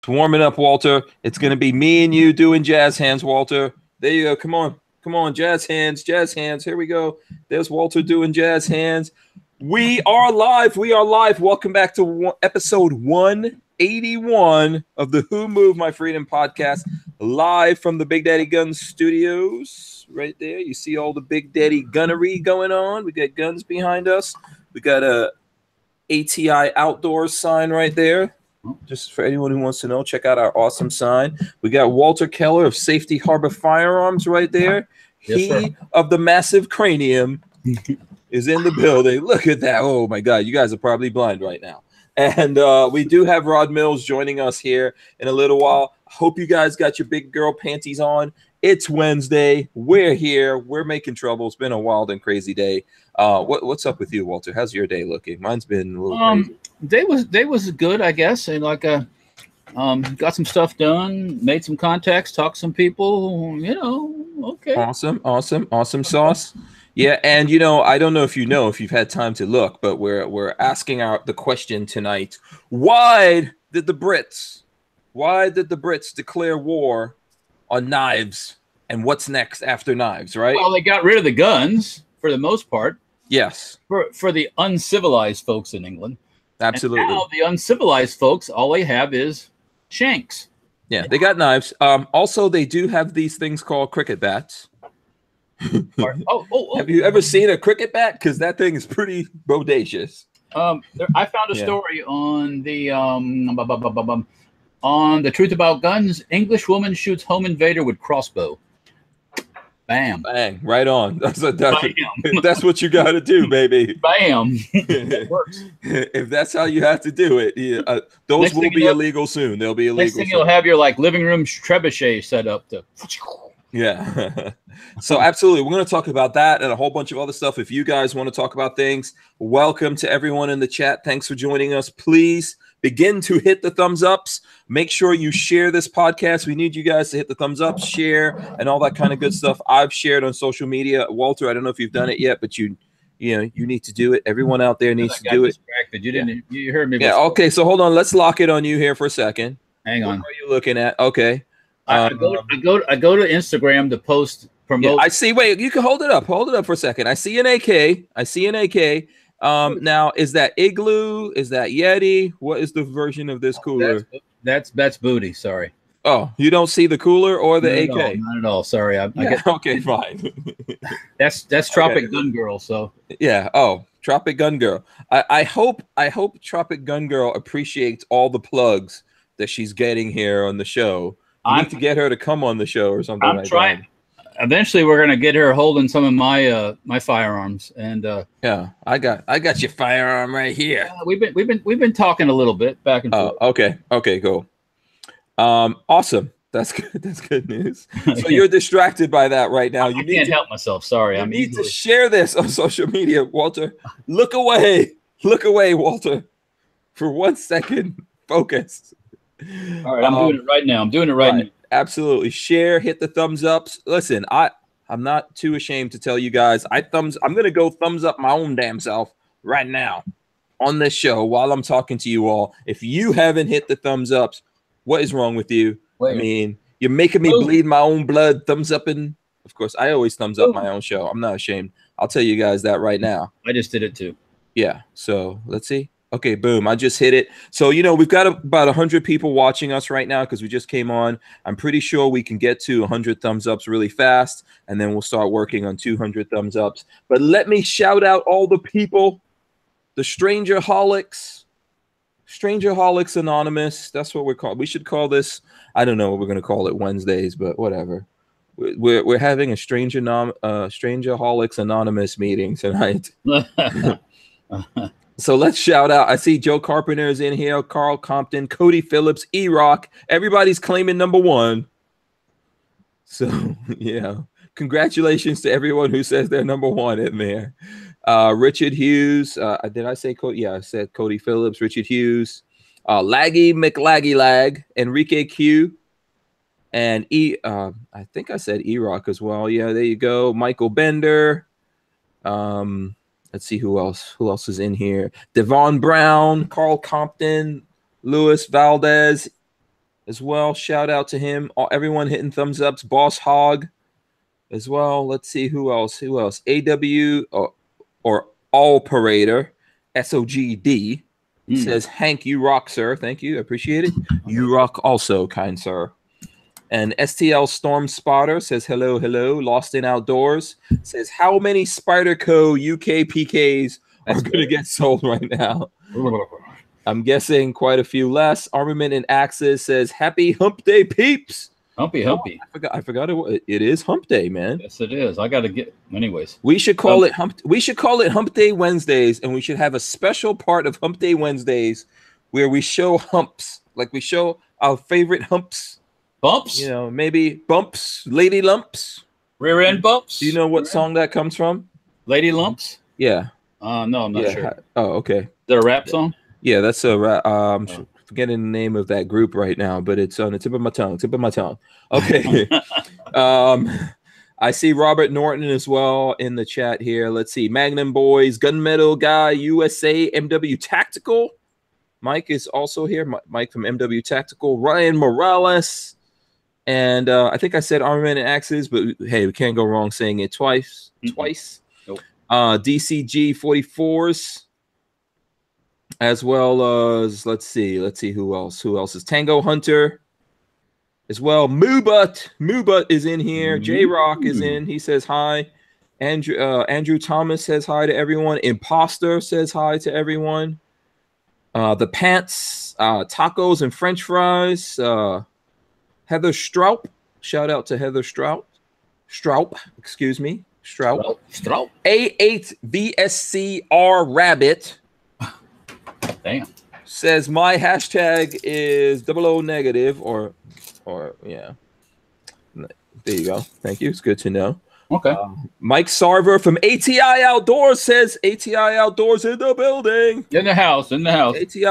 It's warming up, Walter. It's going to be me and you doing jazz hands, Walter. There you go. Come on. Come on. Jazz hands. Jazz hands. Here we go. There's Walter doing jazz hands. We are live. We are live. Welcome back to episode 181 of the Who Moved My Freedom podcast, live from the Big Daddy Guns studios. Right there. You see all the Big Daddy gunnery going on. We got guns behind us. We got a ATI outdoors sign right there. Just for anyone who wants to know, check out our awesome sign. We got Walter Keller of Safety Harbor Firearms right there. Yes, He sir. of the massive cranium is in the building. Look at that. Oh, my God. You guys are probably blind right now. And we do have Rod Mills joining us here in a little while. Hope you guys got your big girl panties on. It's Wednesday. We're here. We're making trouble. It's been a wild and crazy day. What's up with you, Walter? How's your day looking? Mine's been a little crazy. Day was good, I guess, and got some stuff done, made some contacts, talked to some people. Okay. Awesome sauce. Yeah, and I don't know if you've had time to look, but we're asking the question tonight: Why did the Brits declare war on knives? And what's next after knives? Right? Well, they got rid of the guns for the most part. Yes. For the uncivilized folks in England. Absolutely. And now the uncivilized folks, all they have is shanks. Yeah, they got knives. Also, they do have these things called cricket bats. Have you ever seen a cricket bat? Because that thing is pretty bodacious. I found a story on the Truth About Guns. English woman shoots home invader with crossbow. Bam. Bang. Right on. That's what you got to do, baby. Bam. That works. If that's how you have to do it, those will be illegal soon. They'll be illegal. Next thing you'll have your living room trebuchet set up to. Yeah. So absolutely. We're going to talk about that and a whole bunch of other stuff. If you guys want to talk about things, welcome to everyone in the chat. Thanks for joining us. Please begin to hit the thumbs ups. Make sure you share this podcast. We need you guys to hit the thumbs up, share, and all that kind of good stuff. I've shared on social media. Walter, I don't know if you've done it yet, but you need to do it. Everyone out there needs to do it. You didn't. You heard me. Yeah. Okay. So hold on. Let's lock it on you here for a second. Hang on. What are you looking at? Okay. I go to Instagram to post promote. Yeah, I see. Wait, you can hold it up. Hold it up for a second. I see an AK. Now, is that Igloo? Is that Yeti? What is the version of this cooler? That's booty. Sorry. Oh, you don't see the cooler or the AK? Not at all. Sorry. Okay, fine. That's Tropic Gun Girl. So yeah. Oh, Tropic Gun Girl. I hope Tropic Gun Girl appreciates all the plugs that she's getting here on the show. I need to get her to come on the show or something. I'm trying. Eventually, we're gonna get her holding some of my firearms, and yeah, I got your firearm right here. We've been talking a little bit back and forth. Okay, cool. Awesome. That's good. That's good news. So you're distracted by that right now. I can't help myself. Sorry. I need to share this on social media, Walter. Look away, Walter, for 1 second. Focus. All right, I'm doing it right now. Now. Absolutely. Share, hit the thumbs ups. Listen, I'm not too ashamed to tell you guys. I'm going to go thumbs up my own damn self right now on this show while I'm talking to you all. If you haven't hit the thumbs ups, what is wrong with you? I mean, you're making me bleed my own blood. Thumbs up. And of course, I always thumbs up my own show. I'm not ashamed. I'll tell you guys that right now. I just did it too. Yeah. So let's see. Okay, boom. I just hit it. So, we've got about 100 people watching us right now because we just came on. I'm pretty sure we can get to 100 thumbs ups really fast, and then we'll start working on 200 thumbs ups. But let me shout out all the people, the Strangerholics Anonymous. That's what we're called. We should call this, I don't know what we're going to call it Wednesdays, but whatever. We're having a Strangerholics Anonymous meeting tonight. So let's shout out. I see Joe Carpenter is in here, Carl Compton, Cody Phillips, E-Rock. Everybody's claiming number one. So, yeah. Congratulations to everyone who says they're number one in there. Richard Hughes. Did I say Cody? Yeah, I said Cody Phillips, Richard Hughes. Laggy McLaggy Lag, Enrique Q. And I think I said E-Rock as well. Yeah, there you go. Michael Bender. Let's see who else. Who else is in here? Devon Brown, Carl Compton, Louis Valdez, as well. Shout out to him. Everyone hitting thumbs ups. Boss Hog as well. Let's see who else. Who else? AW or All Parader SOGD says, Hank, you rock, sir. Thank you. Appreciate it. You rock also, kind sir. And STL Storm Spotter says, hello, hello. Lost in Outdoors says, how many Spyderco UK PKs are going to get sold right now? I'm guessing quite a few less. Armament and Axis says, happy hump day, peeps. Humpy. I forgot it is hump day, man. Yes, it is. I got to get, anyways. We should call it hump day Wednesdays, and we should have a special part of hump day Wednesdays where we show humps, like we show our favorite humps. Bumps? You know, maybe bumps, lady lumps. Rear end bumps? Do you know what song that comes from? Lady lumps? Yeah. No, I'm not sure. Oh, okay. Is that a rap song? Yeah, that's a rap. Forgetting the name of that group right now, but it's on the tip of my tongue. Okay. I see Robert Norton as well in the chat here. Let's see. Magnum Boys, Gunmetal Guy, USA, MW Tactical. Mike is also here. Mike from MW Tactical. Ryan Morales. And I think I said Armament and Axes, but hey, we can't go wrong saying it twice. Nope. DCG 44s. As well as, let's see who else is Tango Hunter as well. Moobut is in here. J-Rock is in. He says hi. Andrew Thomas says hi to everyone. Imposter says hi to everyone. The Pants, Tacos and French Fries. Heather Stroup. Shout out to Heather Stroup. Excuse me. Stroup. A8 VSCR Rabbit. Damn. Says my hashtag is 00 negative or yeah. There you go. Thank you. It's good to know. Okay. Mike Sarver from ATI Outdoors says ATI Outdoors in the building. In the house. ATI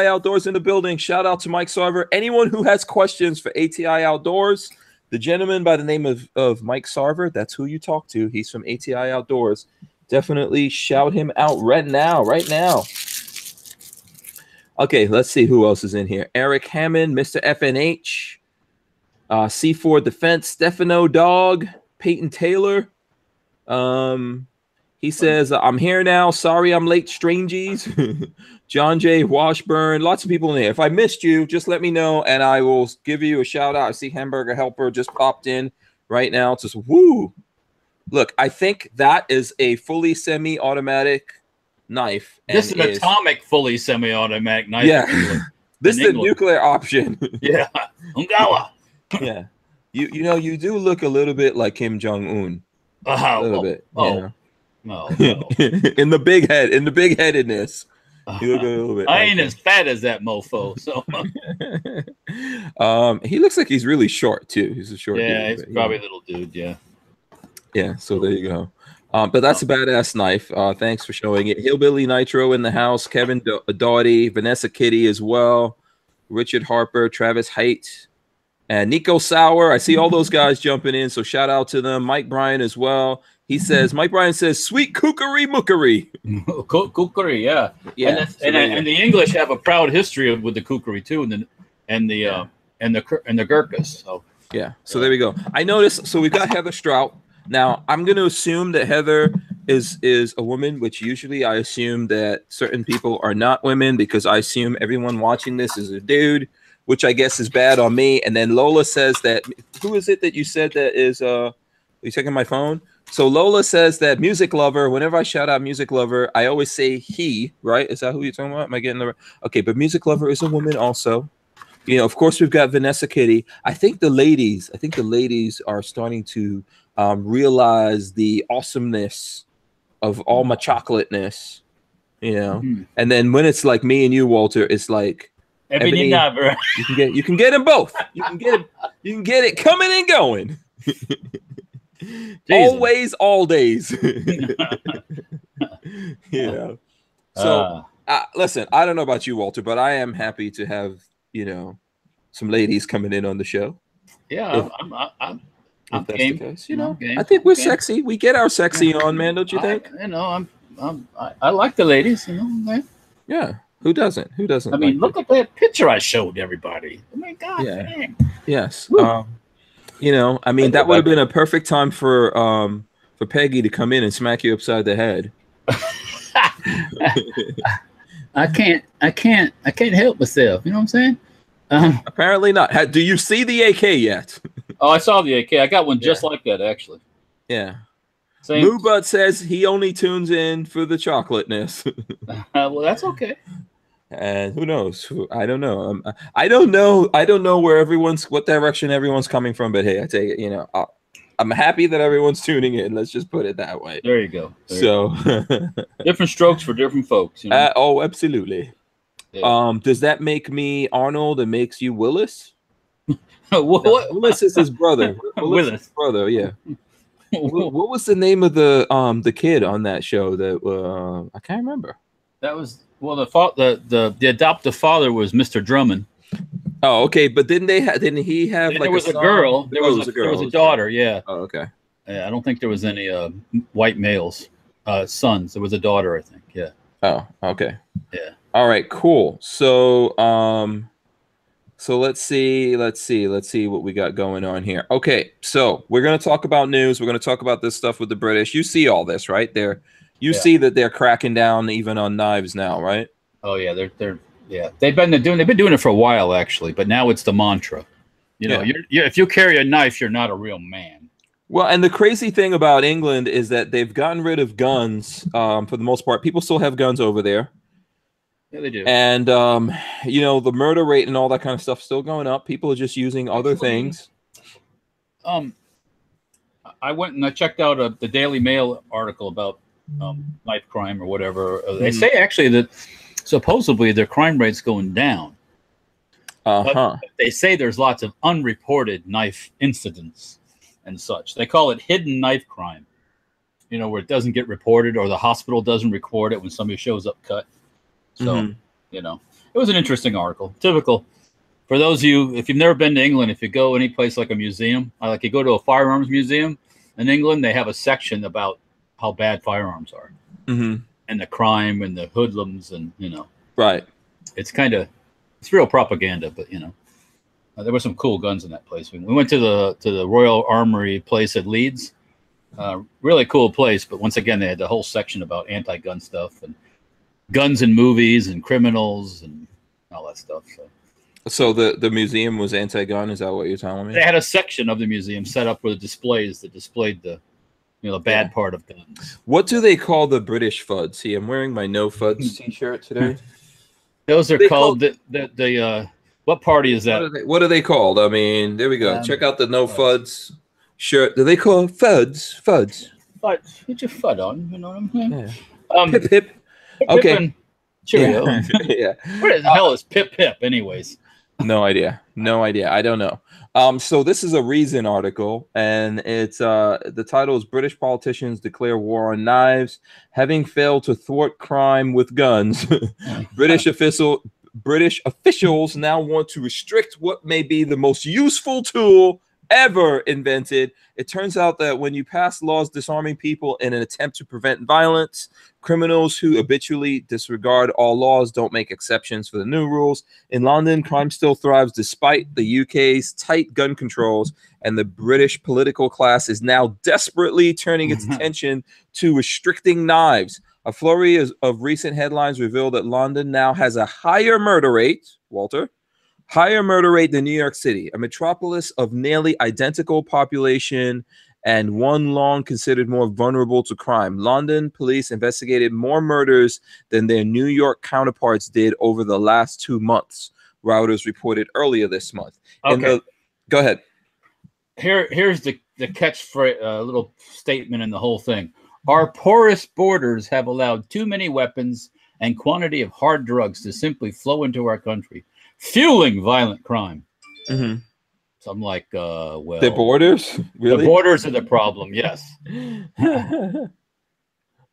Outdoors in the building. Shout out to Mike Sarver. Anyone who has questions for ATI Outdoors, the gentleman by the name of Mike Sarver, that's who you talk to. He's from ATI Outdoors. Definitely shout him out right now. Okay, let's see who else is in here. Eric Hammond, Mr. FNH, C4 Defense, Stefano Dog, Peyton Taylor. He says, I'm here now. Sorry I'm late, strangies. John J. Washburn. Lots of people in there. If I missed you, just let me know, and I will give you a shout-out. I see Hamburger Helper just popped in right now. Just woo. Look, I think that is a fully semi-automatic knife. This is an atomic, fully semi-automatic knife. Yeah, this is the nuclear option. Yeah, Ungawa. Yeah, you know you do look a little bit like Kim Jong Un. A little bit. No. In the big headedness. You look a little bit. I ain't as fat as that mofo. So. He looks like he's really short too. He's a short. Yeah, dude, he's probably a little dude. Yeah. Yeah. So there you go. But that's a badass knife. Thanks for showing it. Hillbilly Nitro in the house. Kevin Doughty, Vanessa Kitty as well. Richard Harper, Travis Haight, and Nico Sauer. I see all those guys jumping in, so shout out to them. Mike Bryan as well. Mike Bryan says, "Sweet kookery mookery." Kookery, yeah. And the English have a proud history with the kookery too, and the Gurkhas. So yeah. So there we go. I noticed. So we've got Heather Strout. Now, I'm going to assume that Heather is a woman, which usually I assume that certain people are not women because I assume everyone watching this is a dude, which I guess is bad on me. And then Lola says that, who is it that you said that is, are you checking my phone? So Lola says that Music Lover, whenever I shout out Music Lover, I always say he, right? Is that who you're talking about? Am I getting the, okay, but Music Lover is a woman also. You know, of course, we've got Vanessa Kitty. I think the ladies are starting to realize the awesomeness of all my chocolateness, you know. And then when it's like me and you, Walter, it's like Ebony, you can get them both. You can get it coming and going. Always, all days. You know. So listen, I don't know about you, Walter, but I am happy to have, you know, some ladies coming in on the show. Yeah, if that's the case, you know, game. I think we're sexy. We get our sexy on, man. Don't you think? You know, I like the ladies. You know, man. Yeah. Who doesn't? Who doesn't? I mean, like look at that picture I showed everybody. I mean, God dang. Yes. Woo. You know, I mean, that would have been a perfect time for Peggy to come in and smack you upside the head. I can't help myself. You know what I'm saying? Apparently not. Do you see the AK yet? Oh, I saw the AK. I got one just like that, actually. Yeah. Same. Moobut says he only tunes in for the chocolateness. Well, that's okay. And who knows? I don't know. I don't know. I don't know where what direction everyone's coming from. But hey, I take it. You know, I'm happy that everyone's tuning in. Let's just put it that way. There you go. Different strokes for different folks. You know? Oh, absolutely. Yeah. Does that make me Arnold and makes you Willis? What? No, Willis is his brother. Willis. Brother, yeah. What was the name of the kid on that show? That I can't remember. That was the adoptive father was Mr. Drummond. Oh, okay, but didn't he have like there was a girl? There was a daughter. Yeah. Oh, okay. Yeah, I don't think there was any white males, sons. There was a daughter, I think. Yeah. Oh, okay. Yeah. All right, cool. So so let's see what we got going on here. Okay, so we're going to talk about news. We're going to talk about this stuff with the British. You see all this, right? You see that they're cracking down even on knives now, right? Oh yeah, they've been doing it for a while actually, but now it's the mantra. You know, if you carry a knife, you're not a real man. Well, and the crazy thing about England is that they've gotten rid of guns for the most part. People still have guns over there. Yeah, they do. And you know, the murder rate and all that kind of stuff still going up. People are just using other things. I went and I checked out the Daily Mail article about knife crime or whatever. They say actually that supposedly their crime rate's going down. But they say there's lots of unreported knife incidents and such. They call it hidden knife crime. You know, where it doesn't get reported or the hospital doesn't record it when somebody shows up cut. So, you know, it was an interesting article. Typical. For those of you, if you've never been to England, if you go any place like a museum, like you go to a firearms museum in England, they have a section about how bad firearms are and the crime and the hoodlums and, you know. Right. It's real propaganda, but, you know, there were some cool guns in that place. We went to the Royal Armory place at Leeds. Really cool place. But once again, they had the whole section about anti-gun stuff and guns in movies and criminals and all that stuff. So the museum was anti-gun. Is that what you're telling me? They had a section of the museum set up with displays that displayed the bad part of guns. What do they call the British FUDs? See, I'm wearing my No FUDs t-shirt today. Those are called the what party is that? What are they called? I mean, there we go. Check out the No FUDs shirt. Do they call FUDs? FUDs. FUDs. Get your FUD on. You know what I'm saying? Yeah. Hip hip. Okay. Cheerio. Yeah. What the hell is pip pip, anyways? No idea. I don't know. So this is a Reason article, and it's the title is British politicians declare war on knives, having failed to thwart crime with guns. British officials now want to restrict what may be the most useful tool ever invented. It turns out that when you pass laws disarming people in an attempt to prevent violence, criminals who habitually disregard all laws don't make exceptions for the new rules. In London, crime still thrives despite the UK's tight gun controls, and the British political class is now desperately turning its attention to restricting knives. A flurry of recent headlines reveal that London now has a higher murder rate, higher murder rate than New York City, a metropolis of nearly identical population and one long considered more vulnerable to crime. London police investigated more murders than their New York counterparts did over the last 2 months, Reuters reported earlier this month. Okay. Go ahead. Here's the catch for a little statement in the whole thing. Our porous borders have allowed too many weapons and quantity of hard drugs to simply flow into our country, fueling violent crime. So I'm like, well, the borders, really? The borders are the problem. Yes.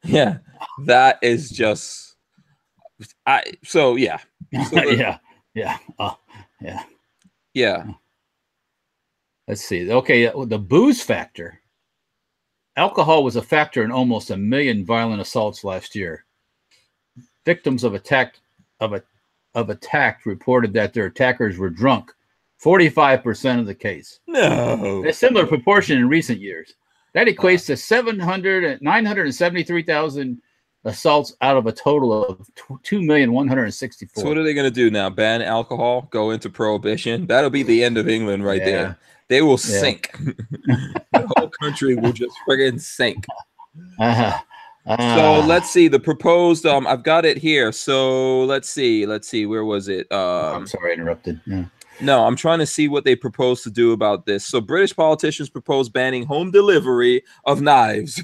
Yeah, that is just. Yeah. Let's see. Okay, the booze factor. Alcohol was a factor in almost 1 million violent assaults last year. Victims of attack of attacked reported that their attackers were drunk. 45% of the case. No. A similar proportion in recent years. That equates to 973,000 assaults out of a total of 2,164,000. So what are they going to do now? Ban alcohol? Go into prohibition? That'll be the end of England right there. They will sink. The whole country will just friggin' sink. So let's see the proposed. I've got it here. So let's see. Where was it? I'm sorry, I interrupted. Yeah. No, I'm trying to see what they propose to do about this. So British politicians propose banning home delivery of knives.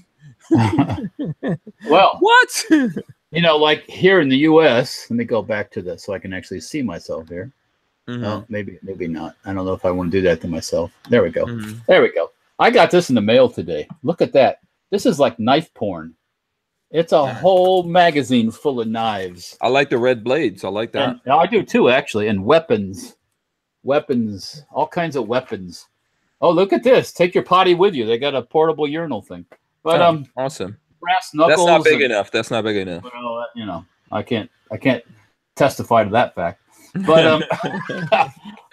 Well, what? You know, like here in the U.S. Let me go back to this so I can actually see myself here. No, maybe not. I don't know if I want to do that to myself. There we go. There we go. I got this in the mail today. Look at that. This is like knife porn. It's a whole magazine full of knives. I like the red blades. I like that. And I do too, actually. And weapons, all kinds of weapons. Oh, look at this. Take your potty with you. They got a portable urinal thing. But awesome. Brass knuckles. That's not big enough. That's not big enough. Well, you know, I can't testify to that fact. But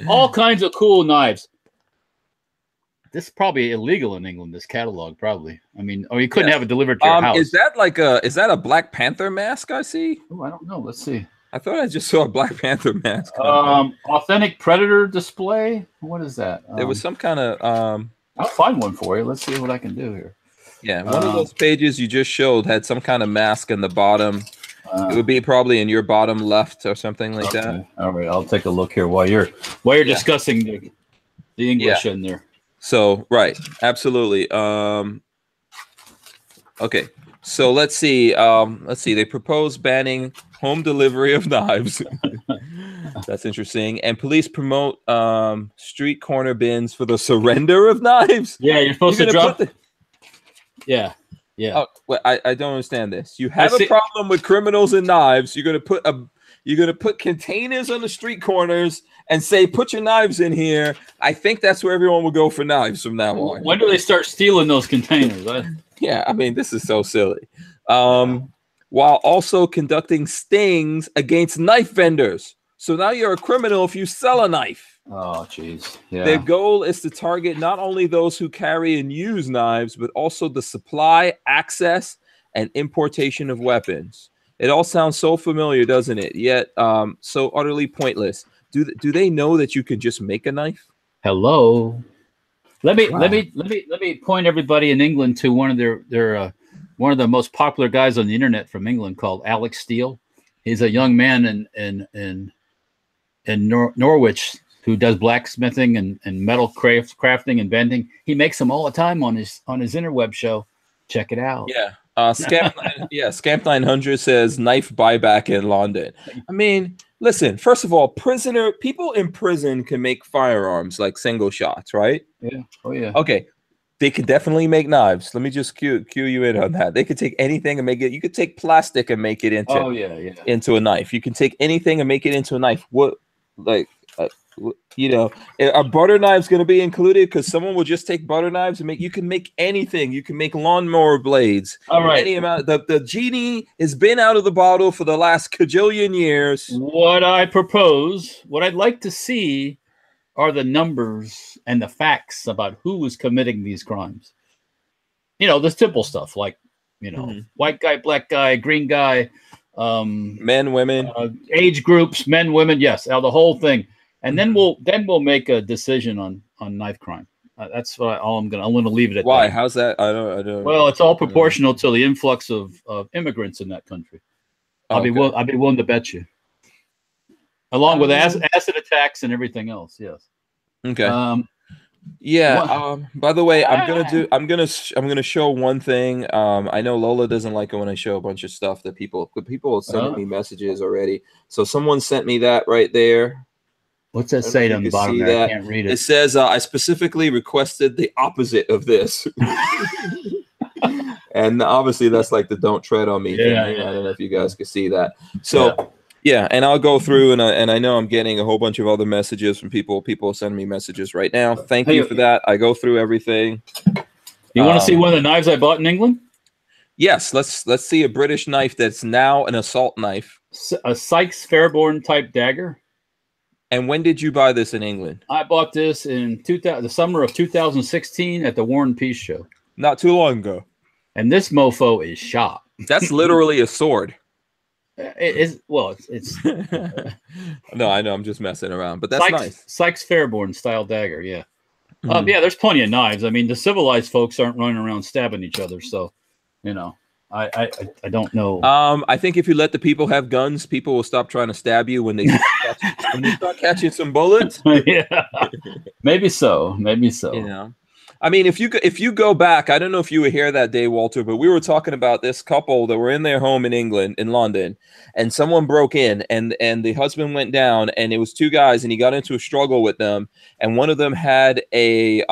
all kinds of cool knives. This is probably illegal in England, this catalog, probably. I mean, you couldn't have it delivered to your house. Is that like is that a Black Panther mask I see? Oh, I don't know. Let's see. I thought I just saw a Black Panther mask. Authentic Predator display. What is that? There was some kind of I'll find one for you. Let's see what I can do here. Yeah, one of those pages you just showed had some kind of mask in the bottom. It would be probably in your bottom left or something like that. All right, I'll take a look here while you're discussing the English in there. So right, absolutely. Okay, so let's see. They propose banning home delivery of knives. That's interesting. And police promote street corner bins for the surrender of knives. Yeah, you're supposed to drop. Yeah. Oh, well, I don't understand this. You have a problem with criminals and knives. You're gonna put containers on the street corners and say, put your knives in here. I think that's where everyone will go for knives from now on. When do they start stealing those containers? Yeah, I mean, this is so silly. While also conducting stings against knife vendors. So now you're a criminal if you sell a knife. Oh, jeez. Yeah. Their goal is to target not only those who carry and use knives, but also the supply, access, and importation of weapons. It all sounds so familiar, doesn't it? Yet so utterly pointless. Do they know that you can just make a knife? Hello. Let me point everybody in England to one of their one of the most popular guys on the internet from England called Alex Steele. He's a young man in Norwich who does blacksmithing and metal crafting and bending. He makes them all the time on his interweb show. Check it out. Yeah. Scamp 900 says knife buyback in London. I mean, listen, first of all, people in prison can make firearms like single shots, right? Yeah. Oh yeah. Okay. They could definitely make knives. Let me just cue you in on that. They could take anything and make it. You could take plastic and make it into into a knife. You can take anything and make it into a knife. What, like, are butter knives going to be included? Because someone will just take butter knives and you can make anything. You can make lawnmower blades. All right. Any amount. The genie has been out of the bottle for the last cajillion years. What I'd like to see are the numbers and the facts about who is committing these crimes. You know, the simple stuff like, white guy, black guy, green guy, men, women, age groups, men, women. Yes. The whole thing. And then we'll make a decision on knife crime. That's all I'm gonna leave it at. Why? That. How's that? I don't. Well, it's all proportional to the influx of immigrants in that country. I'll be willing to bet you. Along with acid attacks and everything else. Yes. Okay. By the way, I'm gonna show one thing. I know Lola doesn't like it when I show a bunch of stuff that people are sending me messages already. So someone sent me that right there. What's that say on the bottom there? I can't read it. It says, I specifically requested the opposite of this. And obviously that's like the don't tread on me thing. I don't know if you guys can see that. So and I'll go through and I know I'm getting a whole bunch of other messages from people. People send me messages right now. Thank you for that. I go through everything. You want to see one of the knives I bought in England? Yes, let's see a British knife that's now an assault knife. A Sykes Fairborn type dagger. And when did you buy this in England? I bought this in the summer of 2016 at the War and Peace show. Not too long ago. And this mofo is sharp. That's literally a sword. It's No, I know, I'm just messing around, but that's nice. Sykes Fairborn style dagger, yeah. Yeah, there's plenty of knives. I mean, the civilized folks aren't running around stabbing each other, so you know, I don't know. I think if you let the people have guns, people will stop trying to stab you when they start catching some bullets. Yeah, maybe so. You know, I mean, if you go back, I don't know if you were here that day, Walter, but we were talking about this couple that were in their home in England, in London, and someone broke in, and the husband went down, and it was two guys, and he got into a struggle with them, and one of them had a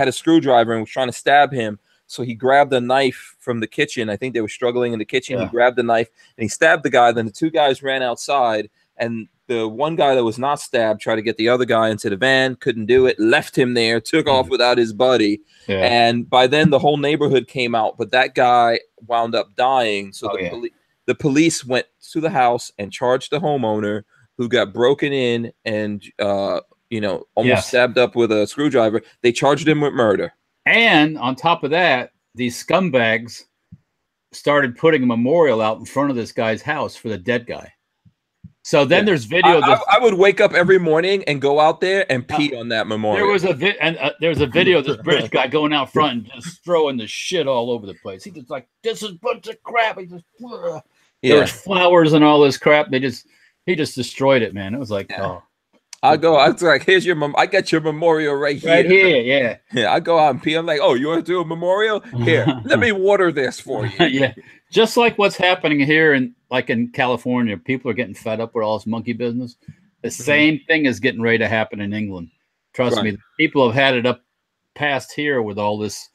screwdriver and was trying to stab him. So he grabbed a knife from the kitchen. I think they were struggling in the kitchen. Yeah. He grabbed the knife and he stabbed the guy. Then the two guys ran outside, and the one guy that was not stabbed tried to get the other guy into the van, couldn't do it, left him there, took off without his buddy. Yeah. And by then the whole neighborhood came out, but that guy wound up dying. So the police went to the house and charged the homeowner who got broken in and, almost stabbed up with a screwdriver. They charged him with murder. And on top of that, these scumbags started putting a memorial out in front of this guy's house for the dead guy. So then there's video. I would wake up every morning and go out there and pee on that memorial. There was there's a video of this British guy going out front and just throwing the shit all over the place. He just like, this is a bunch of crap. He just there was flowers and all this crap. He just destroyed it, man. It was like, I was like, here's your I got your memorial right here. Right here, yeah. I go out and pee. I'm like, oh, you want to do a memorial? Here, let me water this for you. Yeah. Just like what's happening here in California, people are getting fed up with all this monkey business. The same thing is getting ready to happen in England. Trust me, people have had it up past here with all this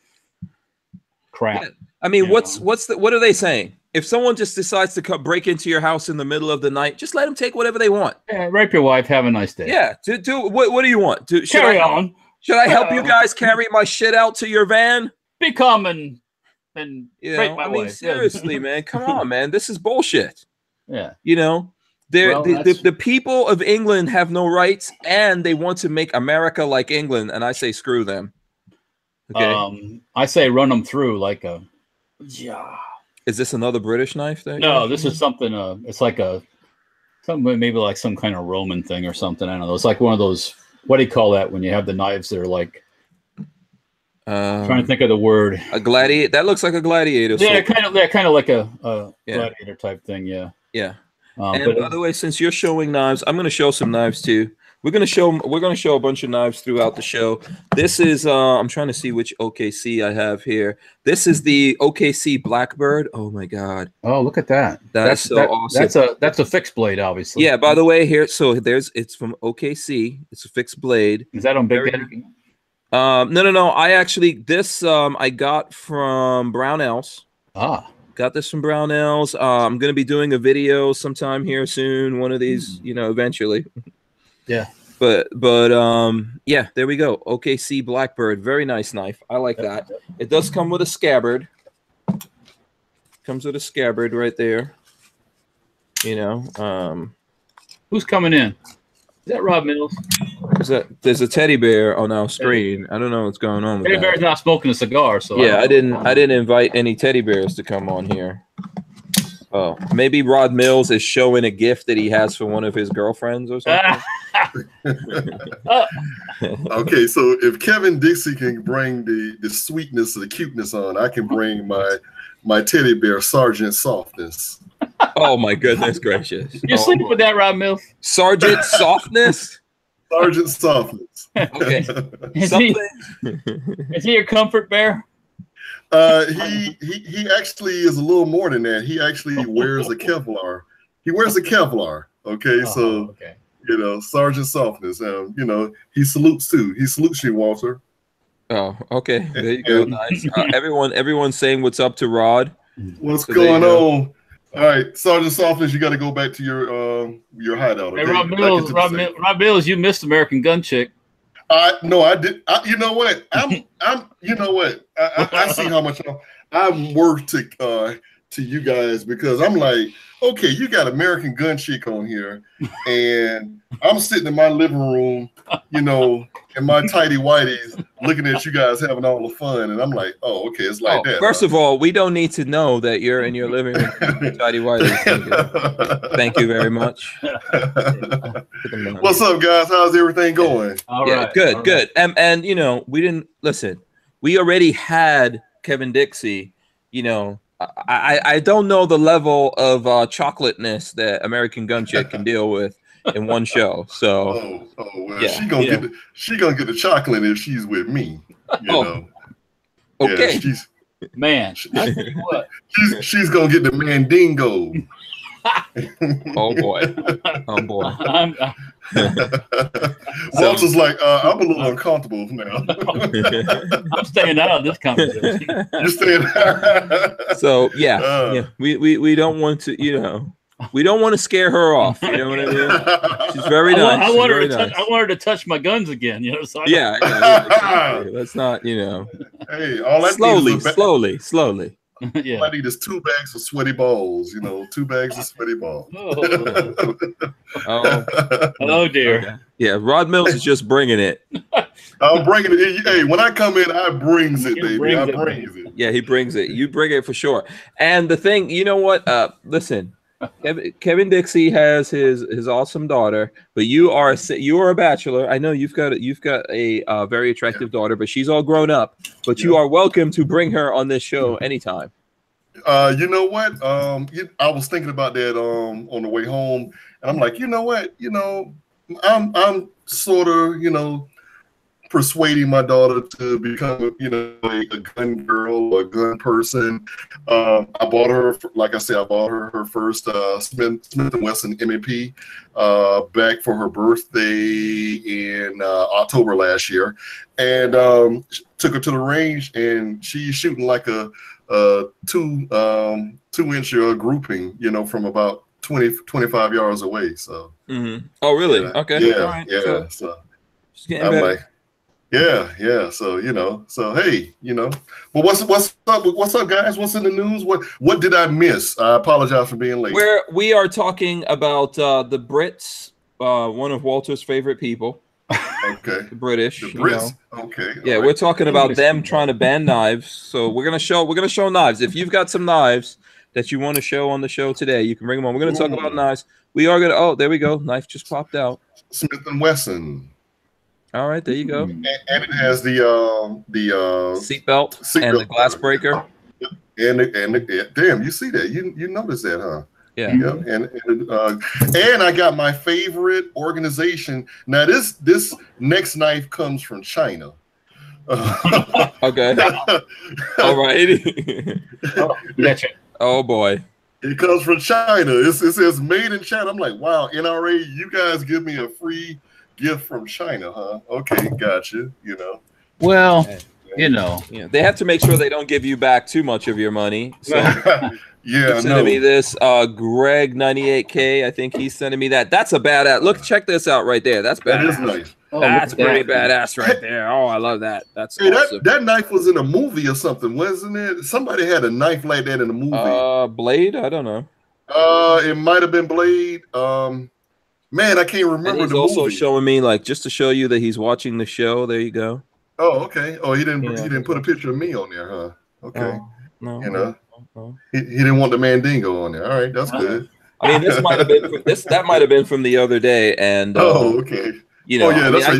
crap. Yeah. I mean, what are they saying? If someone just decides to break into your house in the middle of the night, just let them take whatever they want. Yeah, rape your wife. Have a nice day. Yeah. What do you want? Should I help you guys carry my shit out to your van? Become and rape my wife. Seriously, man. Come on, man. This is bullshit. Yeah. The people of England have no rights, and they want to make America like England, and I say screw them. Okay. I say run them through like a. Yeah. Is this another British knife? No, this is something. It's like something maybe like some kind of Roman thing or something. I don't know. It's like one of those. What do you call that when you have the knives that are like? Trying to think of the word. A gladiator. That looks like a gladiator. Yeah, kind of like a gladiator type thing. Yeah. Yeah. And by the way, since you're showing knives, I'm going to show some knives too. We're going to show a bunch of knives throughout the show. This is I'm trying to see which OKC I have here. This is the OKC Blackbird. Oh my God. Oh, look at that. That's so awesome. That's a fixed blade, obviously. Yeah, by the way, here it's from OKC. It's a fixed blade. Is that on Big Daddy? No. I got from Barnauls. Got this from Barnauls. I'm going to be doing a video sometime here soon. One of these, eventually. Yeah. But yeah, there we go. OKC Blackbird. Very nice knife. I like that. It does come with a scabbard. Comes with a scabbard right there. Who's coming in? Is that Rob Mills? There's a teddy bear on our screen. I don't know what's going on with Teddy bear's not smoking a cigar, so yeah, I didn't invite any teddy bears to come on here. Oh, maybe Rod Mills is showing a gift that he has for one of his girlfriends or something. Okay, so if Kevin Dixie can bring the sweetness, the cuteness on, I can bring my teddy bear Sergeant Softness. Oh my goodness gracious! You sleep with that, Rob Mills? Sergeant Softness. Sergeant Softness. Okay. Is he your comfort bear? He actually is a little more than that. He actually wears a Kevlar. He wears a Kevlar. Okay, Sergeant Softness. He salutes too. He salutes you, Walter. Oh, okay. There you go. Nice. Everyone's saying what's up to Rod. What's going on? All right, Sergeant Softness, you got to go back to your hideout. Okay? Hey, Rob Mills, you missed American Gun Chick. No, I did. You know what? You know what? I see how much I'm worth to you guys, because I'm like, okay, you got American Gun Chick on here, and I'm sitting in my living room, you know, in my tighty whities, looking at you guys having all the fun, and I'm like, oh, okay, it's like that. First of all, we don't need to know that you're in your living room, tighty whities. Thank you very much. What's up, guys? How's everything going? All right, good. And you know, we didn't listen. We already had Kevin Dixie, you know. I don't know the level of chocolateness that American Gun Chick can deal with in one show. So well, yeah, she gonna get the chocolate if she's with me. You know. Okay. Yeah, she's gonna get the mandingo. Oh boy. Walter's like, I'm a little uncomfortable now. I'm staying out of this conversation. You're staying out. So yeah, we don't want to, you know, we don't want to scare her off. You know what I mean? She's very nice. I want her to touch my guns again. You know, so exactly. Let's not, you know. Hey, all that slowly. Yeah. I need is 2 bags of sweaty balls, you know, 2 bags of sweaty balls. Oh dear. Okay. Yeah, Rod Mills is just bringing it. I'm bringing it. Hey, when I come in, I brings it, baby. I brings it. Yeah, he brings it. You bring it for sure. And the thing, you know what? Listen, Kevin Dixie has his awesome daughter, but you are a bachelor. I know you've got a very attractive daughter, but she's all grown up. But you are welcome to bring her on this show anytime. You know what? I was thinking about that on the way home, and I'm like, you know what? You know, I'm sort of, you know, persuading my daughter to become, you know, a gun girl or a gun person. I bought her, like I said, her first Smith & Wesson M&P back for her birthday in October last year, and took her to the range, and she's shooting like a 2-inch grouping, you know, from about 25 yards away. So. Mm-hmm. Oh, really? Yeah, okay. Yeah, right. yeah. So I'm like. Yeah. So, you know, hey, you know, well, what's up, guys? What's in the news? What did I miss? I apologize for being late. We are talking about the Brits, one of Walter's favorite people. Okay. The British. The Brits. You know. Okay. Yeah, right. We're talking about them trying to ban knives. So we're gonna show knives. If you've got some knives that you want to show on the show today, you can bring them on. We're gonna talk about knives. We are gonna. Oh, there we go. Knife just popped out. Smith & Wesson. All right, there you go. And it has the seatbelt and the glass breaker. And damn, you see that? You noticed that, huh? Yeah. Yep. And I got my favorite organization. Now this next knife comes from China. Okay. All right. Oh boy. It comes from China. It says made in China. I'm like, wow, NRA, you guys give me a free gift from China, huh? Okay, gotcha. You know. Well, you know. Yeah, they have to make sure they don't give you back too much of your money. So yeah, sending me this Greg 98K. I think he's sending me that. That's a badass. Look, check this out right there. That's badass. That is nice. That's pretty badass right there. Oh, I love that. That's awesome. That knife was in a movie or something, wasn't it? Somebody had a knife like that in a movie. Blade? I don't know. It might have been Blade. Man, I can't remember. And he's also showing me, like, just to show you that he's watching the show. There you go. Oh, okay. Oh, he didn't put a picture of me on there, huh? Okay. No. You know, he didn't want the Mandingo on there. All right, that's good. I mean, this might have been that might have been from the other day, and okay. You know, yeah, that's right.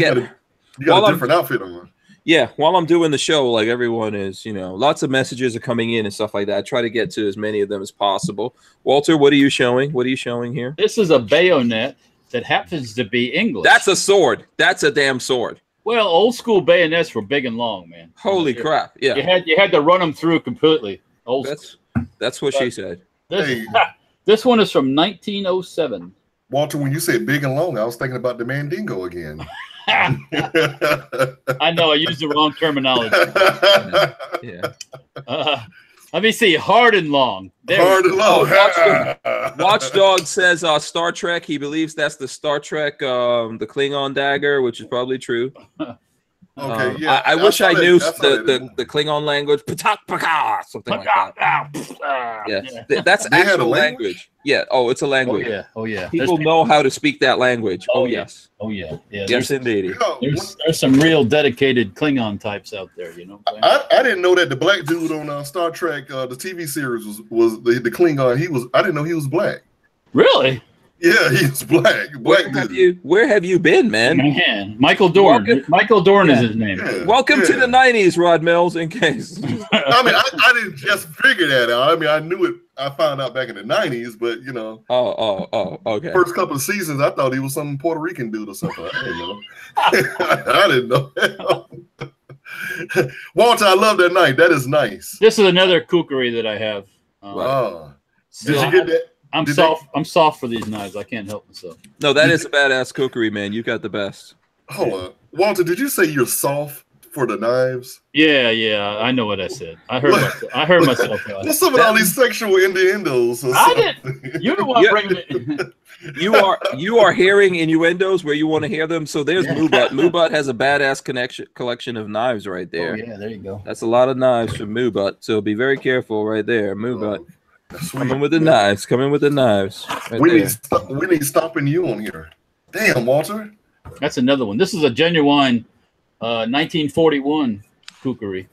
You got a different outfit on. Yeah, while I'm doing the show, like everyone is, you know, lots of messages are coming in and stuff like that. I try to get to as many of them as possible. Walter, what are you showing? What are you showing here? This is a bayonet that happens to be English. That's a sword. That's a damn sword. Well, old school bayonets were big and long, man. Holy crap! Yeah, you had to run them through completely. That's what she said. This one is from 1907. Walter, when you said big and long, I was thinking about the Mandingo again. I know I used the wrong terminology. Yeah. Let me see. Hard and long. Hard and long. Watchdog says Star Trek. He believes that's the Star Trek, the Klingon dagger, which is probably true. Okay, yeah. I wish I knew the Klingon language, something like that. Yeah, that's They had actual a language. Yeah. Oh, it's a language. Oh yeah. People know how to speak that language. Oh yes. Oh yeah. Yeah. Yes, indeed. There's some real dedicated Klingon types out there. You know. I didn't know that the black dude on Star Trek, the TV series, was the Klingon. I didn't know he was black. Really? Yeah, he's black. Where have you been, man? Man, Michael Dorn. Michael Dorn is his name. Yeah, Welcome to the 90s, Rod Mills, in case. I mean, I didn't just figure that out. I mean, I knew it. I found out back in the 90s, but you know. Oh, okay. First couple of seasons, I thought he was some Puerto Rican dude or something. I didn't know. I didn't know. Walter, I love that knife. That is nice. This is another kookery that I have. Wow. So Did you get that? I'm soft for these knives. I can't help myself. No, that is a badass cookery, man. You got the best. Hold on. Walter, did you say you're soft for the knives? Yeah. I know what I said. I heard myself. What's up with all these sexual innuendos? I didn't. You're the one bringing it. You are hearing innuendos where you want to hear them. So there's Moobot. Moobot has a badass collection of knives right there. Oh, yeah, there you go. That's a lot of knives from Moobot. So be very careful right there, Moobot. Coming with the knives. Coming with the knives. Right we need stopping you on here. Damn, Walter. That's another one. This is a genuine 1941 kookery.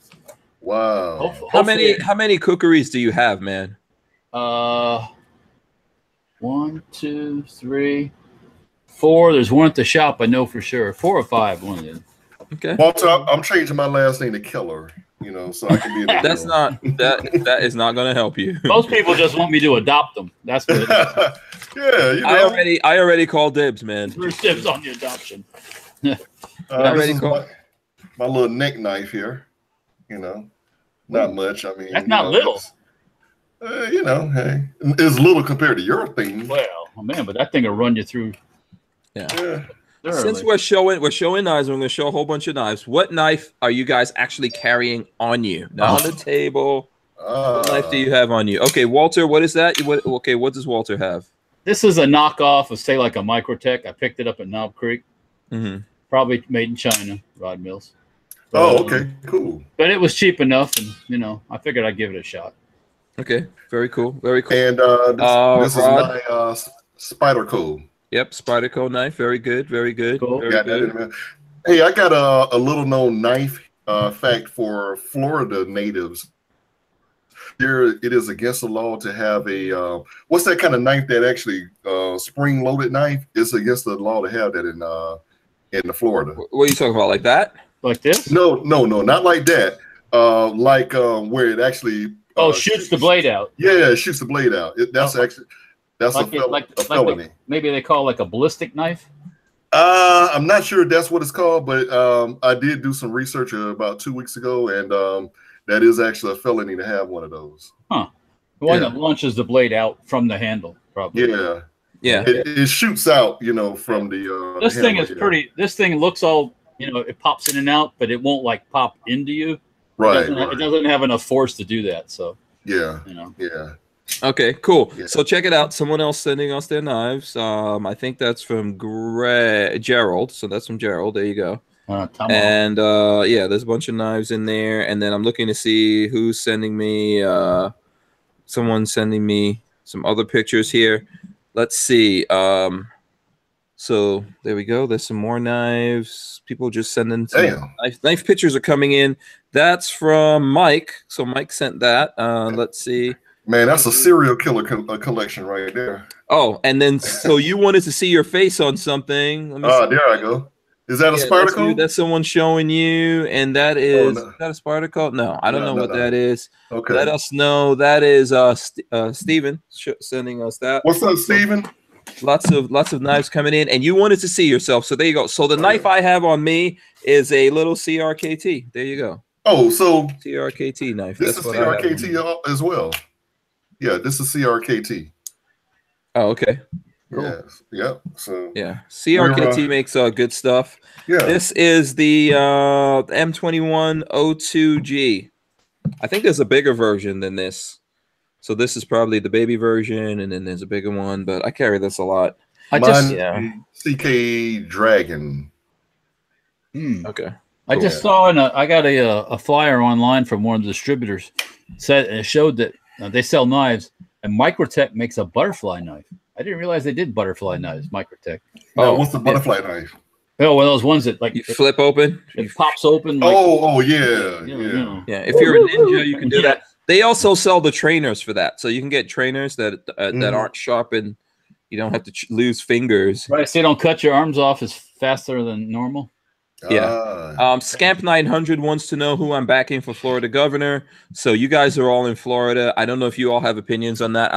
Wow. How many cookeries do you have, man? 1, 2, 3, 4. There's one at the shop. I know for sure. 4 or 5. One of them. Okay. Walter, I'm changing my last name to Keller. You know, so I can be. That is not going to help you. Most people just want me to adopt them. That's what it is. Yeah, you know. I already called dibs, man. First dibs on the adoption. This is my little neck knife here. You know, not much. I mean, that's not little. You know, hey, it's little compared to your thing. Well, man, but that thing will run you through. Yeah. Since we're showing knives, I'm going to show a whole bunch of knives. What knife are you guys actually carrying on you? Not on the table. What knife do you have on you? Okay, Walter, what is that? What does Walter have? This is a knockoff of, say, like a Microtech. I picked it up at Knob Creek. Mm-hmm. Probably made in China, Rod Mills. But, okay, cool. But it was cheap enough, and you know, I figured I'd give it a shot. Okay, very cool, very cool. And this is my Spyderco. Yep, Spyderco knife. Very good, very good. Cool. Very good. Hey, I got a little known knife fact for Florida natives. Here, it is against the law to have a what's that kind of knife that actually spring-loaded knife? It's against the law to have that in the Florida. What are you talking about? Like that? Like this? No, not like that. Like where it actually shoots the blade out. Yeah, it shoots the blade out. That's a felony. Maybe they call like a ballistic knife. I'm not sure that's what it's called, but I did do some research about 2 weeks ago, and that is actually a felony to have one of those. Huh. The one that launches the blade out from the handle, probably. Yeah. It shoots out, you know, from the. This thing is pretty. This thing looks all, you know, it pops in and out, but it won't like pop into you. Right. It doesn't have enough force to do that. So. Yeah. You know. Yeah. Okay, cool. Yeah. So check it out. Someone else sending us their knives. I think that's from Gerald. So that's from Gerald. There you go. And yeah, there's a bunch of knives in there. And then I'm looking to see who's sending me. Someone's sending me some other pictures here. Let's see. So there we go. There's some more knives. People just sending some knife pictures are coming in. That's from Mike. So Mike sent that. Let's see. Man, that's a serial killer collection right there. Oh, and then so you wanted to see your face on something. There I go. Is that a Spyderco? That's someone showing you, and that is, is that a Spyderco? No, I don't know what that is. Okay. Let us know. That is Steven sending us that. What's up, Steven? Lots of knives coming in, and you wanted to see yourself. So there you go. So the knife I have on me is a little CRKT. There you go. Oh, so CRKT knife. This is CRKT as well. Yeah, this is CRKT. Oh, okay. Cool. Yes. Yep. So yeah, CRKT makes good stuff. Yeah. This is the M2102G. I think there's a bigger version than this. So this is probably the baby version, and then there's a bigger one. But I carry this a lot. CK Dragon. Okay. I just saw I got a flyer online from one of the distributors. It showed that they sell knives, and Microtech makes a butterfly knife. I didn't realize they did butterfly knives, Microtech. What's the butterfly knife? Oh, one of those ones that you flip open. It pops open. Yeah. If you're a ninja, you can do that. They also sell the trainers for that, so you can get trainers that aren't sharp and you don't have to lose fingers. Right, so you don't cut your arms off as faster than normal. Yeah. Scamp 900 wants to know who I'm backing for Florida governor. So you guys are all in Florida. I don't know if you all have opinions on that.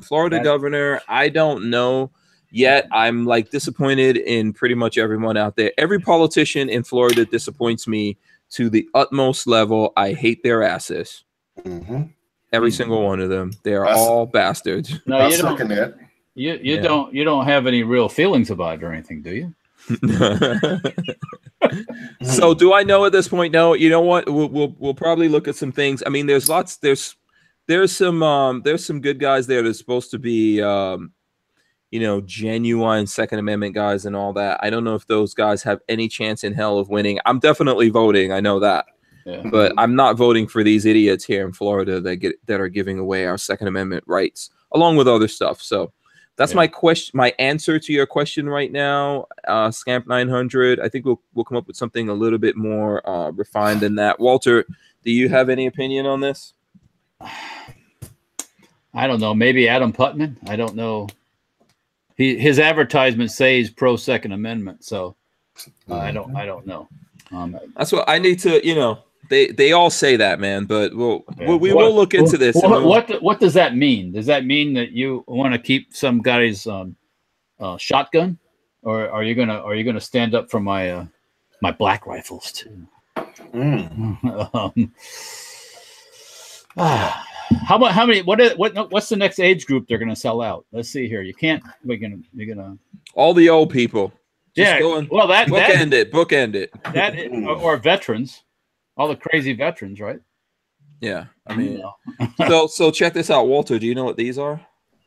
Florida governor, I don't know yet. I'm like disappointed in pretty much everyone out there. Every politician in Florida disappoints me to the utmost level. I hate their asses. Every single one of them. They are all bastards. No, you don't have any real feelings about it or anything, do you? So do I know at this point? No. You know what? We'll probably look at some things. I mean, there's some good guys there that's supposed to be genuine Second Amendment guys and all that. I don't know if those guys have any chance in hell of winning. I'm definitely voting. I know that. Yeah. But I'm not voting for these idiots here in Florida that are giving away our Second Amendment rights, along with other stuff. So that's my question. My answer to your question right now, Scamp 900. I think we'll come up with something a little bit more refined than that. Walter, do you have any opinion on this? I don't know. Maybe Adam Putnam. I don't know. His advertisements say he's pro Second Amendment, so I don't know. That's what I need to. They all say that, man. But we will look into this. What does that mean? Does that mean that you want to keep some guy's shotgun, or are you gonna stand up for my black rifles too? How many? What's the next age group they're gonna sell out? Let's see here. You're gonna all the old people. Just bookend it. Or veterans. All the crazy veterans, right? Yeah, I mean, so check this out, Walter. Do you know what these are?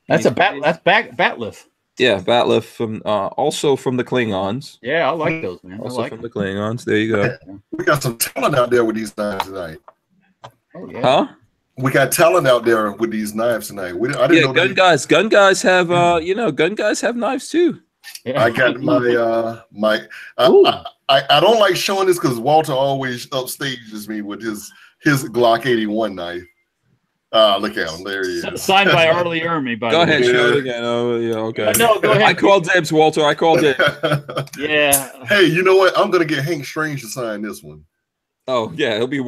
That's Batliff. Yeah, Batliff from also from the Klingons. Yeah, I like those, man. Also from the Klingons. There you go. We got some talent out there with these knives tonight. Oh yeah. Huh? We got talent out there with these knives tonight. I didn't know gun guys have gun guys have knives too. Yeah. I got I don't like showing this because Walter always upstages me with his Glock 81 knife. Look at him. There he is. Signed by Arlie Ermy. Go ahead, show it again. Oh, yeah, okay. No, go ahead. I called dibs, Walter. I called it. Yeah. Hey, you know what? I'm gonna get Hank Strange to sign this one. Oh yeah, it'll be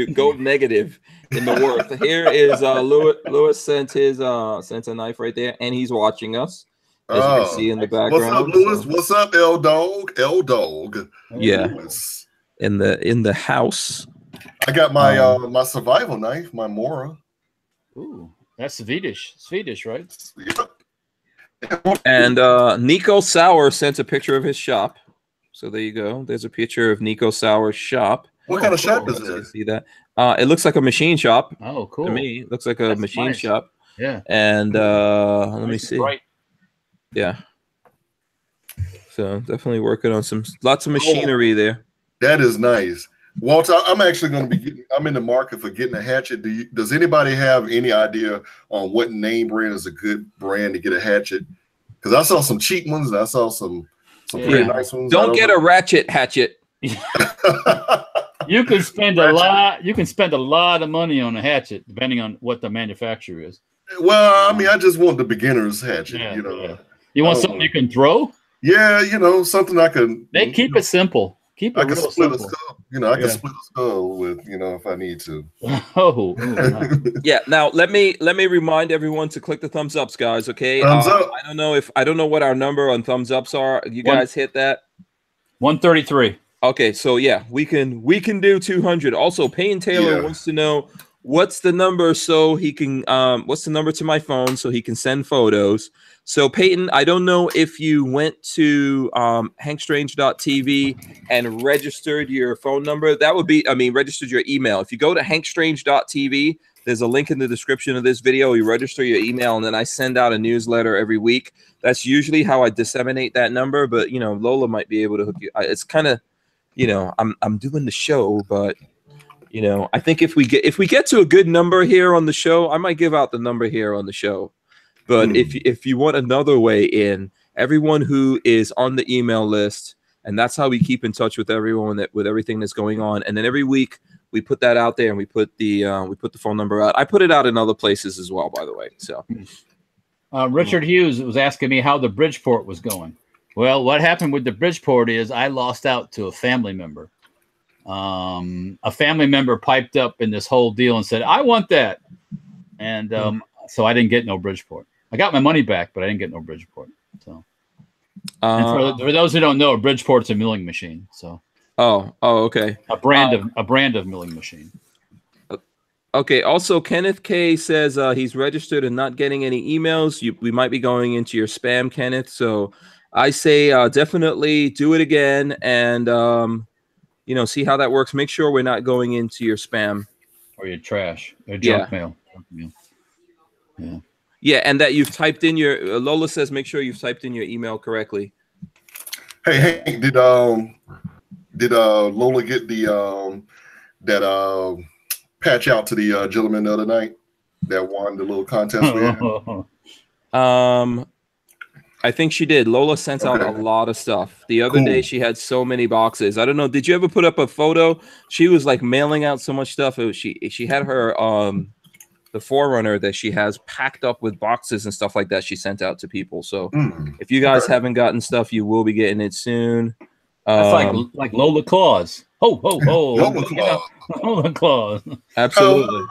go negative in the worth. Here is Lewis sent a knife right there, and he's watching us. As you can see in the background. What's up, Lewis? What's up, L Dog? Yeah. Lewis. In the house. I got my my survival knife, my Mora. Ooh, that's Swedish, right? Yep. And Nico Sauer sent a picture of his shop. So there you go. There's a picture of Nico Sauer's shop. What kind of shop is it? See that? It looks like a machine shop. Oh, cool. To me, it looks like a machine shop. Yeah. And let me see. Right. Yeah. So definitely working on lots of machinery there. That is nice. Walter, I'm actually going to be I'm in the market for getting a hatchet. Does anybody have any idea on what name brand is a good brand to get a hatchet? Because I saw some cheap ones and I saw some pretty nice ones. Don't get a ratchet hatchet. You can spend a lot. You can spend a lot of money on a hatchet, depending on what the manufacturer is. Well, I mean, I just want the beginner's hatchet. Yeah. You want something you can throw? Yeah, something I can. They keep it simple. Keep it I can real split simple. a skull. I can split a skull with, if I need to. Oh. Yeah. Now let me remind everyone to click the thumbs ups, guys. Okay. Thumbs up. I don't know what our number on thumbs ups are. You guys hit that. 133. Okay. So yeah, we can do 200. Also, Payne Taylor wants to know what's the number so he can what's the number to my phone so he can send photos. So Peyton, I don't know if you went to hankstrange.tv and registered your phone number. That would be, registered your email. If you go to hankstrange.tv, there's a link in the description of this video. You register your email, and then I send out a newsletter every week. That's usually how I disseminate that number. But Lola might be able to hook you. It's kind of you know, I'm doing the show, but you know, I think if we get to a good number here on the show, I might give out the number here on the show. But if you want another way in, everyone who is on the email list, and that's how we keep in touch with everyone with everything that's going on. And then every week we put that out there, and we put the phone number out. I put it out in other places as well, by the way. So Richard Hughes was asking me how the Bridgeport was going. Well, what happened with the Bridgeport is I lost out to a family member. A family member piped up in this whole deal and said, I want that. And so I didn't get no Bridgeport. I got my money back, but I didn't get no Bridgeport. So and for those who don't know, a Bridgeport's a milling machine. So okay. A brand of milling machine. Okay. Also, Kenneth K says he's registered and not getting any emails. We might be going into your spam, Kenneth. So I say definitely do it again and you know, see how that works. Make sure we're not going into your spam or your trash or junk mail. Yeah. Yeah, and that you've typed in your Lola says make sure you've typed in your email correctly. Hey, Hank, did Lola get the that patch out to the gentleman the other night that won the little contest we had? I think she did. Lola sent out a lot of stuff. The other day she had so many boxes. I don't know. Did you ever put up a photo? She was like mailing out so much stuff. She had her the Forerunner that she has packed up with boxes and stuff like that she sent out to people. So if you guys haven't gotten stuff, you will be getting it soon. That's like Lola Claus. Ho, ho, ho. Lola Claus. Lola Claus. Absolutely.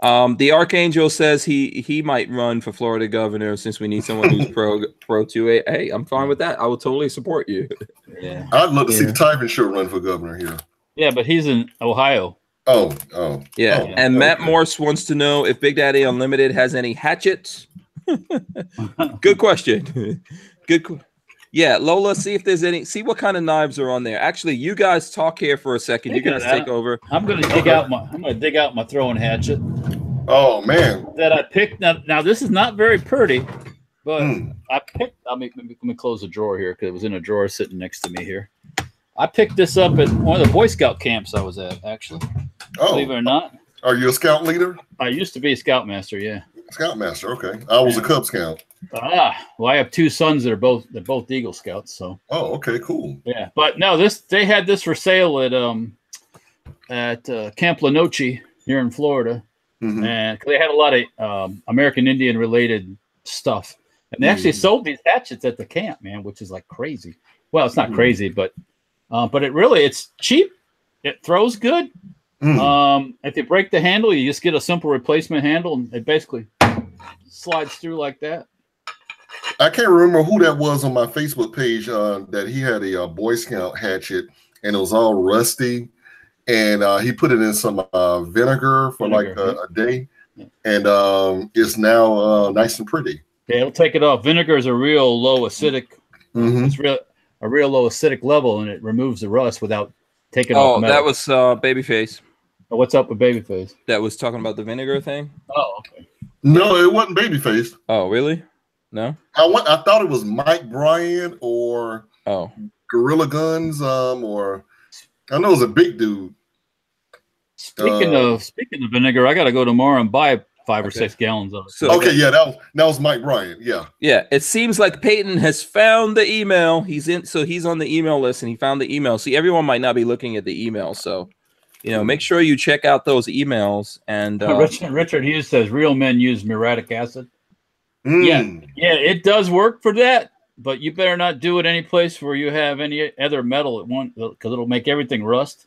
The Archangel says he might run for Florida governor since we need someone who's pro to it. Hey, I'm fine with that. I will totally support you. Yeah. I'd love to see the Tyvin show run for governor here. Yeah, but he's in Ohio. Yeah. And Matt Morse wants to know if Big Daddy Unlimited has any hatchets. Good question. Yeah, Lola, see if there's any. See what kind of knives are on there. Actually, you guys talk here for a second. You guys take over. I'm gonna dig out my throwing hatchet. Oh man, that I picked. Now this is not very pretty, but I picked. Let me close the drawer here because it was in a drawer sitting next to me here. I picked this up at one of the Boy Scout camps I was at. Actually, believe it or not. Are you a scout leader? I used to be a scoutmaster. Yeah. Scoutmaster. Okay, I was a Cub Scout. Well, I have two sons that are both Eagle Scouts. So. Oh, okay, cool. Yeah, but no, they had this for sale at Camp La Noche here in Florida, and they had a lot of American Indian related stuff, and they actually sold these hatchets at the camp, man, which is like crazy. Well, it's not crazy, but it's cheap. It throws good. If you break the handle, you just get a simple replacement handle, and it basically slides through like that. I can't remember who that was on my Facebook page that he had a Boy Scout hatchet, and it was all rusty, and he put it in some vinegar for like a day, and it's now nice and pretty. Yeah, it'll take it off. Vinegar is a real low acidic. It's a real low acidic level, and it removes the rust without taking off. Oh, that was Babyface. What's up with Babyface? That was talking about the vinegar thing. Oh, okay. No, it wasn't Babyface. Oh, really? No. I thought it was Mike Bryan or Gorilla Guns. Or I know it was a big dude. Speaking of vinegar, I got to go tomorrow and buy 5 or 6 gallons of it. So, that was Mike Bryan. Yeah. Yeah. It seems like Peyton has found the email. He's on the email list, and he found the email. See, everyone might not be looking at the email, so make sure you check out those emails. And Richard Hughes says real men use muriatic acid. Yeah, it does work for that, but you better not do it any place where you have any other metal at one, because it'll make everything rust.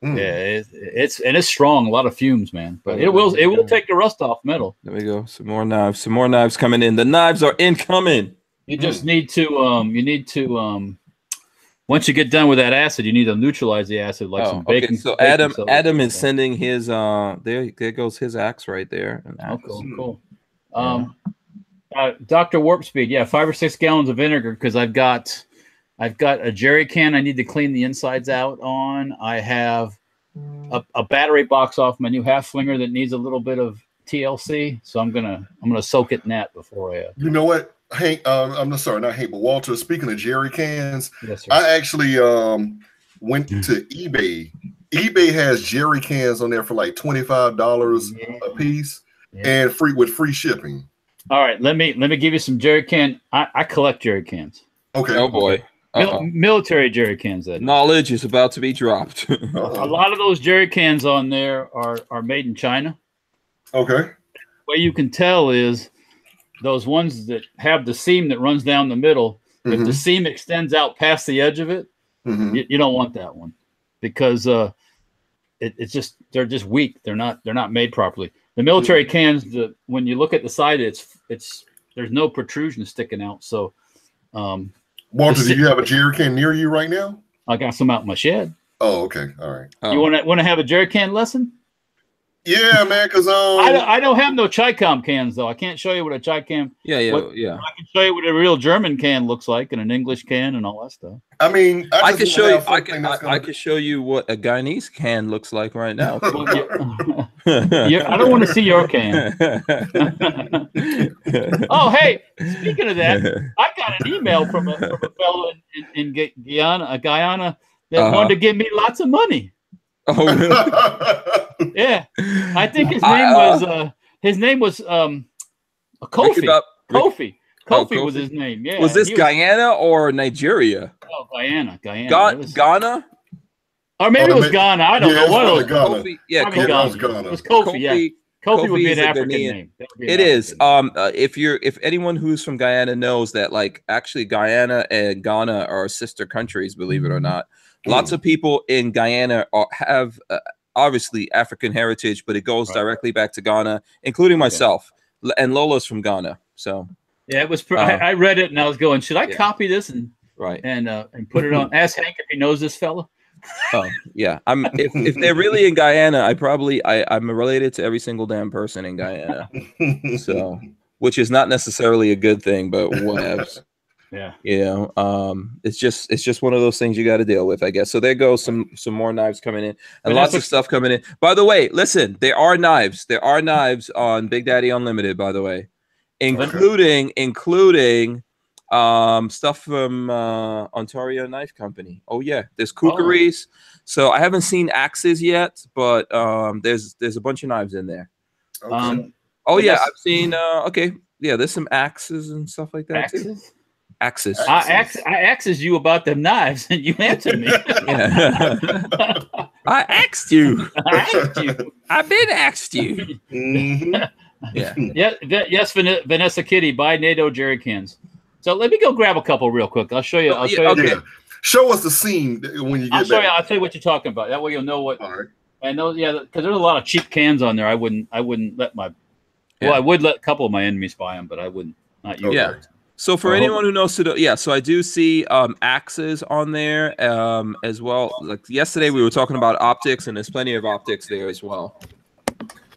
Yeah, it's strong, a lot of fumes, man. But it will take the rust off metal. There we go. Some more knives coming in. The knives are incoming. You just need to once you get done with that acid, you need to neutralize the acid like some baking. So Adam is sending his there goes his axe right there. Cool. Dr. Warp Speed, 5 or 6 gallons of vinegar, because I've got a jerry can I need to clean the insides out on. I have a battery box off my new half slinger that needs a little bit of TLC, so I'm gonna soak it in that before I. You know what? Hank, I'm sorry, not Hank, but Walter. Speaking of jerry cans, Yes, sir. I actually went to eBay. eBay has jerry cans on there for like $25 a piece, and free shipping. All right, let me give you some jerry can. I collect jerry cans. Okay. Oh boy. Military jerry cans. That knowledge is about to be dropped. A lot of those jerry cans on there are made in China. Okay. The way you can tell is those ones that have the seam that runs down the middle. If the seam extends out past the edge of it, you don't want that one, because it's just, they're just weak. They're not made properly. The military cans, when you look at the side, it's there's no protrusion sticking out. So, Walter, do you have a jerry can near you right now? I got some out in my shed. Oh, okay, all right. You want to have a jerry can lesson? Yeah, man, because I don't have no Chicom cans though. I can't show you what a Chicom. Yeah. I can show you what a real German can looks like, and an English can, and all that stuff. I mean, I can show you. I can show you what a Guyanese can looks like right now. I don't want to see your can. Oh, hey, speaking of that, I got an email from a fellow in Guyana that wanted to give me lots of money. Oh, really? Yeah, I think his name was Kofi. Kofi was his name. Yeah. Was this Guyana or Nigeria? Oh, Guyana. Ghana? Or maybe it was Ghana. I don't know what it was. Kofi, yeah, Ghana. It was Kofi. Yeah. Kofi would be an African name. It is. If anyone who's from Guyana knows that, like, actually Guyana and Ghana are sister countries, believe it or not. Lots of people in Guyana have obviously African heritage, but it goes directly back to Ghana, including myself. And Lola's from Ghana. So yeah, it was. I read it and I was going, should I copy this and put it on? Ask Hank if he knows this fella. Oh yeah, if they're really in Guyana, I'm related to every single damn person in Guyana. So, which is not necessarily a good thing, but whatever. Yeah, it's just one of those things you got to deal with, I guess. So there goes some more knives coming in, and lots of stuff coming in. By the way, listen, there are knives on Big Daddy Unlimited, by the way, including stuff from Ontario Knife Company. Oh yeah, there's kukris. So I haven't seen axes yet, but there's a bunch of knives in there. Okay. I've seen there's some axes and stuff like that too. Axes. I asked you about them knives, and you answered me. I asked you. I've been asked you. Yes, Vanessa Kitty, buy NATO jerry cans. So let me go grab a couple real quick. I'll show you. Okay. Show us the scene when you get there. I'll tell you what you're talking about. That way you'll know what. All right. And those, because there's a lot of cheap cans on there. I wouldn't let my. Well, I would let a couple of my enemies buy them, but I wouldn't. Not you. Yeah. So for anyone who knows, so I do see axes on there as well. Like yesterday, we were talking about optics, and there's plenty of optics there as well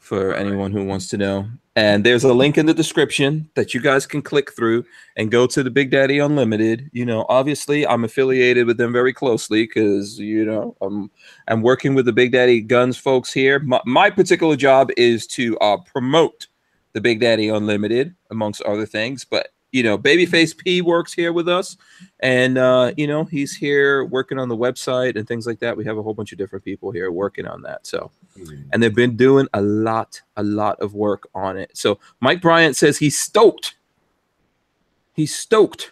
for anyone who wants to know. And there's a link in the description that you guys can click through and go to the Big Daddy Unlimited. Obviously, I'm affiliated with them very closely because I'm working with the Big Daddy Guns folks here. My particular job is to promote the Big Daddy Unlimited, amongst other things, but Babyface P works here with us, and he's here working on the website and things like that. We have a whole bunch of different people here working on that. So, and they've been doing a lot of work on it. So Mike Bryant says he's stoked. Vanessa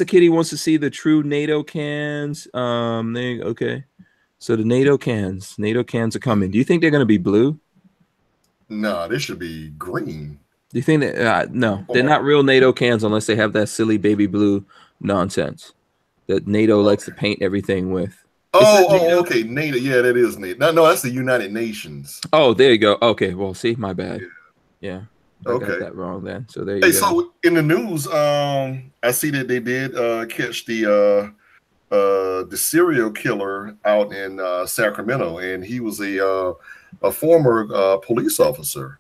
Kitty wants to see the true NATO cans. Okay. So the NATO cans are coming. Do you think they're going to be blue? No, they should be green. Do you think that no, they're not real NATO cans unless they have that silly baby blue nonsense that NATO likes to paint everything with? Okay, NATO. Yeah, that is NATO. No, that's the United Nations. Oh, there you go. Okay, well, see, my bad. Yeah. I got that wrong then. So there you go. So in the news, I see that they did catch the serial killer out in Sacramento, and he was a former police officer.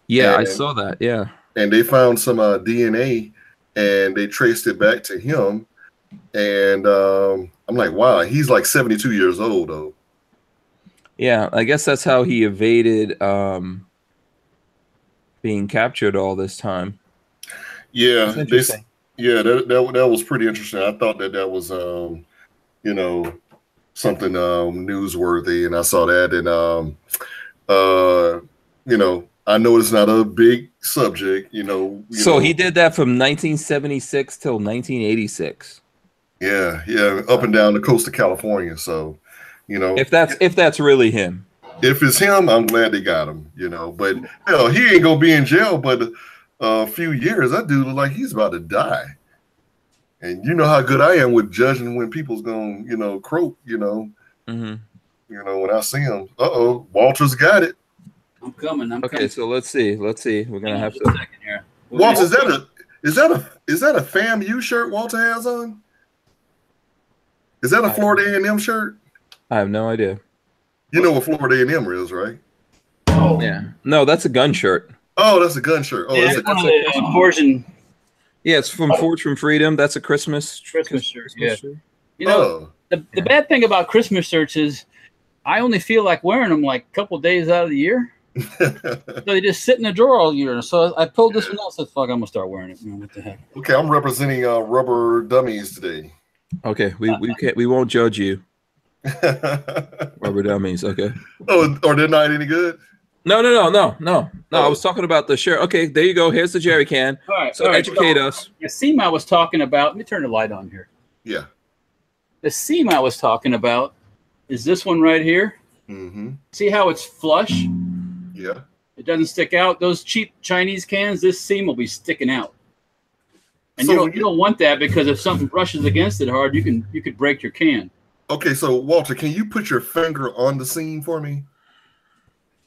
Yeah, I saw that. Yeah, and they found some DNA, and they traced it back to him. And I'm like, wow, he's like 72 years old, though. Yeah, I guess that's how he evaded being captured all this time. Yeah, That's interesting. that was pretty interesting. I thought that was you know, something newsworthy, and I saw that, and you know, I know it's not a big subject, So he did that from 1976 till 1986. Yeah, up and down the coast of California. So, if that's really him. If it's him, I'm glad they got him, But hell, he ain't gonna be in jail but a few years. That dude look like he's about to die. And you know how good I am with judging when people's gonna, croak, Mm-hmm. When I see him. Walter's got it. I'm coming. Okay, so let's see. We're gonna have to. Second here. Walter, is that a FAMU shirt Walter has on? Is that a Florida A&M shirt? I have no idea. You know what Florida A&M is, right? Oh yeah. No, that's a gun shirt. Oh, that's a gun shirt. Oh, yeah, that's a portion. Yeah, it's from Forge from Freedom. That's a Christmas shirt. Yeah. Shirt. The bad thing about Christmas shirts is I only feel like wearing them like a couple days out of the year. So they just sit in the drawer all year. So I pulled this one out. Said, "Fuck, I'm gonna start wearing it." What the heck? Okay, I'm representing rubber dummies today. Okay, we won't judge you. Rubber dummies. Okay. Oh, or they're not any good? No. I was talking about the shirt. Okay, there you go. Here's the jerry can. All right. So educate us. The seam I was talking about. Let me turn the light on here. Yeah. The seam I was talking about is this one right here. Mm-hmm. See how it's flush? Yeah. It doesn't stick out. Those cheap Chinese cans, this seam will be sticking out. And So you don't want that, because if something brushes against it hard, you could break your can. Okay, so Walter, can you put your finger on the seam for me?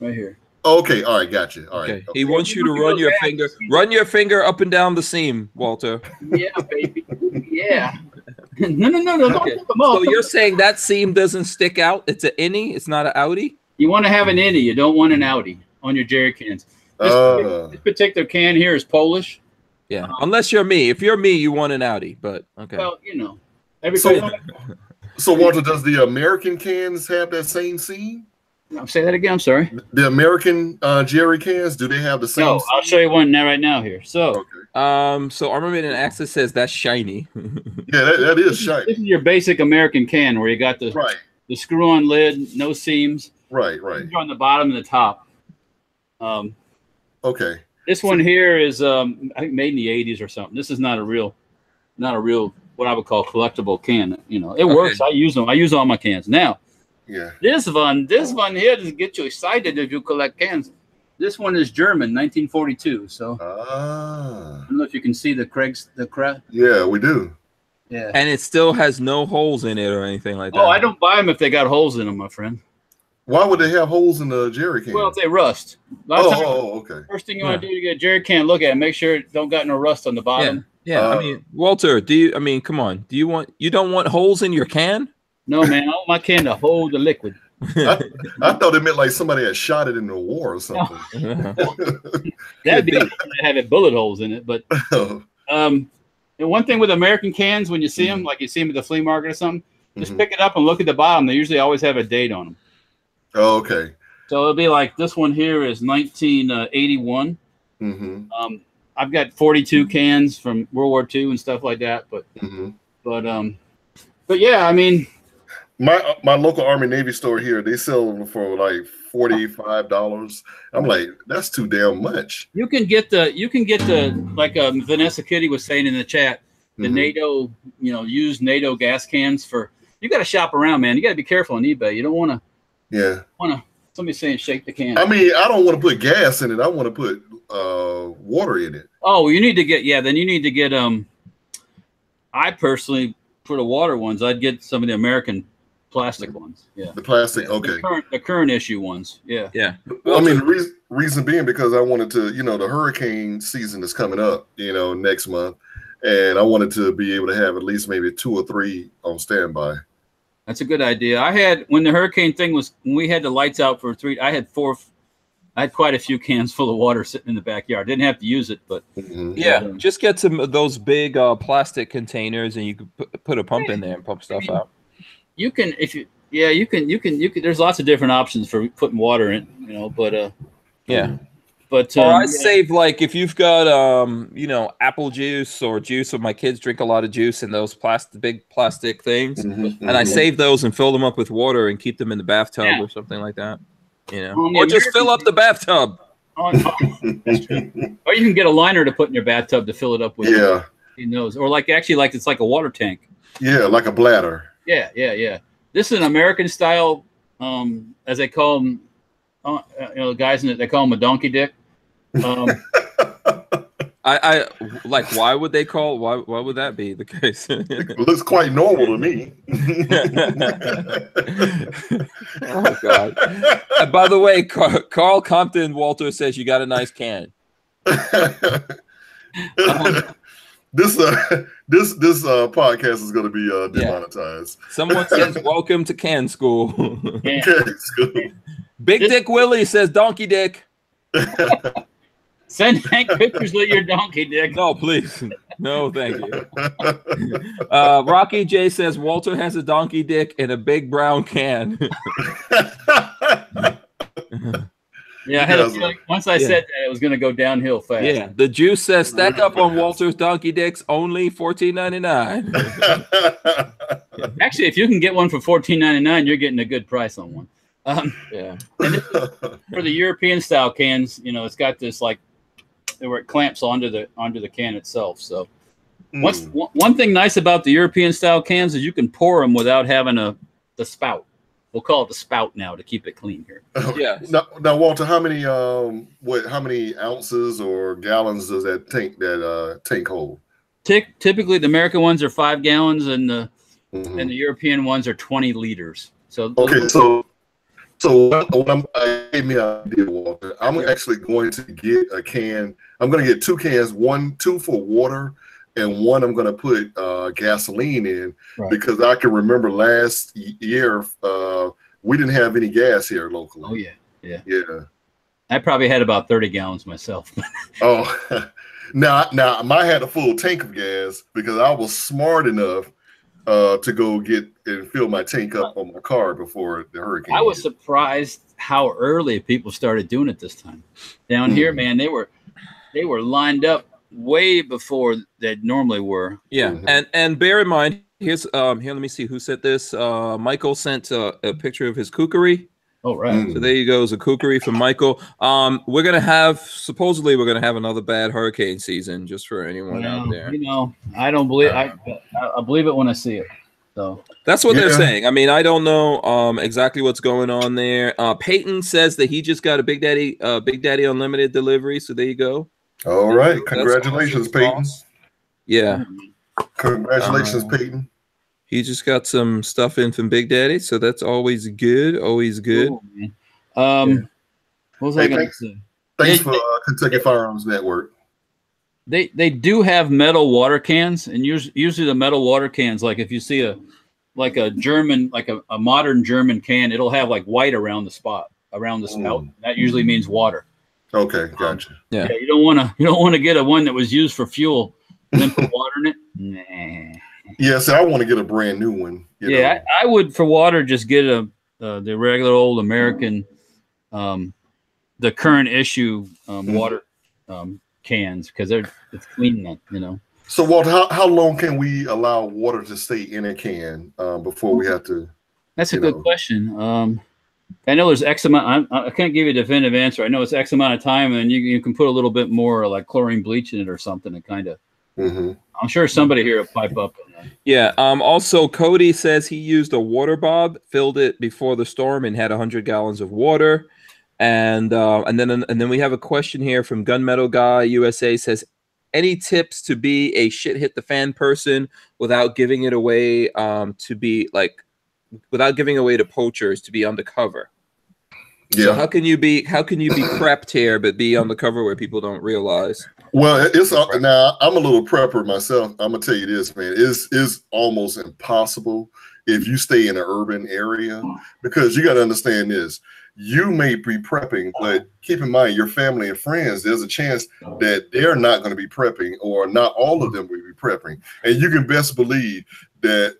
Right here. Okay, all right, gotcha. All right. Okay. He wants you to run your finger up and down the seam, Walter. Yeah, baby. Yeah. No. Okay. So you're saying that seam doesn't stick out? It's an innie? It's not an outie? You want to have an innie. You don't want an outie on your jerry cans. This particular can here is Polish. Yeah, unless you're me. If you're me, you want an outie. But okay. Well, everybody. So Walter, does the American cans have that same seam? Say that again. I'm sorry. The American jerry cans, do they have the same? No, I'll show you one right now here. So, so Armament and Access says that's shiny. Yeah, that is shiny. This is your basic American can where you got the screw-on lid, no seams. Right. On the bottom and the top. Okay. This one here is I think made in the 80s or something. This is not a real what I would call collectible can. It works. I use them. I use all my cans now. Yeah. This one here doesn't get you excited if you collect cans. This one is German, 1942. So I don't know if you can see the crap. Yeah, we do. Yeah. And it still has no holes in it or anything like that. Oh, I don't buy them if they got holes in them, my friend. Why would they have holes in the jerry can? Well, if they rust. Okay. First thing you want to do to get a jerry can, look at it, make sure it don't got no rust on the bottom. Yeah. I mean, Walter, come on. You don't want holes in your can? No, man. I want my can to hold the liquid. I thought it meant like somebody had shot it in the war or something. That'd be having bullet holes in it. But and one thing with American cans, when you see them, like you see them at the flea market or something, just pick it up and look at the bottom. They usually always have a date on them. Oh, okay. So it'll be like this one here is 1981. I've got 42 cans from World War II and stuff like that. But yeah, I mean, my local Army Navy store here, they sell them for like $45. I'm like, that's too damn much. You can get the like Vanessa Kitty was saying in the chat, the NATO, used NATO gas cans for. You got to shop around, man. You got to be careful on eBay. You don't want to. Yeah. Somebody saying shake the can. I mean, I don't want to put gas in it. I want to put water in it. Oh, you need to get then you need to get I personally, for the water ones, I'd get some of the American plastic ones. Yeah. The plastic, okay. The current issue ones. Yeah. Yeah. Well, I mean, the reason being because I wanted to, the hurricane season is coming up, next month. And I wanted to be able to have at least maybe 2 or 3 on standby. That's a good idea. I had, when the hurricane thing was, when we had the lights out for 3, I had quite a few cans full of water sitting in the backyard. Didn't have to use it, but yeah, just get some of those big plastic containers, and you can put a pump in there and pump stuff out. You can, you can. There's lots of different options for putting water in, but yeah. But or I save, like, if you've got you know, apple juice or juice, or my kids drink a lot of juice in those big plastic things, and I save those and fill them up with water and keep them in the bathtub or something like that. You know, or just fill up the bathtub. That's true. Or you can get a liner to put in your bathtub to fill it up with. Yeah. He knows. Or like it's like a water tank. Yeah, like a bladder. Yeah. This is an American style, as they call them. You know, the guys in it, they call him a donkey dick. I like. Why would that be the case? It looks quite normal to me. Oh God! And by the way, Carl Compton Walter says you got a nice can. This podcast is going to be demonetized. Someone says, "Welcome to Can School." Can School. Big Dick Willie says, "Donkey Dick." Send Hank pictures of your donkey dick. No, please. No, thank you. Rocky J says Walter has a donkey dick in a big brown can. Yeah, I had a feeling once I said that it was going to go downhill fast. Yeah, the juice says stack up on Walter's donkey dicks, only $14.99. Actually, if you can get one for $14.99, you're getting a good price on one. Yeah. And this is for the European style cans, you know, it's got this like where it clamps onto the can itself. So one thing nice about the European style cans is you can pour them without having the spout. We'll call it the spout now to keep it clean here. Yeah. Now, Walter, how many ounces or gallons does that tank hold? Typically, the American ones are 5 gallons, and the European ones are 20 liters. So okay, so what gave me an idea, Walter. I'm actually going to get a can. I'm going to get 2 cans, two for water, and one I'm going to put gasoline in, because I can remember last year we didn't have any gas here locally. Oh yeah. I probably had about 30 gallons myself. Oh, now I had a full tank of gas because I was smart enough to go get and fill my tank up on my car before the hurricane. I was surprised how early people started doing it this time. Down here, man, they were lined up way before they normally were. Yeah, and bear in mind, here's here. Let me see who sent this. Michael sent a picture of his kookery. Oh, right. So there you go, is a kookery from Michael. Supposedly we're gonna have another bad hurricane season, just for anyone out there. You know, I don't believe I believe it when I see it. So that's what they're saying. I mean, I don't know exactly what's going on there. Peyton says that he just got a Big Daddy Unlimited delivery. So there you go. All right, congratulations, Peyton. Yeah, congratulations, Peyton. He just got some stuff in from Big Daddy, so that's always good. Always good. Cool, what was I going to say? Thanks for Kentucky Firearms Network. They do have metal water cans, and usually the metal water cans, like if you see a German, like a modern German can, it'll have like white around the spout. That usually means water. Okay, gotcha. Yeah, you don't want to get a one that was used for fuel and then put water in it. Nah. Yeah, so I want to get a brand new one. I would for water just get the regular old American, the current issue water cans, because it's clean, you know. So Walter, how long can we allow water to stay in a can before we have to? That's a good question. I know there's X amount. I can't give you a definitive answer. I know it's X amount of time, and you can put a little bit more like chlorine bleach in it or something to kind of. I'm sure somebody here will pipe up on that. Yeah. Also, Cody says he used a water bob, filled it before the storm, and had 100 gallons of water. And then we have a question here from Gunmetal Guy USA. Says, any tips to be a shit hit the fan person without giving it away without giving away to poachers to be undercover? Yeah. So how can you be prepped here but be undercover where people don't realize? Well, now I'm a little prepper myself. I'm gonna tell you this, man. It's almost impossible if you stay in an urban area, because you got to understand this. You may be prepping, but keep in mind your family and friends, there's a chance that they're not going to be prepping, or not all of them will be prepping. And you can best believe that,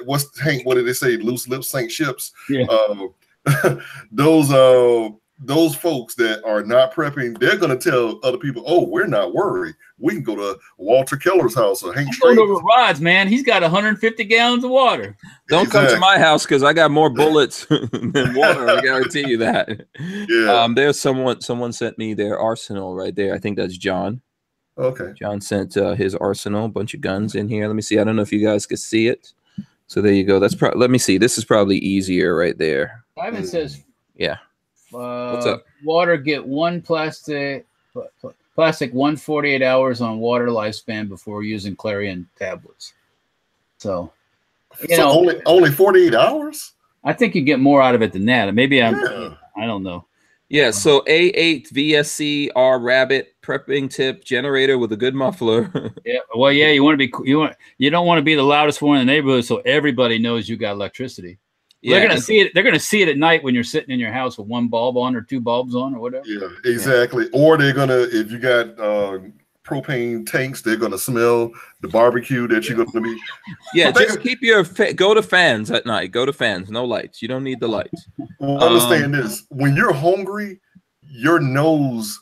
what did they say? Loose lips sink ships. Yeah. Those those folks that are not prepping, they're going to tell other people, "Oh, we're not worried. We can go to Walter Keller's house or Hank Going over Strader's." Rod's, man. He's got 150 gallons of water. Don't come to my house because I got more bullets than water. I guarantee you that. Yeah. There's someone sent me their arsenal right there. I think that's John. Okay. John sent his arsenal, a bunch of guns in here. Let me see. I don't know if you guys could see it. So there you go. That's let me see. This is probably easier right there. Ivan says, yeah. What's up? Water get one plastic 148 hours on water lifespan before using Clarion tablets. So, you know, only 48 hours. I think you get more out of it than that. Maybe I don't know. Yeah. So A8 VSC R Rabbit prepping tip generator with a good muffler. Yeah. Well, yeah. You don't want to be the loudest one in the neighborhood, so everybody knows you got electricity. Yeah, they're gonna see it. They're gonna see it at night when you're sitting in your house with one bulb on or two bulbs on or whatever. Yeah, exactly. Yeah. Or they're gonna, if you got propane tanks, they're gonna smell the barbecue that you're gonna be. Yeah, just keep your go to fans at night. Go to fans, no lights. You don't need the lights. Well, understand this: when you're hungry, your nose,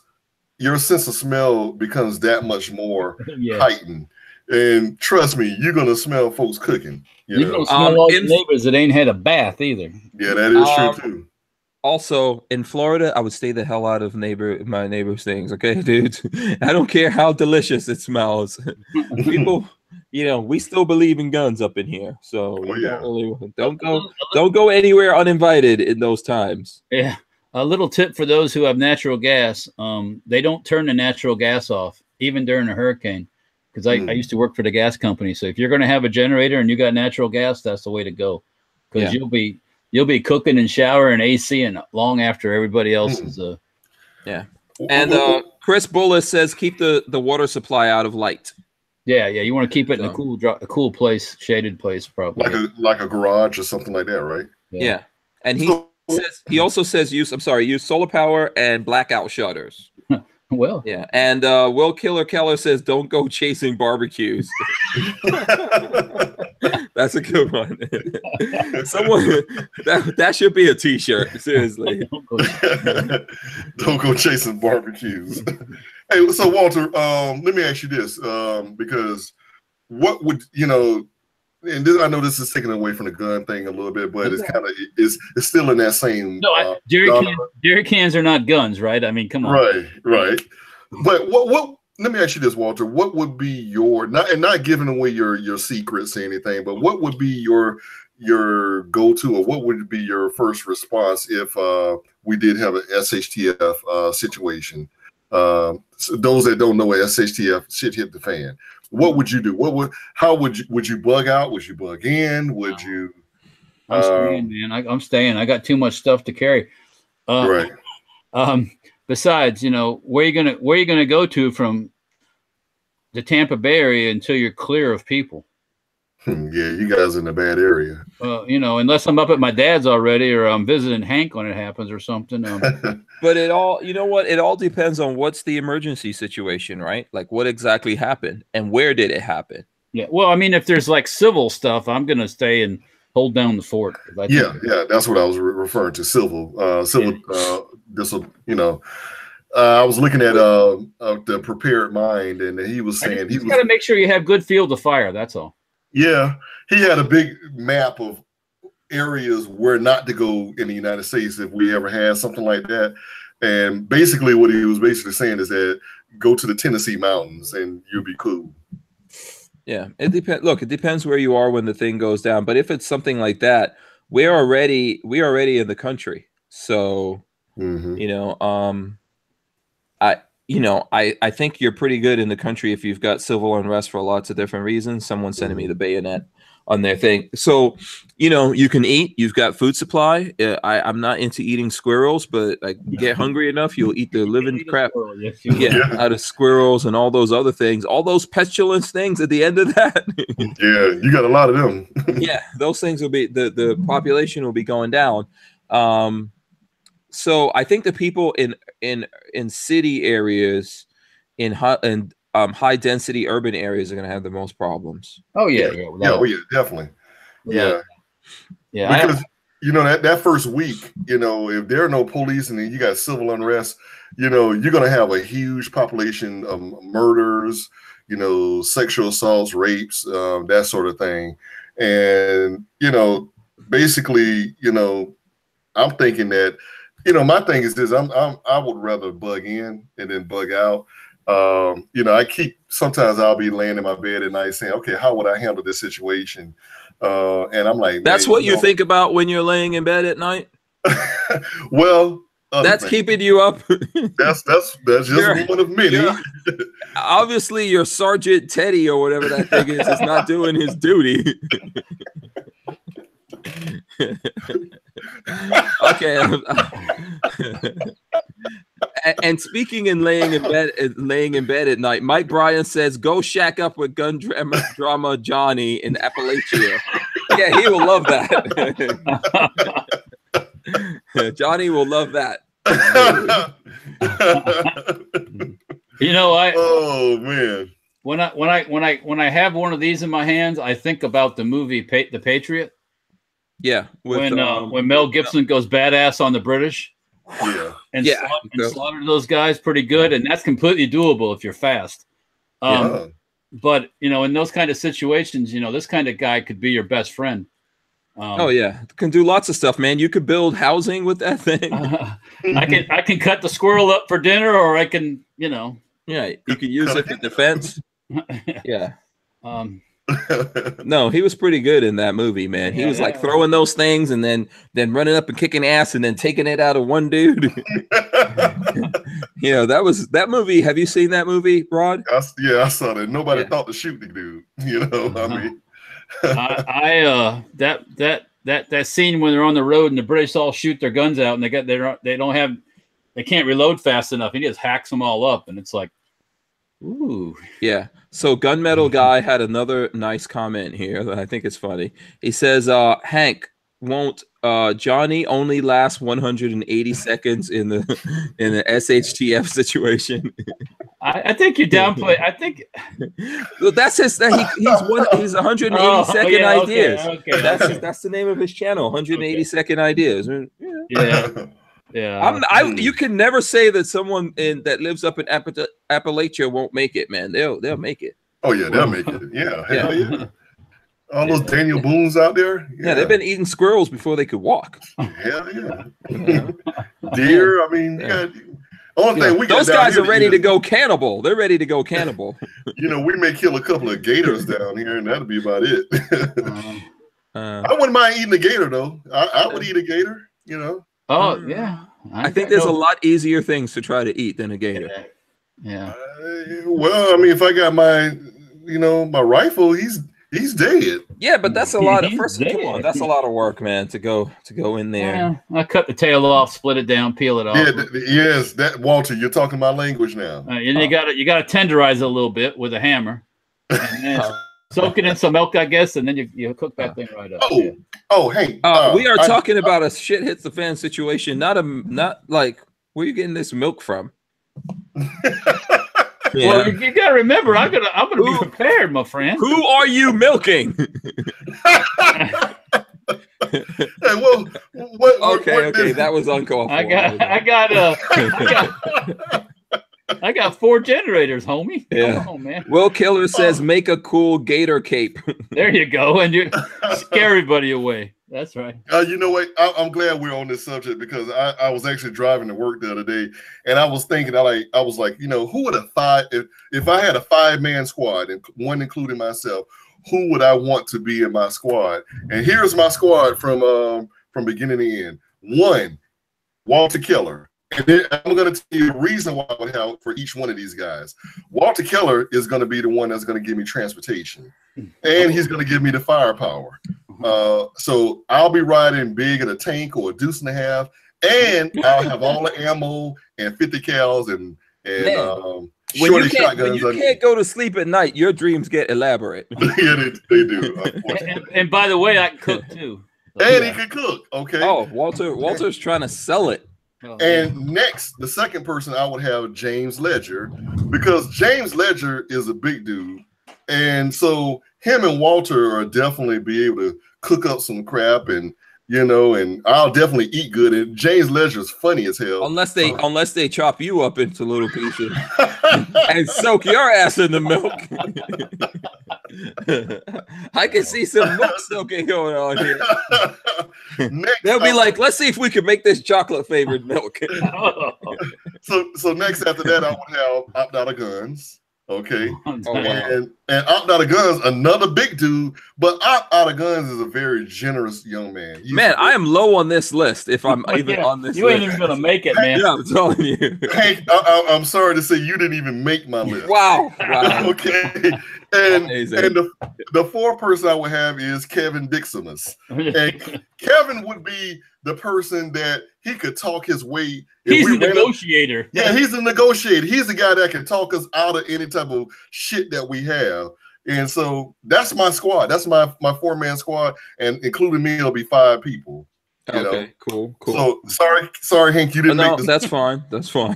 your sense of smell becomes that much more heightened. And trust me, you're gonna smell folks cooking. You're gonna smell all the neighbors that ain't had a bath either. Yeah, that is true too. Also, in Florida, I would stay the hell out of my neighbor's things. Okay, dude. I don't care how delicious it smells. People, we still believe in guns up in here. So don't go anywhere uninvited in those times. Yeah. A little tip for those who have natural gas: they don't turn the natural gas off even during a hurricane. Because I used to work for the gas company. So if you're going to have a generator and you got natural gas, that's the way to go. Because you'll be cooking and showering AC and long after everybody else is. Yeah. And Chris Bullis says keep the water supply out of light. Yeah. You want to keep it in a cool place, shaded place, probably. Like a garage or something like that, right? Yeah. And he also says use solar power and blackout shutters. Well, yeah, and Will Killer Keller says, "Don't go chasing barbecues." That's a good one. Someone that should be a T-shirt. Seriously, don't go chasing barbecues. Hey, so Walter, let me ask you this, because what would and this, I know this is taken away from the gun thing a little bit, but it's kind of it's still in that same. No, jerry cans are not guns, right? I mean, come on. Right. But what? Let me ask you this, Walter. What would be your not giving away your secrets or anything, but what would be your go-to, or what would be your first response if we did have an SHTF situation? So those that don't know, SHTF, shit hit the fan. What would you do? How would you bug out? Would you bug in? Would you? I'm staying, man. I'm staying. I got too much stuff to carry. Right. Besides, where you gonna go to from the Tampa Bay area until you're clear of people? Yeah, you guys in a bad area. Unless I'm up at my dad's already, or I'm visiting Hank when it happens, or something. But it all, it all depends on what's the emergency situation, right? Like what exactly happened and where did it happen? Yeah. Well, I mean, if there's like civil stuff, I'm gonna stay and hold down the fort. Yeah, that's what I was referring to. Civil. This will, I was looking at the Prepared Mind, and he was saying he was got to make sure you have good field of fire. That's all. Yeah, he had a big map of areas where not to go in the United States if we ever had something like that. And basically, what he was basically saying is that go to the Tennessee mountains and you'll be cool. Yeah, it depends. Look, it depends where you are when the thing goes down. But if it's something like that, we're already in the country. So, I think you're pretty good in the country if you've got civil unrest for lots of different reasons. Someone's sending me the bayonet on their thing. So, you can eat. You've got food supply. I'm not into eating squirrels, but I get hungry enough, you'll eat the living crap out of squirrels and all those other things. All those pestilence things at the end of that. Yeah, you got a lot of them. Yeah, those things will be the population will be going down. So I think the people in city areas, in high density urban areas are going to have the most problems. Oh yeah, definitely. Yeah. Because you know, that first week, you know, if there are no police and then you got civil unrest, you know, you're going to have a huge population of murders, you know, sexual assaults, rapes, that sort of thing. And, you know, basically, you know, I'm thinking that, you know, my thing is this, I would rather bug in and then bug out. You know, sometimes I'll be laying in my bed at night saying, okay, how would I handle this situation? And I'm like, that's what you think about when you're laying in bed at night? Well, that's keeping you up. that's just one of many. Obviously, your Sergeant Teddy or whatever that thing is not doing his duty. Okay. And speaking in laying in bed at night, Mike Bryan says, "Go shack up with gun drama Johnny in Appalachia." Yeah, he will love that. Johnny will love that. You know, oh man, when I have one of these in my hands, I think about the movie The Patriot. Yeah, when Mel Gibson goes badass on the British. Yeah, and slaughtered those guys pretty good, and that's completely doable if you're fast. But you know, in those kind of situations, you know, this kind of guy could be your best friend. Oh yeah, can do lots of stuff, man. You could build housing with that thing. I can cut the squirrel up for dinner, or I can, you know. Yeah, you can use it for defense. Yeah. No, he was pretty good in that movie, man. He was like throwing those things and then running up and kicking ass and then taking it out of one dude. You know, that movie. Have you seen that movie, Rod? Yeah, I saw that. Nobody thought to shoot the dude. You know, I mean, that scene when they're on the road and the British all shoot their guns out and they can't reload fast enough. He just hacks them all up, and it's like, ooh, yeah. So Gunmetal Guy had another nice comment here that I think is funny. He says, Hank, won't Johnny only last 180 seconds in the SHTF situation? I think you downplay. I think well, that's his. He's 180 ideas. Okay. That's the name of his channel. 180 ideas. Yeah. Yeah, you can never say that someone that lives up in Appalachia won't make it, man. They'll make it. Oh yeah, they'll make it. Yeah, hell yeah. All those Daniel Boones out there. Yeah, they've been eating squirrels before they could walk. Hell yeah. Deer. I mean, only thing we got those guys are ready to go cannibal. They're ready to go cannibal. You know, we may kill a couple of gators down here, and that'll be about it. I wouldn't mind eating a gator though. I would eat a gator. You know. Oh yeah, I think there's a lot easier things to try to eat than a gator. Yeah. Well, I mean, if I got my rifle, he's dead. Yeah, but that's a lot of come on, that's a lot of work, man, to go in there. Yeah, I cut the tail off, split it down, peel it off. Yeah, yes, that Walter, you're talking my language now. And you got to tenderize it a little bit with a hammer. And soak it in some milk, I guess, and then you cook that thing right up. Hey. We are talking about a shit hits the fan situation, not like where you getting this milk from. Well, you got to remember, I'm gonna be prepared, my friend. Who are you milking? Okay, that was uncalled for. I got 4 generators, homie. Yeah. Come on, man. Will Killer says, make a cool gator cape. There you go. And you scare everybody away. That's right. You know what? I'm glad we're on this subject because I was actually driving to work the other day and I was thinking, I was like, you know, who would if I had a 5-man squad and one including myself, who would I want to be in my squad? And here's my squad from beginning to end. 1, Walter Killer. And then I'm going to tell you the reason why I would have for each one of these guys. Walter Keller is going to be the one that's going to give me transportation, and he's going to give me the firepower. So I'll be riding big in a tank or a deuce and a half, and I'll have all the ammo and 50 cals and when you can't go to sleep at night, your dreams get elaborate. Yeah, they do. And by the way, I can cook too. And he can cook. Okay. Oh, Walter's trying to sell it. And next, the second person I would have James Ledger, because James Ledger is a big dude. And so him and Walter are definitely be able to cook up some crap and you know, and I'll definitely eat good. And James Ledger's funny as hell. Unless they chop you up into little pieces and soak your ass in the milk. I can see some milk soaking going on here. They'll be like, let's see if we can make this chocolate flavored milk. So next after that, I would have Opt Out of Guns. Okay. And Opt Out of Guns, another big dude, but Opt Out of Guns is a very generous young man. Man, I am low on this list. If I'm even on this, you ain't even gonna make it, man. Yeah, I'm telling you. Hank, I'm sorry to say you didn't even make my list. Wow. Okay. And the fourth person I would have is Kevin Dixonus. And Kevin would be the person that he could talk his way. He's a negotiator. Yeah, he's a negotiator. He's the guy that can talk us out of any type of shit that we have. And so that's my squad. That's my 4-man squad. And including me, it'll be 5 people. Okay, cool. So sorry, Hank, you didn't make this. That's fine. That's fine.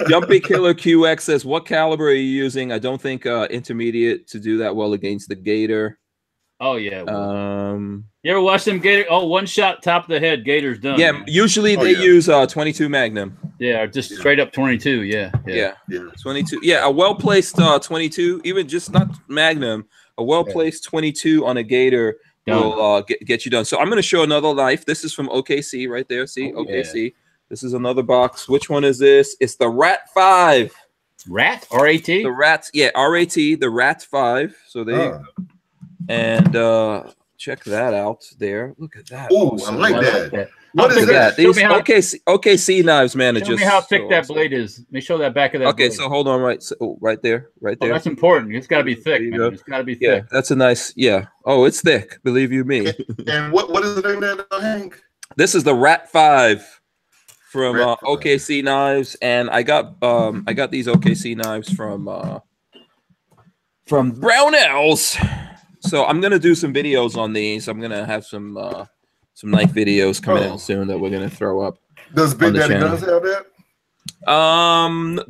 Jumpy Killer QX says, what caliber are you using? I don't think intermediate to do that well against the gator. Oh yeah. You ever watch them gator? Oh, one shot top of the head, gator's done. Yeah, man. Usually they use 22 Magnum. Yeah, just straight up 22. Yeah. 22. Yeah, a well placed 22, even just not Magnum, a well placed 22 on a gator will get you done. So I'm going to show another knife. This is from OKC right there. See, OKC. Yeah. This is another box. Which one is this? It's the Rat 5. Rat? R-A-T? The Rat, yeah, R-A-T, the Rat 5. So there you go. And check that out there. Look at that. Oh, I like that. What is that? These OKC knives, man. Show me how thick that blade is. Let me show that back of that blade. So hold on, right there. Oh, that's important. It's got to be thick, man. It's got to be thick. Yeah, that's a nice, Oh, it's thick, believe you me. And what is the name of that, Hank? This is the Rat 5 from OKC Knives, and I got these OKC knives from Barnauls. So I'm gonna do some videos on these. I'm gonna have some knife videos coming out soon that we're gonna throw up. Does Big Daddy Guns have that?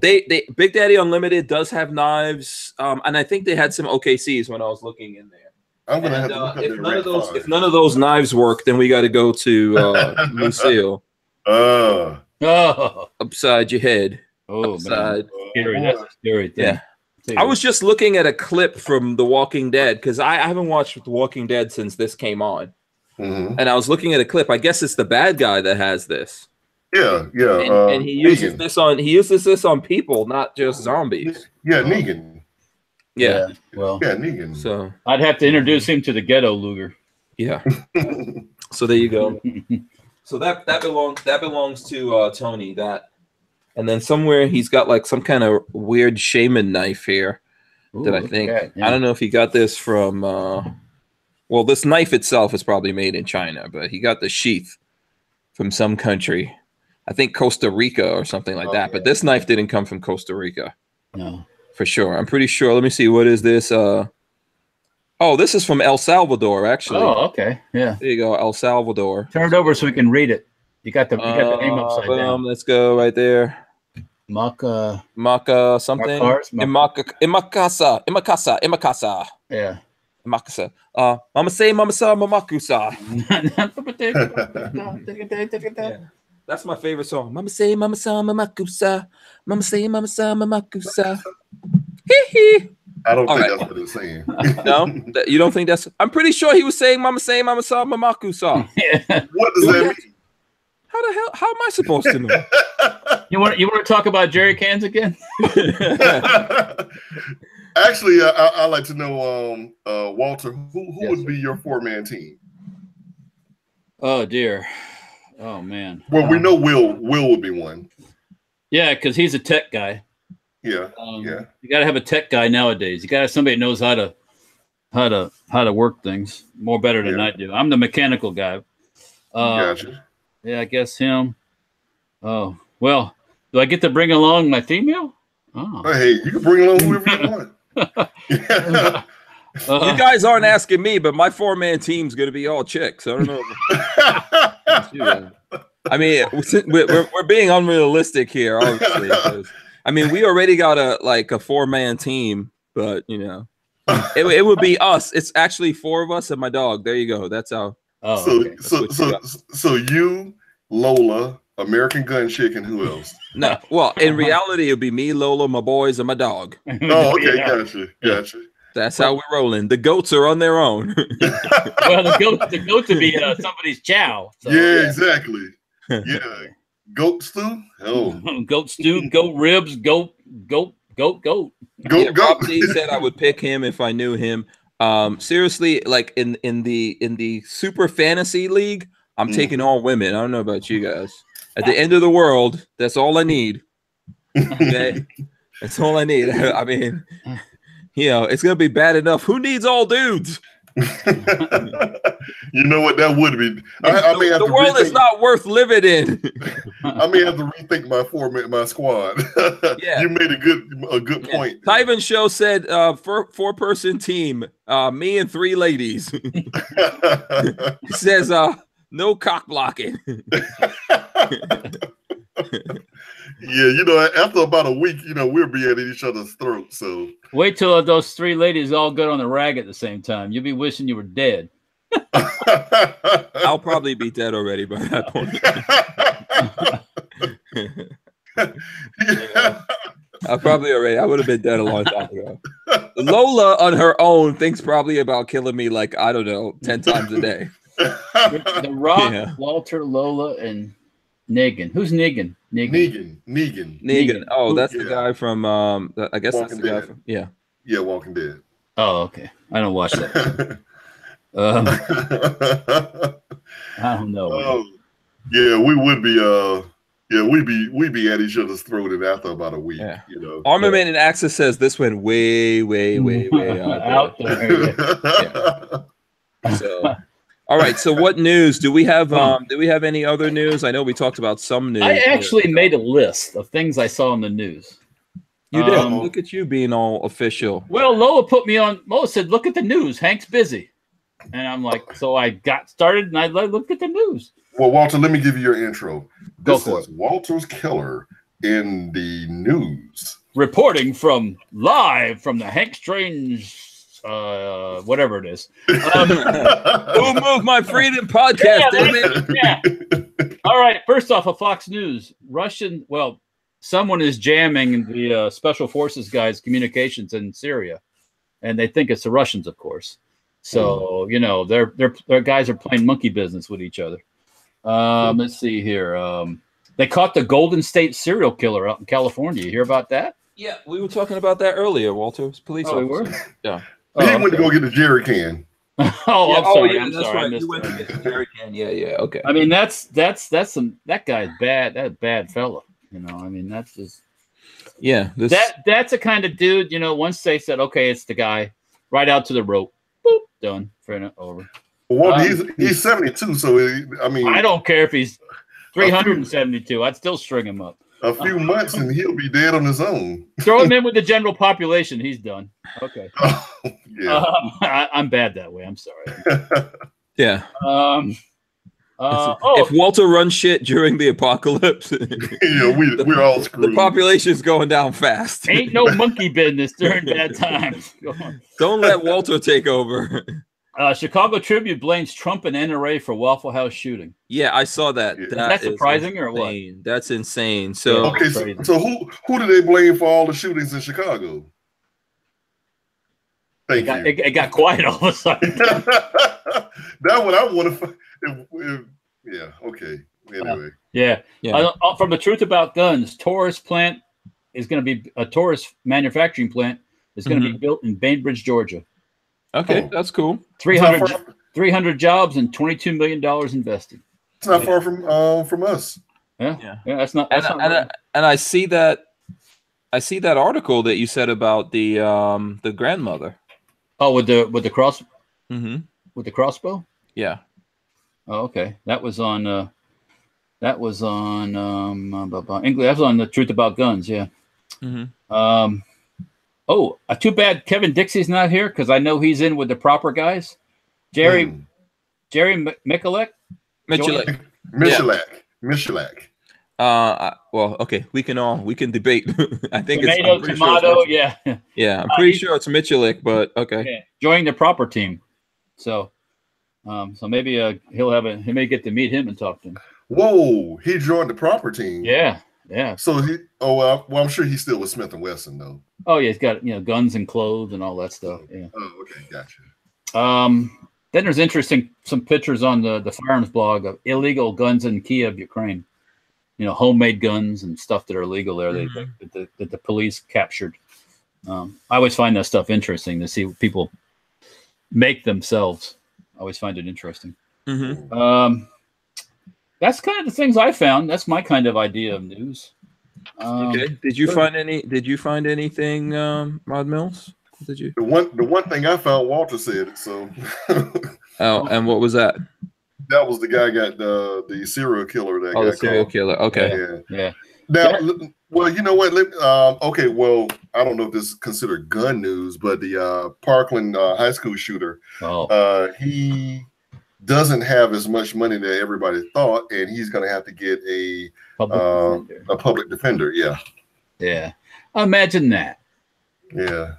They Big Daddy Unlimited does have knives, and I think they had some OKCs when I was looking in there. I'm gonna have to look up if none of those knives work, then we got to go to Lucille. Upside your head. Oh, upside. Man. That's a scary thing. Yeah. I was just looking at a clip from The Walking Dead because I haven't watched The Walking Dead since this came on. And I was looking at a clip. I guess it's the bad guy that has this. Yeah. And he uses this on people, not just zombies. Yeah, Negan. Yeah. Well. Yeah, Negan. So I'd have to introduce him to the ghetto Luger. Yeah. So there you go. So that belongs to Tony. That. And then somewhere he's got like some kind of weird shaman knife here that I think I don't know if he got this from well, this knife itself is probably made in China, but he got the sheath from some country. I think Costa Rica or something like that. But this knife didn't come from Costa Rica. No. For sure. I'm pretty sure. Let me see. What is this? Oh, this is from El Salvador, actually. Oh, okay. Yeah. There you go, El Salvador. Turn it over so we can read it. You got the name upside down. Let's go right there. Maka something. Imakasa. Yeah. Imakasa. Mama say mamakusa. Yeah. That's my favorite song. Mama say mamakusa. Mama say mamakusa. Hee hee. I don't think that's what it's saying. No, you don't think that's? I'm pretty sure he was saying "Mama say Mama sa mamakusa." What does that mean? How the hell? How am I supposed to know? You want to talk about jerry cans again? Actually, I like to know, Walter, who would be your 4-man team? Oh dear. Oh man. Well, we know Will would be one. Yeah, because he's a tech guy. Yeah. You gotta have a tech guy nowadays. You gotta have somebody that knows how to work things more better than I do. I'm the mechanical guy. Gotcha. Yeah, I guess him. Oh well, do I get to bring along my female? Oh. Hey, you can bring along whoever you want. You guys aren't asking me, but my 4-man team's gonna be all chicks. I don't know. I mean, we're being unrealistic here, obviously. I mean, we already got a 4-man team, but you know, it would be us. It's actually 4 of us and my dog. There you go. That's how Oh, So okay. so you, Lola, American Gun Chick, and who else? No, well, in reality, it'd be me, Lola, my boys, and my dog. Oh, okay, Yeah. gotcha. That's how we're rolling. The goats are on their own. Well, the goat to be somebody's chow. So, yeah, exactly. Yeah, goat stew. Oh, goat stew, goat ribs, goat. Rob D said I would pick him if I knew him. Seriously, like in the super fantasy league, I'm taking all women. I don't know about you guys. At the end of the world, that's all I need. Okay, that's all I need. I mean, it's gonna be bad enough. Who needs all dudes? You know what? That would be. I may have the world is not worth living in. I may have to rethink my squad. Yeah, you made a good point. Tyven Show said 4-person team, me and 3 ladies. He says no cock blocking. Yeah, after about a week, we'll be at each other's throats. So wait till those 3 ladies all get on the rag at the same time. You'll be wishing you were dead. I'll probably be dead already by that point. I would have been dead a long time ago. Lola on her own thinks probably about killing me like, I don't know, 10 times a day. The Rock, Walter, Lola, and Negan. Who's Negan? Negan. Oh, that's the guy from I guess Walking that's the guy Dead. from Yeah, Walking Dead. Oh, okay. I don't watch that. I don't know. Yeah, we would be we'd be at each other's throat and after about a week. Yeah. Armament and Access says this went way out there. Yeah. So all right. So what news do we have? Do we have any other news? I know we talked about some news. I actually made a list of things I saw in the news. You did. Look at you being all official. Well, Lola put me on. Lola said, "Look at the news. Hank's busy," and I'm like, so I got started and I looked at the news. Well, Walter, let me give you your intro. Go for it. Walter's Killer in the news, reporting live from the Hank Strange. Whatever it is. Who moved my freedom podcast? Damn it. Yeah. All right. First off, Fox News. Someone is jamming the special forces guys' communications in Syria, and they think it's the Russians, of course. So their guys are playing monkey business with each other. Let's see here. They caught the Golden State serial killer out in California. You hear about that? Yeah, we were talking about that earlier, Walter. Police officer. We were? Yeah. He went to go get the jerry can. I'm sorry. I'm sorry. You went to get the jerry can. Yeah. Okay. I mean, that guy's bad. That's a bad fella. I mean, that's just. Yeah. That's the kind of dude. Once they said, okay, it's the guy, right out to the rope. Boop, done. Over. Well, he's 72, so I don't care if he's 372. I'd still string him up. A few months and he'll be dead on his own. Throw him in with the general population. He's done. Okay. Yeah. I'm bad that way. I'm sorry. Yeah. If Walter runs shit during the apocalypse, we're all screwed. The population's going down fast. Ain't no monkey business during bad times. Don't let Walter take over. Chicago Tribune blames Trump and NRA for Waffle House shooting. Yeah, I saw that. Yeah. Is that surprising or what? That's insane. So okay, so who do they blame for all the shootings in Chicago? Thank you. It got quiet all of a sudden. That one I want to. Yeah. Okay. Anyway. Yeah. From the Truth About Guns, Taurus manufacturing plant is going to be built in Bainbridge, Georgia. Okay, that's cool. 300 jobs and $22 million invested. It's not far from us. Yeah. That's not. And I see that article that you said about the grandmother. Oh, with the cross. Mm-hmm. With the crossbow. Yeah. Oh, okay. That was on. English. That was on the Truth About Guns. Yeah. Mm-hmm. Too bad Kevin Dixie's not here because I know he's in with the proper guys. Jerry Michalek. Well, okay, we can debate. I think tomato, yeah. Yeah, I'm pretty sure it's Michalek, but okay. Yeah. Join the proper team. So So maybe he may get to meet him and talk to him. Whoa, he joined the proper team. Yeah. So well, I'm sure he's still with Smith & Wesson though. Oh yeah, he's got guns and clothes and all that stuff. Yeah. Oh, okay, gotcha. Then there's some pictures on the firearms blog of illegal guns in Kiev, Ukraine. Homemade guns and stuff that are illegal there that the police captured. I always find that stuff interesting to see what people make themselves. I always find it interesting. Mm-hmm. That's kind of the things I found. That's my kind of idea of news. Okay. Did you find anything, Rod Mills? Did you? The one thing I found, Walter said it. So. Oh, and what was that? That was the guy got the serial killer. The serial killer. Okay. Yeah. Now, well, you know what? Okay. Well, I don't know if this is considered gun news, but the Parkland high school shooter, he doesn't have as much money that everybody thought, and he's going to have to get a public defender. Yeah. Yeah. Imagine that. Yeah.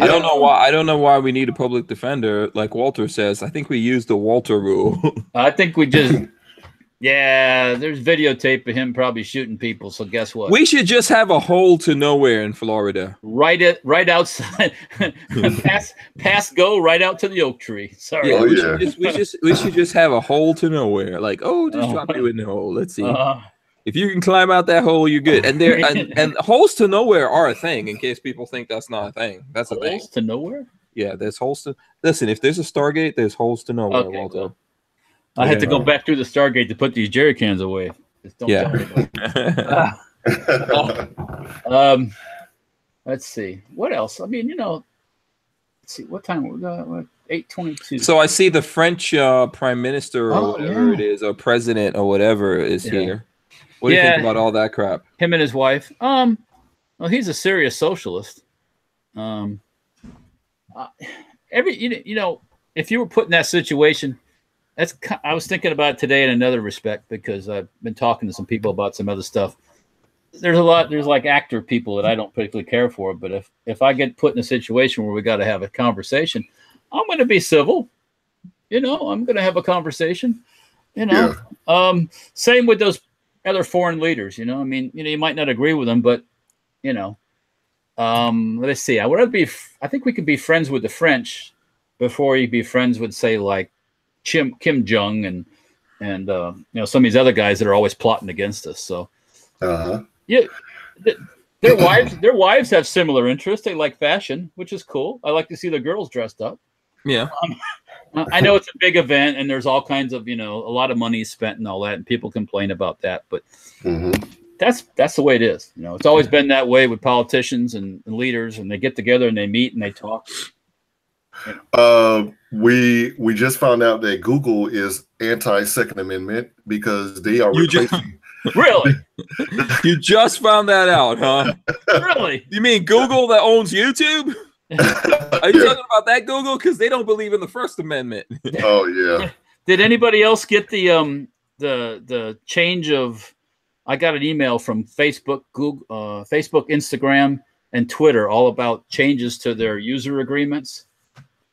I don't know why we need a public defender. Like Walter says, I think we use the Walter rule. I think we just, there's videotape of him probably shooting people. So guess what? We should just have a hole to nowhere in Florida. Right outside, pass go right out to the oak tree. Sorry. Yeah, we should just have a hole to nowhere. Like, just drop you in the hole. Let's see. If you can climb out that hole, you're good. And and holes to nowhere are a thing. In case people think that's not a thing, that's a thing. Holes to nowhere. Yeah, there's holes to. Listen, if there's a Stargate, there's holes to nowhere. Okay, Walter. Well, I had to go back through the Stargate to put these jerry cans away. Just don't tell me. Let's see what else. I mean, let's see what time we got. 8:22. So I see the French prime minister or whatever it is, or president or whatever is here. What do you think about all that crap? Him and his wife. Well, he's a serious socialist. If you were put in that situation, I was thinking about it today in another respect because I've been talking to some people about some other stuff. There's like actor people that I don't particularly care for, but if I get put in a situation where we got to have a conversation, I'm going to be civil. I'm going to have a conversation. Same with those other foreign leaders, I mean, you might not agree with them, but let's see. I think we could be friends with the French before you be friends with, say, like Kim Jong and some of these other guys that are always plotting against us. So, their wives have similar interests. They like fashion, which is cool. I like to see the girls dressed up. Yeah. I know it's a big event and there's all kinds of, a lot of money spent and all that, and people complain about that, but that's the way it is. It's always been that way with politicians and leaders, and they get together and they meet and they talk. We just found out that Google is anti-Second Amendment because they are replacing. Really? You just found that out, huh? Really? You mean Google that owns YouTube? Are you talking about that Google? Because they don't believe in the First Amendment. Oh yeah. Did anybody else get the change of? I got an email from Facebook, Google, Facebook, Instagram, and Twitter all about changes to their user agreements.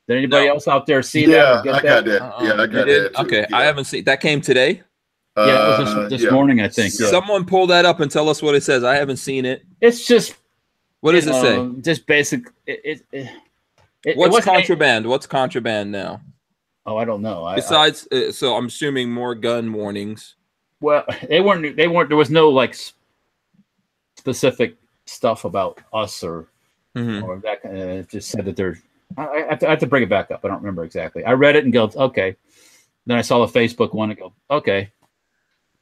Did anybody else out there see that? I got that. Yeah, I got that. Okay, yeah. I haven't seen that. Came today. Yeah, it was this morning, I think. Yeah. Someone pull that up and tell us what it says. I haven't seen it. It's just. What does it say? Just basic. What's contraband? What's contraband now? Oh, I don't know. Besides, so I'm assuming more gun warnings. Well, they weren't. There was no like specific stuff about us or that. It just said that there's. I have to bring it back up. I don't remember exactly. I read it and go, okay. Then I saw the Facebook one and go, okay.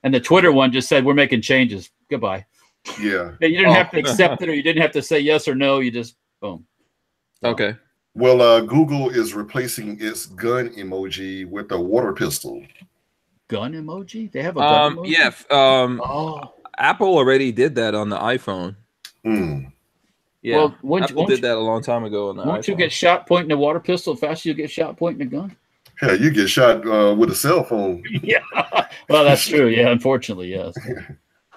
And the Twitter one just said, we're making changes. Goodbye. Yeah. You didn't have to accept it, or you didn't have to say yes or no. You just boom. Okay. Well, Google is replacing its gun emoji with a water pistol. Gun emoji? They have a gun emoji? Yeah. Apple already did that on the iPhone. Yeah. Well, Apple did that a long time ago on the iPhone. You get shot pointing a water pistol faster you get shot pointing a gun? Yeah, you get shot with a cell phone. Yeah. Well, that's true. Yeah, unfortunately, yes.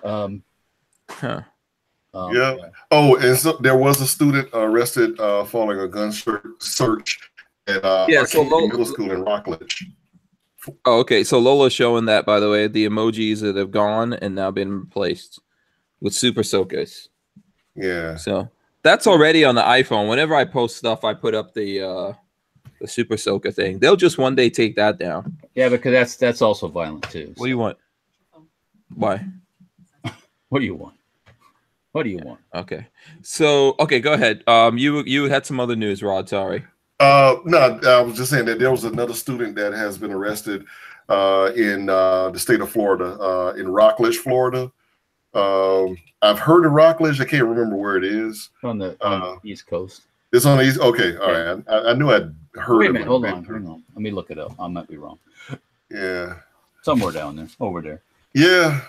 Yeah. Oh, and so there was a student arrested following a gun search at Yeah, so King Middle School in Rockledge. Oh, okay. So Lola's showing that, by the way, the emojis that have gone and now been replaced with super soakers. Yeah. So that's already on the iPhone. Whenever I post stuff, I put up the super soaker thing. They'll just one day take that down. Yeah, because that's also violent too. What do you want? Why? What do you want? What do you want? Okay. So okay, go ahead. You had some other news, Rod. Sorry. No, I was just saying that there was another student that has been arrested in the state of Florida, in Rockledge, Florida. I've heard of Rockledge. I can't remember where it is. On the East Coast. It's on the East. Okay, all right. I knew I'd heard. Wait a of minute. it. Hold on. Let me look it up. I might be wrong. Yeah. Somewhere down there, over there. Yeah.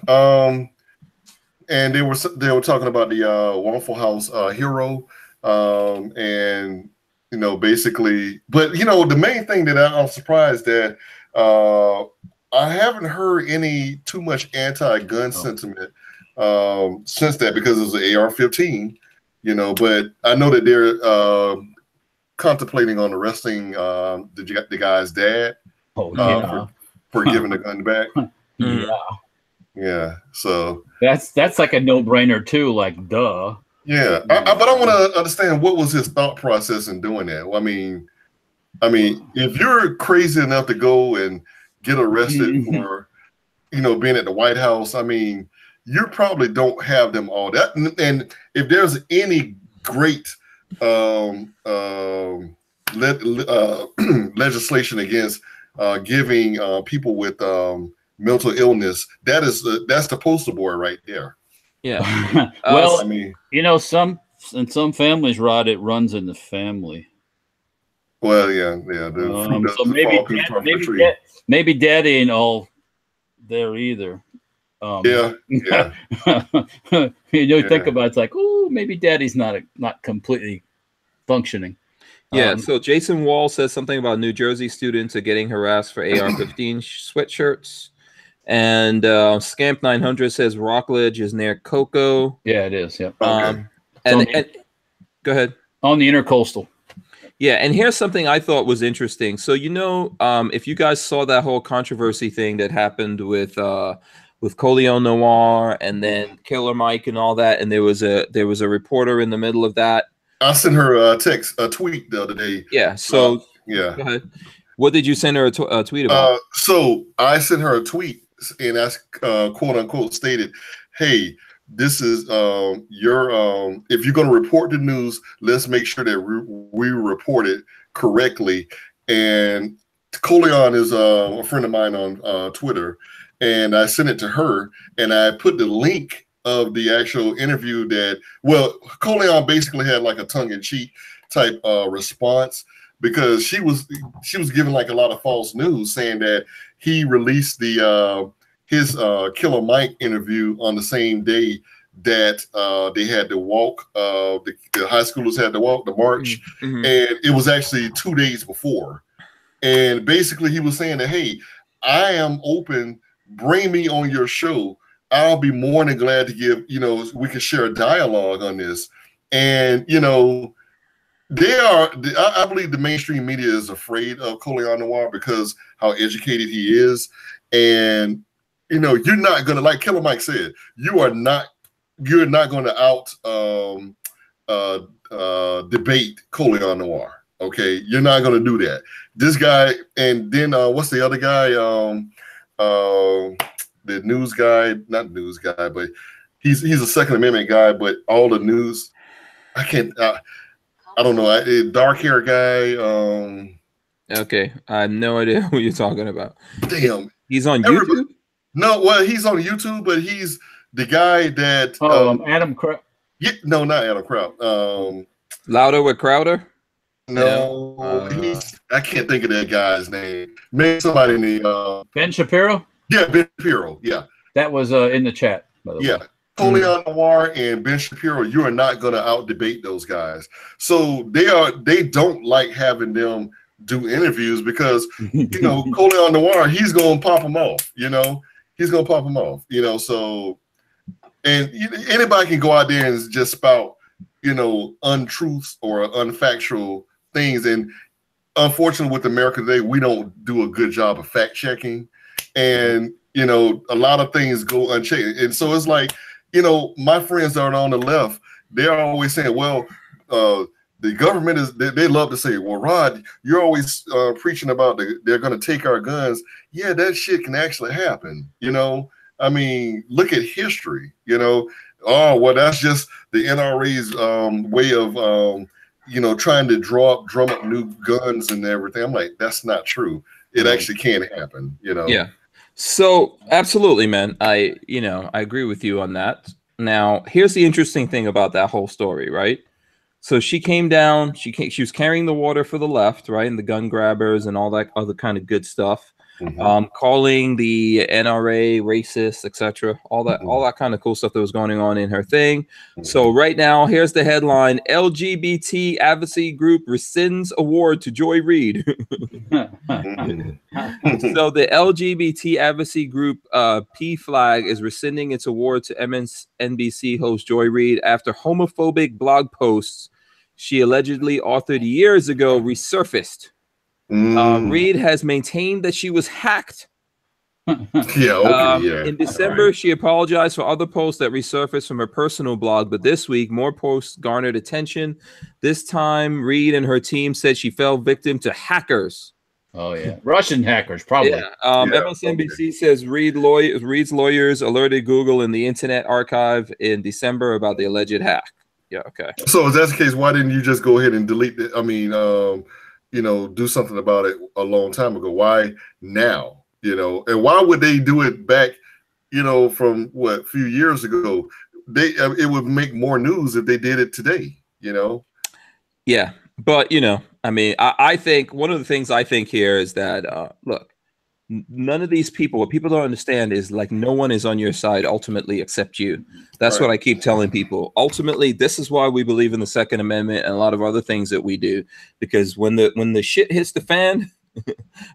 And they were talking about the Waffle House hero, and basically, but the main thing that I'm surprised that I haven't heard any too much anti-gun sentiment since that, because it was an AR-15, but I know that they're contemplating on arresting the guy's dad for giving the gun back. Yeah, so that's like a no-brainer too. Like, duh. Yeah, but I want to understand what was his thought process in doing that. I mean, if you're crazy enough to go and get arrested for, being at the White House, I mean, you probably don't have them all that. And if there's any great legislation against giving people with mental illness, that's the poster boy right there. Yeah. Well, I mean, in some families, Rod, it runs in the family. Well, yeah. So maybe daddy ain't all there either. Yeah. Think about it, it's like, oh, maybe daddy's not completely functioning. Yeah. So Jason Wall says something about New Jersey students are getting harassed for AR-15 sweatshirts. And Scamp 900 says Rockledge is near Cocoa. Yeah, it is. Yeah. And go ahead. On the intercoastal. Yeah, and here's something I thought was interesting. So if you guys saw that whole controversy thing that happened with Coleon Noir and then Killer Mike and all that, and there was a reporter in the middle of that. I sent her a tweet the other day. Yeah. So yeah. Go ahead. What did you send her a tweet about? So I sent her a tweet, and that's quote unquote stated, "Hey, this is your if you're going to report the news, let's make sure that we report it correctly." And Coleon is a friend of mine on Twitter, and I sent it to her, and I put the link of the actual interview that, Coleon basically had like a tongue-in-cheek type response, because she was giving like a lot of false news, saying that he released his Killer Mike interview on the same day that they had to walk, the high schoolers had to walk the march, and it was actually 2 days before. And basically he was saying that, hey, I am open, bring me on your show. I'll be more than glad to give, we can share a dialogue on this. And, I believe the mainstream media is afraid of Coleon Noir because how educated he is. And, you're not going to, like Killer Mike said, you're not going to debate Coleon Noir. Okay. You're not going to do that. This guy, and then what's the other guy? The news guy, not news guy, but he's a Second Amendment guy, but all the news, I don't know, dark hair guy. Okay, I have no idea who you're talking about. Damn, he's on YouTube. No, well, he's on YouTube, but he's the guy that. Adam Kraut. Yeah, no, not Adam Kraut. Louder with Crowder. No, I can't think of that guy's name. Maybe somebody in the Ben Shapiro. Yeah, Ben Shapiro. Yeah, that was in the chat. By the way. Coleon Noir and Ben Shapiro, you are not going to out debate those guys. So they don't like having them do interviews because Coleon Noir, he's going to pop them off. He's going to pop them off. So, and anybody can go out there and just spout untruths or unfactual things, and unfortunately with America today, we don't do a good job of fact checking, and you know, a lot of things go unchecked. And so it's like, you know, my friends that are on the left, they're always saying, well, the government is, they love to say, well, Rod, you're always preaching about they're going to take our guns. Yeah, that shit can actually happen. You know, I mean, look at history, you know. Oh, well, that's just the NRA's way of, you know, trying to drum up new guns and everything. I'm like, that's not true. It actually can happen, you know. Yeah. So absolutely, man. I agree with you on that. Now, here's the interesting thing about that whole story, right? So she came down, she was carrying the water for the left, right? And the gun grabbers and all that other kind of good stuff. Calling the NRA racist, etc. All that kind of cool stuff that was going on in her thing. So right now, here's the headline: LGBT advocacy group rescinds award to Joy Reid. So the LGBT advocacy group P-Flag is rescinding its award to MSNBC host Joy Reid after homophobic blog posts she allegedly authored years ago resurfaced. Reid has maintained that she was hacked. In December, she apologized for other posts that resurfaced from her personal blog, but this week, more posts garnered attention. This time, Reid and her team said she fell victim to hackers. Oh, yeah. Russian hackers, probably. Yeah. MSNBC says Reid's lawyers alerted Google and the Internet Archive in December about the alleged hack. Yeah, okay. So if that's the case, why didn't you just go ahead and delete it? I mean, you know, do something about it a long time ago. Why now? You know, and why would they do it back, you know, from what, a few years ago? It would make more news if they did it today, you know? Yeah. But, you know, I mean, I think one of the things I think here is that, look, none of these people, what people don't understand is like no one is on your side ultimately except you. That's what I keep telling people. Ultimately, this is why we believe in the Second Amendment and a lot of other things that we do, because when the shit hits the fan,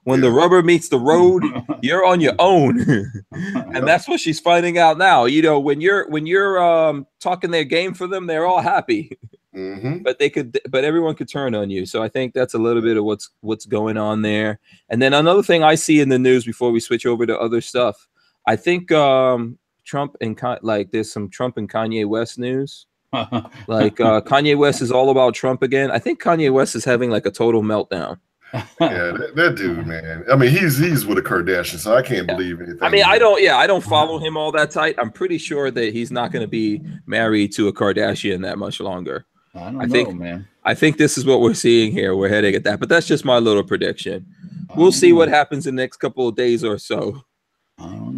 when the rubber meets the road, you're on your own. And that's what she's finding out now. You know, when you're talking their game for them, they're all happy. But everyone could turn on you. So I think that's a little bit of what's going on there. And then another thing I see in the news before we switch over to other stuff, I think Trump and there's some Trump and Kanye West news. Like Kanye West is all about Trump again. I think Kanye West is having like a total meltdown. Yeah, that dude, man. I mean, he's with a Kardashian, so I can't believe anything. I mean, I don't follow him all that tight. I'm pretty sure that he's not going to be married to a Kardashian that much longer. I think, man. I think this is what we're seeing here. We're heading at that, but that's just my little prediction. We'll see what happens in the next couple of days or so.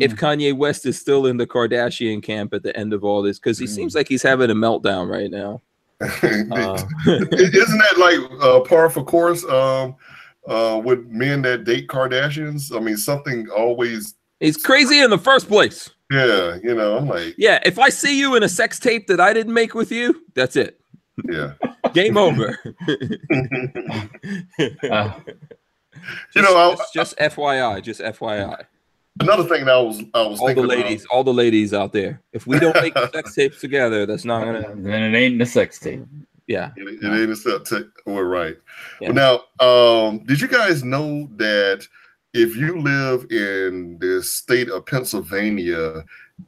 If Kanye West is still in the Kardashian camp at the end of all this, because he seems like he's having a meltdown right now. Isn't that like par for course with men that date Kardashians? I mean, something always. He's crazy in the first place. Yeah, you know, I'm like. Yeah, if I see you in a sex tape that I didn't make with you, that's it. Yeah. Game over. Just FYI, just FYI. Another thing that I was thinking all the ladies out there. If we don't make the sex tapes together, that's not gonna. Then it ain't a sex tape. Yeah, it ain't a sex tape. We're right. Yeah. But now, did you guys know that if you live in the state of Pennsylvania,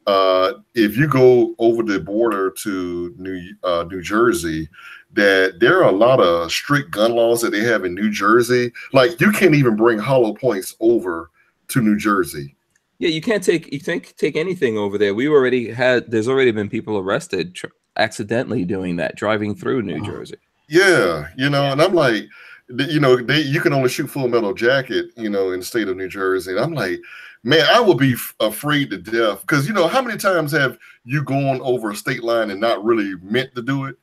if you go over the border to New Jersey, that there are a lot of strict gun laws that they have in New Jersey. Like you can't even bring hollow points over to New Jersey. Yeah, you can't take anything over there. There's already been people arrested accidentally doing that, driving through New Jersey. Yeah, you know, and I'm like, you know, you can only shoot Full Metal Jacket, you know, in the state of New Jersey. And I'm like, man, I would be afraid to death because, you know, how many times have you gone over a state line and not really meant to do it?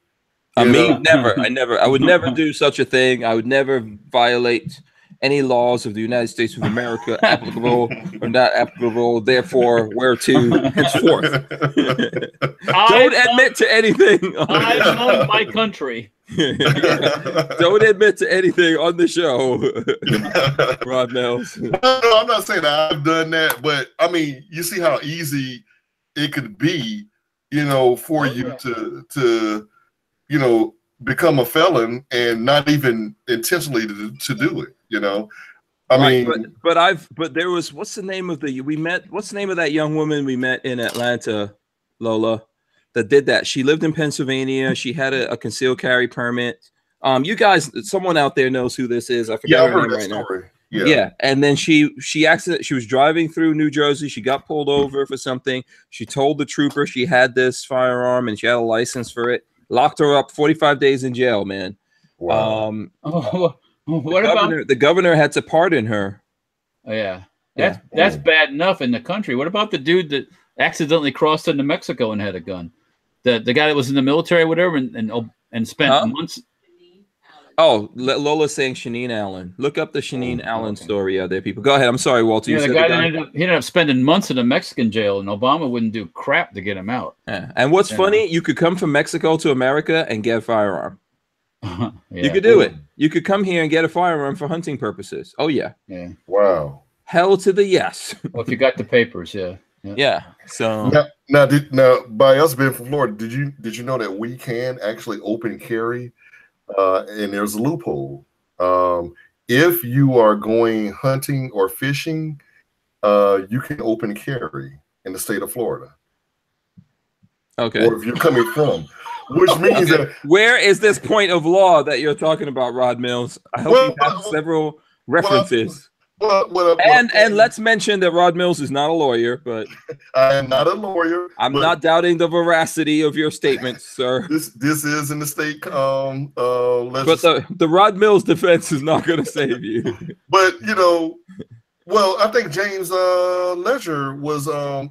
Never. I would never do such a thing. I would never violate any laws of the United States of America, applicable or not applicable, therefore, whereto henceforth. Don't admit to anything. I love my country. Don't admit to anything on the show, Rob Nels. No, I'm not saying that I've done that, but I mean, you see how easy it could be, you know, for you to, you know, become a felon and not even intentionally to do it. You know, I mean, but there was, what's the name of what's the name of that young woman we met in Atlanta, Lola, that did that? She lived in Pennsylvania. She had a concealed carry permit. You guys, someone out there knows who this is. I forget her name right now. Yeah. And then she was driving through New Jersey. She got pulled over for something. She told the trooper she had this firearm and she had a license for it. Locked her up, 45 days in jail, man. Wow. The governor had to pardon her. Oh, yeah. That's bad enough in the country. What about the dude that accidentally crossed into Mexico and had a gun? The guy that was in the military or whatever and spent months. Oh, Lola's saying Shanine Allen. Look up the Shanine Allen story out there, people. Go ahead. I'm sorry, Walter. Yeah, the guy ended up spending months in a Mexican jail, and Obama wouldn't do crap to get him out. Yeah. And what's funny, you could come from Mexico to America and get a firearm. You could do it. You could come here and get a firearm for hunting purposes. Oh, yeah. Yeah. Wow. Hell to the yes. Well, if you got the papers, Yeah. So now, by us being from Florida, did you know that we can actually open carry? And there's a loophole. If you are going hunting or fishing, you can open carry in the state of Florida. Okay. Or if you're coming from, which means that where is this point of law that you're talking about, Rod Mills? I hope you have several references. And let's mention that Rod Mills is not a lawyer, but I am not a lawyer. I'm not doubting the veracity of your statements, sir. This is in the state. But the Rod Mills defense is not going to save you. But well, I think James Ledger was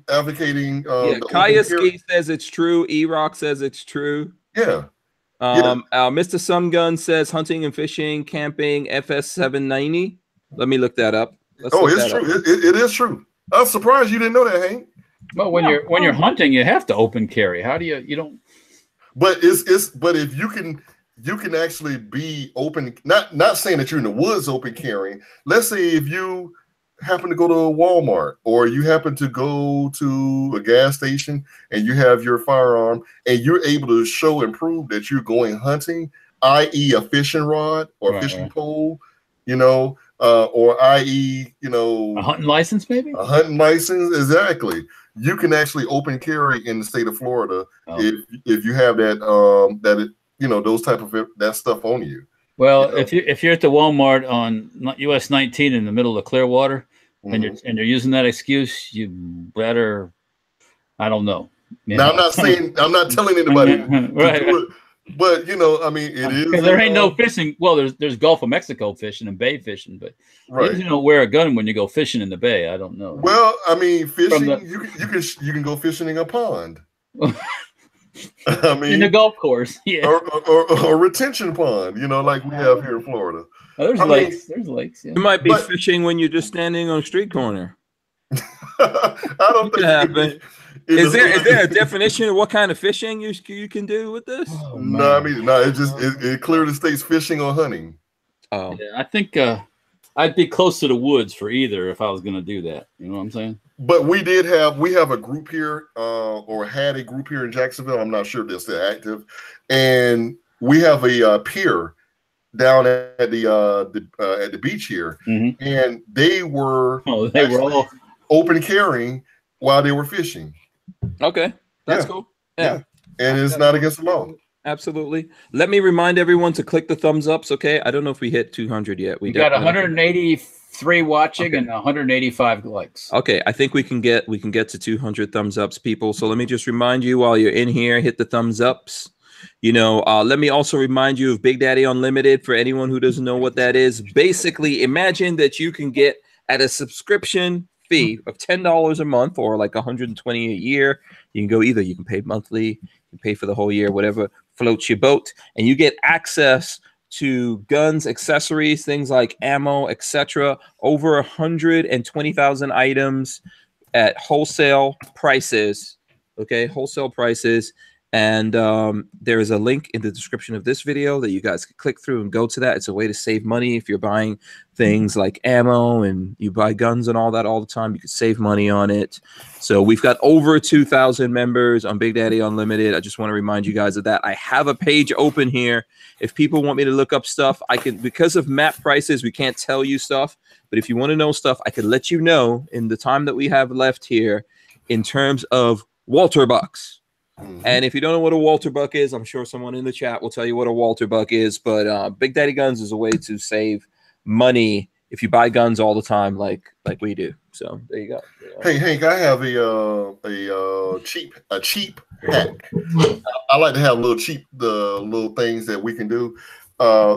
advocating. Kaya Ski says it's true. E-Rock says it's true. Yeah. Mr. Sumgun says hunting and fishing, camping, FS 790. Let me look that up. It's true. It is true. I'm surprised you didn't know that, Hank. Well, when you're hunting, you have to open carry. How do you don't? But but if you can actually be open. Not saying that you're in the woods open carrying. Let's say if you happen to go to a Walmart or you happen to go to a gas station and you have your firearm and you're able to show and prove that you're going hunting, i.e. a fishing rod or fishing pole, or i.e., a hunting license, maybe? A hunting license, exactly. You can actually open carry in the state of Florida if you have that those type of that stuff on you. Well, if you're at the Walmart on US 19 in the middle of Clearwater and you're using that excuse, you better, I don't know. Now, I'm not telling anybody to do it. But I mean, it is. There ain't no fishing. Well, there's Gulf of Mexico fishing and bay fishing, but you don't wear a gun when you go fishing in the bay. I don't know. Well, I mean, fishing you can go fishing in a pond. I mean, in the golf course, or a retention pond, like we have here in Florida. Oh, there's lakes. There's lakes. Yeah. You might be fishing when you're just standing on a street corner. I don't think it happen. Is there a definition of what kind of fishing you can do with this? No, I mean, it clearly states fishing or hunting. Oh, yeah, I think I'd be close to the woods for either if I was going to do that. You know what I'm saying? But we have a group here, or had a group here in Jacksonville. I'm not sure if they're still active, and we have a pier down at the beach here, and they were all open carrying while they were fishing. Okay, that's cool. Yeah, and it's not against the law. Absolutely. Let me remind everyone to click the thumbs ups. Okay, I don't know if we hit 200 yet. We got 183 watching and 185 likes. Okay, I think we can get to 200 thumbs ups, people. So let me just remind you while you're in here, hit the thumbs ups. Let me also remind you of Big Daddy Unlimited for anyone who doesn't know what that is. Basically, imagine that you can get at a subscription fee of $10 a month or like $120 a year. You can go either. You can pay monthly, you can pay for the whole year, whatever floats your boat, and you get access to guns, accessories, things like ammo, etc. Over 120,000 items at wholesale prices. Okay, wholesale prices. And there is a link in the description of this video that you guys can click through and go to that. It's a way to save money if you're buying things like ammo and you buy guns and all that all the time. You can save money on it. So we've got over 2,000 members on Big Daddy Unlimited. I just want to remind you guys of that. I have a page open here. If people want me to look up stuff, I can, because of map prices, we can't tell you stuff. But if you want to know stuff, I can let you know in the time that we have left here in terms of Walther bucks. And if you don't know what a Walther buck is, I'm sure someone in the chat will tell you what a Walther buck is. But Big Daddy Guns is a way to save money if you buy guns all the time, like we do. So there you go. Hey Hank, I have a cheap hack. I like to have the little things that we can do.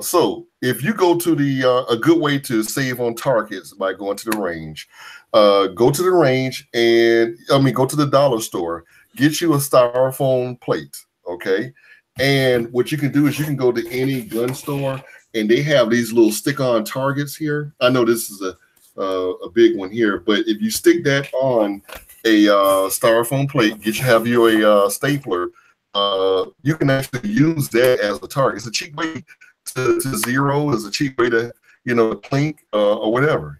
So if you go to a good way to save on targets by going to the range, go to the range and go to the dollar store. Get you a styrofoam plate, okay? And what you can do is you can go to any gun store, and they have these little stick-on targets here. I know this is a big one here, but if you stick that on a styrofoam plate, have you a stapler, you can actually use that as a target. It's a cheap way to zero. It's a cheap way to clink or whatever.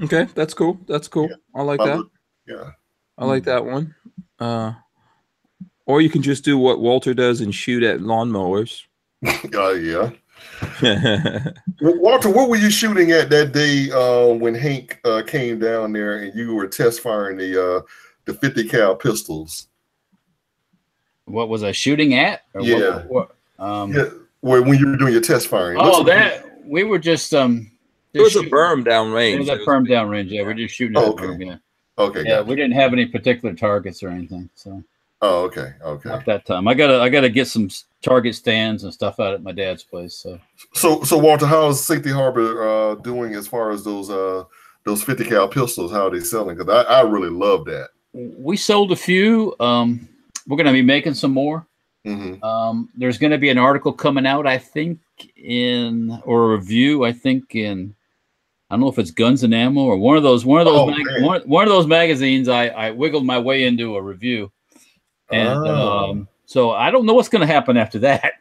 Okay, that's cool. That's cool. Yeah. I like that. Yeah, I like that one. Or you can just do what Walther does and shoot at lawnmowers. Yeah. Walther, what were you shooting at that day when Hank came down there and you were test firing the 50 cal pistols? What was I shooting at? Or yeah. When you were doing your test firing. Oh, we were just it was a berm down range. It was a berm down range. Yeah, we're just shooting at the berm. Yeah. Okay. Yeah, we didn't have any particular targets or anything. So. Oh, okay. Okay. At that time, I gotta get some target stands and stuff out at my dad's place. So Walther, how is Safety Harbor doing as far as those 50 cal pistols? How are they selling? Because I really love that. We sold a few. We're gonna be making some more. Mm-hmm. There's gonna be an article coming out, I think, or a review. I think I don't know if it's Guns and Ammo or one of those magazines. I wiggled my way into a review, and so I don't know what's going to happen after that.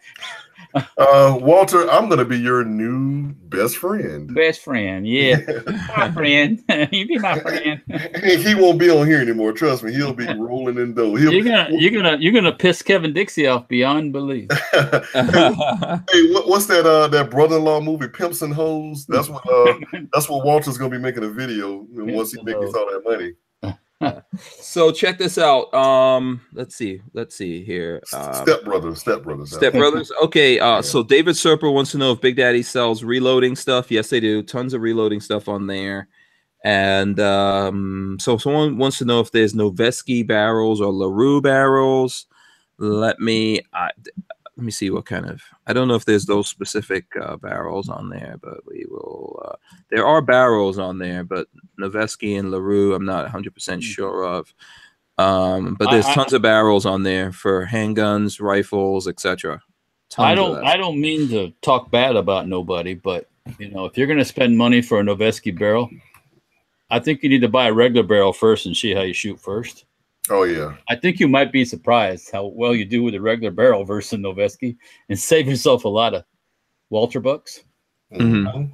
Walther, I'm going to be your new best friend. Best friend, yeah, my friend. You be my friend. He won't be on here anymore. Trust me, he'll be rolling in dough. You're gonna piss Kevin Dixie off beyond belief. Hey, what's that brother-in-law movie, Pimps and Hoes? That's what Walter's gonna be making a video once he makes all that money. So check this out. Let's see here. Step Brothers. Okay. So David Serper wants to know if Big Daddy sells reloading stuff. Yes, they do. Tons of reloading stuff on there. And so someone wants to know if there's Noveske barrels or LaRue barrels. Let me see what kind of. I don't know if there's those specific barrels on there, but we will. There are barrels on there, but Noveske and LaRue, I'm not 100% sure of. But there's tons of barrels on there for handguns, rifles, etc. I don't mean to talk bad about nobody, but if you're going to spend money for a Noveske barrel, I think you need to buy a regular barrel first and see how you shoot first. Oh, yeah. I think you might be surprised how well you do with a regular barrel versus a Noveske and save yourself a lot of Walther bucks. Mm-hmm.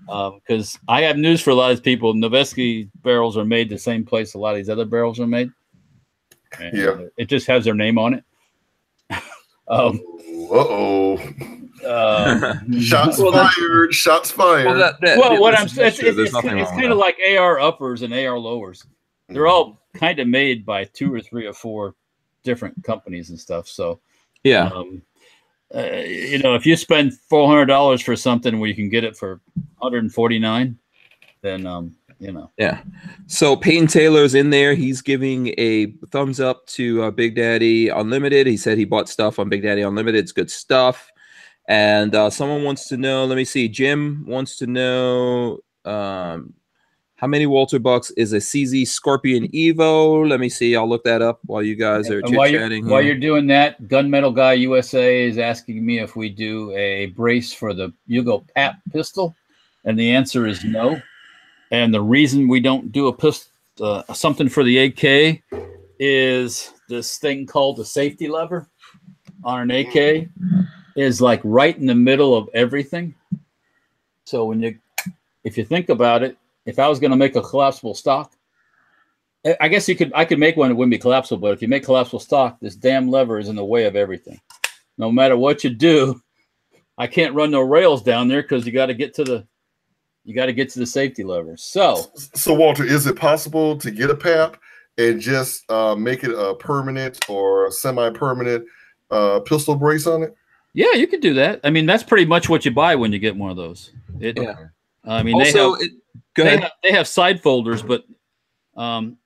Because I have news for a lot of people. Noveske barrels are made the same place a lot of these other barrels are made. And yeah. It just has their name on it. Shots fired. Shots fired. What I'm saying, it's kind of like AR uppers and AR lowers. They're all kind of made by 2 or 3 or 4 different companies and stuff. So, yeah, if you spend $400 for something where you can get it for $149, then Yeah. So Peyton Taylor's in there. He's giving a thumbs up to Big Daddy Unlimited. He said he bought stuff on Big Daddy Unlimited. It's good stuff. And someone wants to know. Let me see. Jim wants to know. How many Walther bucks is a CZ Scorpion Evo? Let me see. I'll look that up while you guys are chit-chatting. While you're doing that, Gunmetal Guy USA is asking me if we do a brace for the Yugo PAP pistol, and the answer is no. And the reason we don't do a pistol, something for the AK, is this thing called the safety lever on an AK is like right in the middle of everything. So when if you think about it, if I was going to make a collapsible stock, I guess I could make one that wouldn't be collapsible, but if you make collapsible stock, this damn lever is in the way of everything. No matter what you do, I can't run no rails down there because you got to get to the safety lever. So Walter, is it possible to get a PAP and just make it a permanent or a semi-permanent pistol brace on it? Yeah, you could do that. I mean, that's pretty much what you buy when you get one of those. I mean, also, they have side folders, but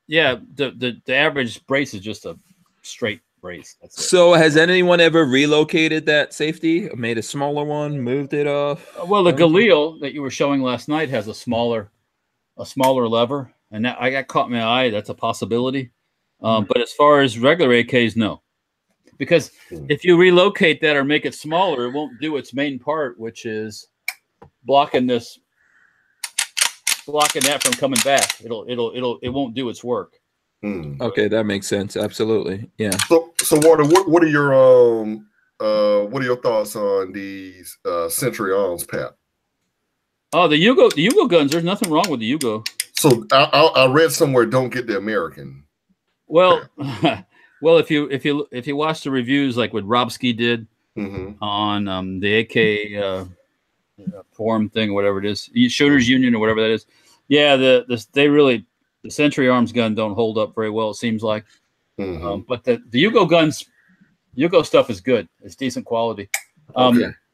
yeah, the average brace is just a straight brace. That's it. So has anyone ever relocated that safety, made a smaller one, moved it off? Well, the Galil that you were showing last night has a smaller lever, and that got caught in my eye. That's a possibility. But as far as regular AKs, no, because if you relocate that or make it smaller, it won't do its main part, which is blocking that from coming back. It won't do its work. Okay, that makes sense. Absolutely, yeah. So Walter, what are your thoughts on these Century Arms PAP? Oh, the Yugo guns. There's nothing wrong with the Yugo. So I read somewhere, don't get the American. Well, well, if you watch the reviews like what Robski did on the AK forum thing, or whatever it is, Shooters Union or whatever that is. Yeah, the Century Arms gun don't hold up very well, it seems like. But the Yugo guns, Yugo stuff is good. It's decent quality.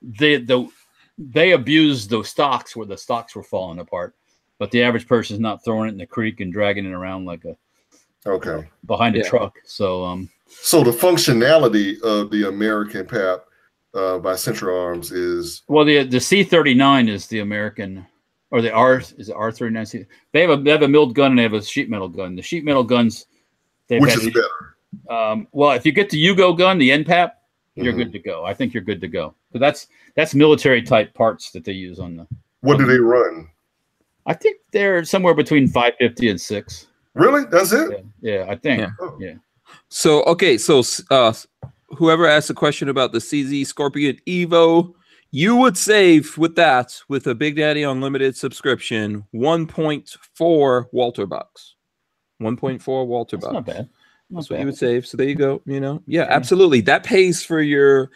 They abused those stocks where the stocks were falling apart, but the average person is not throwing it in the creek and dragging it around like behind a truck. So so the functionality of the American PAP by Century Arms is, well, the C39 is the American. Or the R39. They have a milled gun and they have a sheet metal gun. The sheet metal guns, which is better? Well, if you get the Yugo gun, the NPAP, you're good to go. I think you're good to go. So that's military type parts that they use on the. What do they run? I think they're somewhere between 550 and 6. Really? That's it? Yeah, I think. Yeah. So okay, so whoever asked a question about the CZ Scorpion Evo, you would save with that, with a Big Daddy Unlimited subscription, 1.4 Walter bucks. 1.4 Walter bucks. Not bad. That's what you would save. So there you go. Yeah, absolutely. That pays for the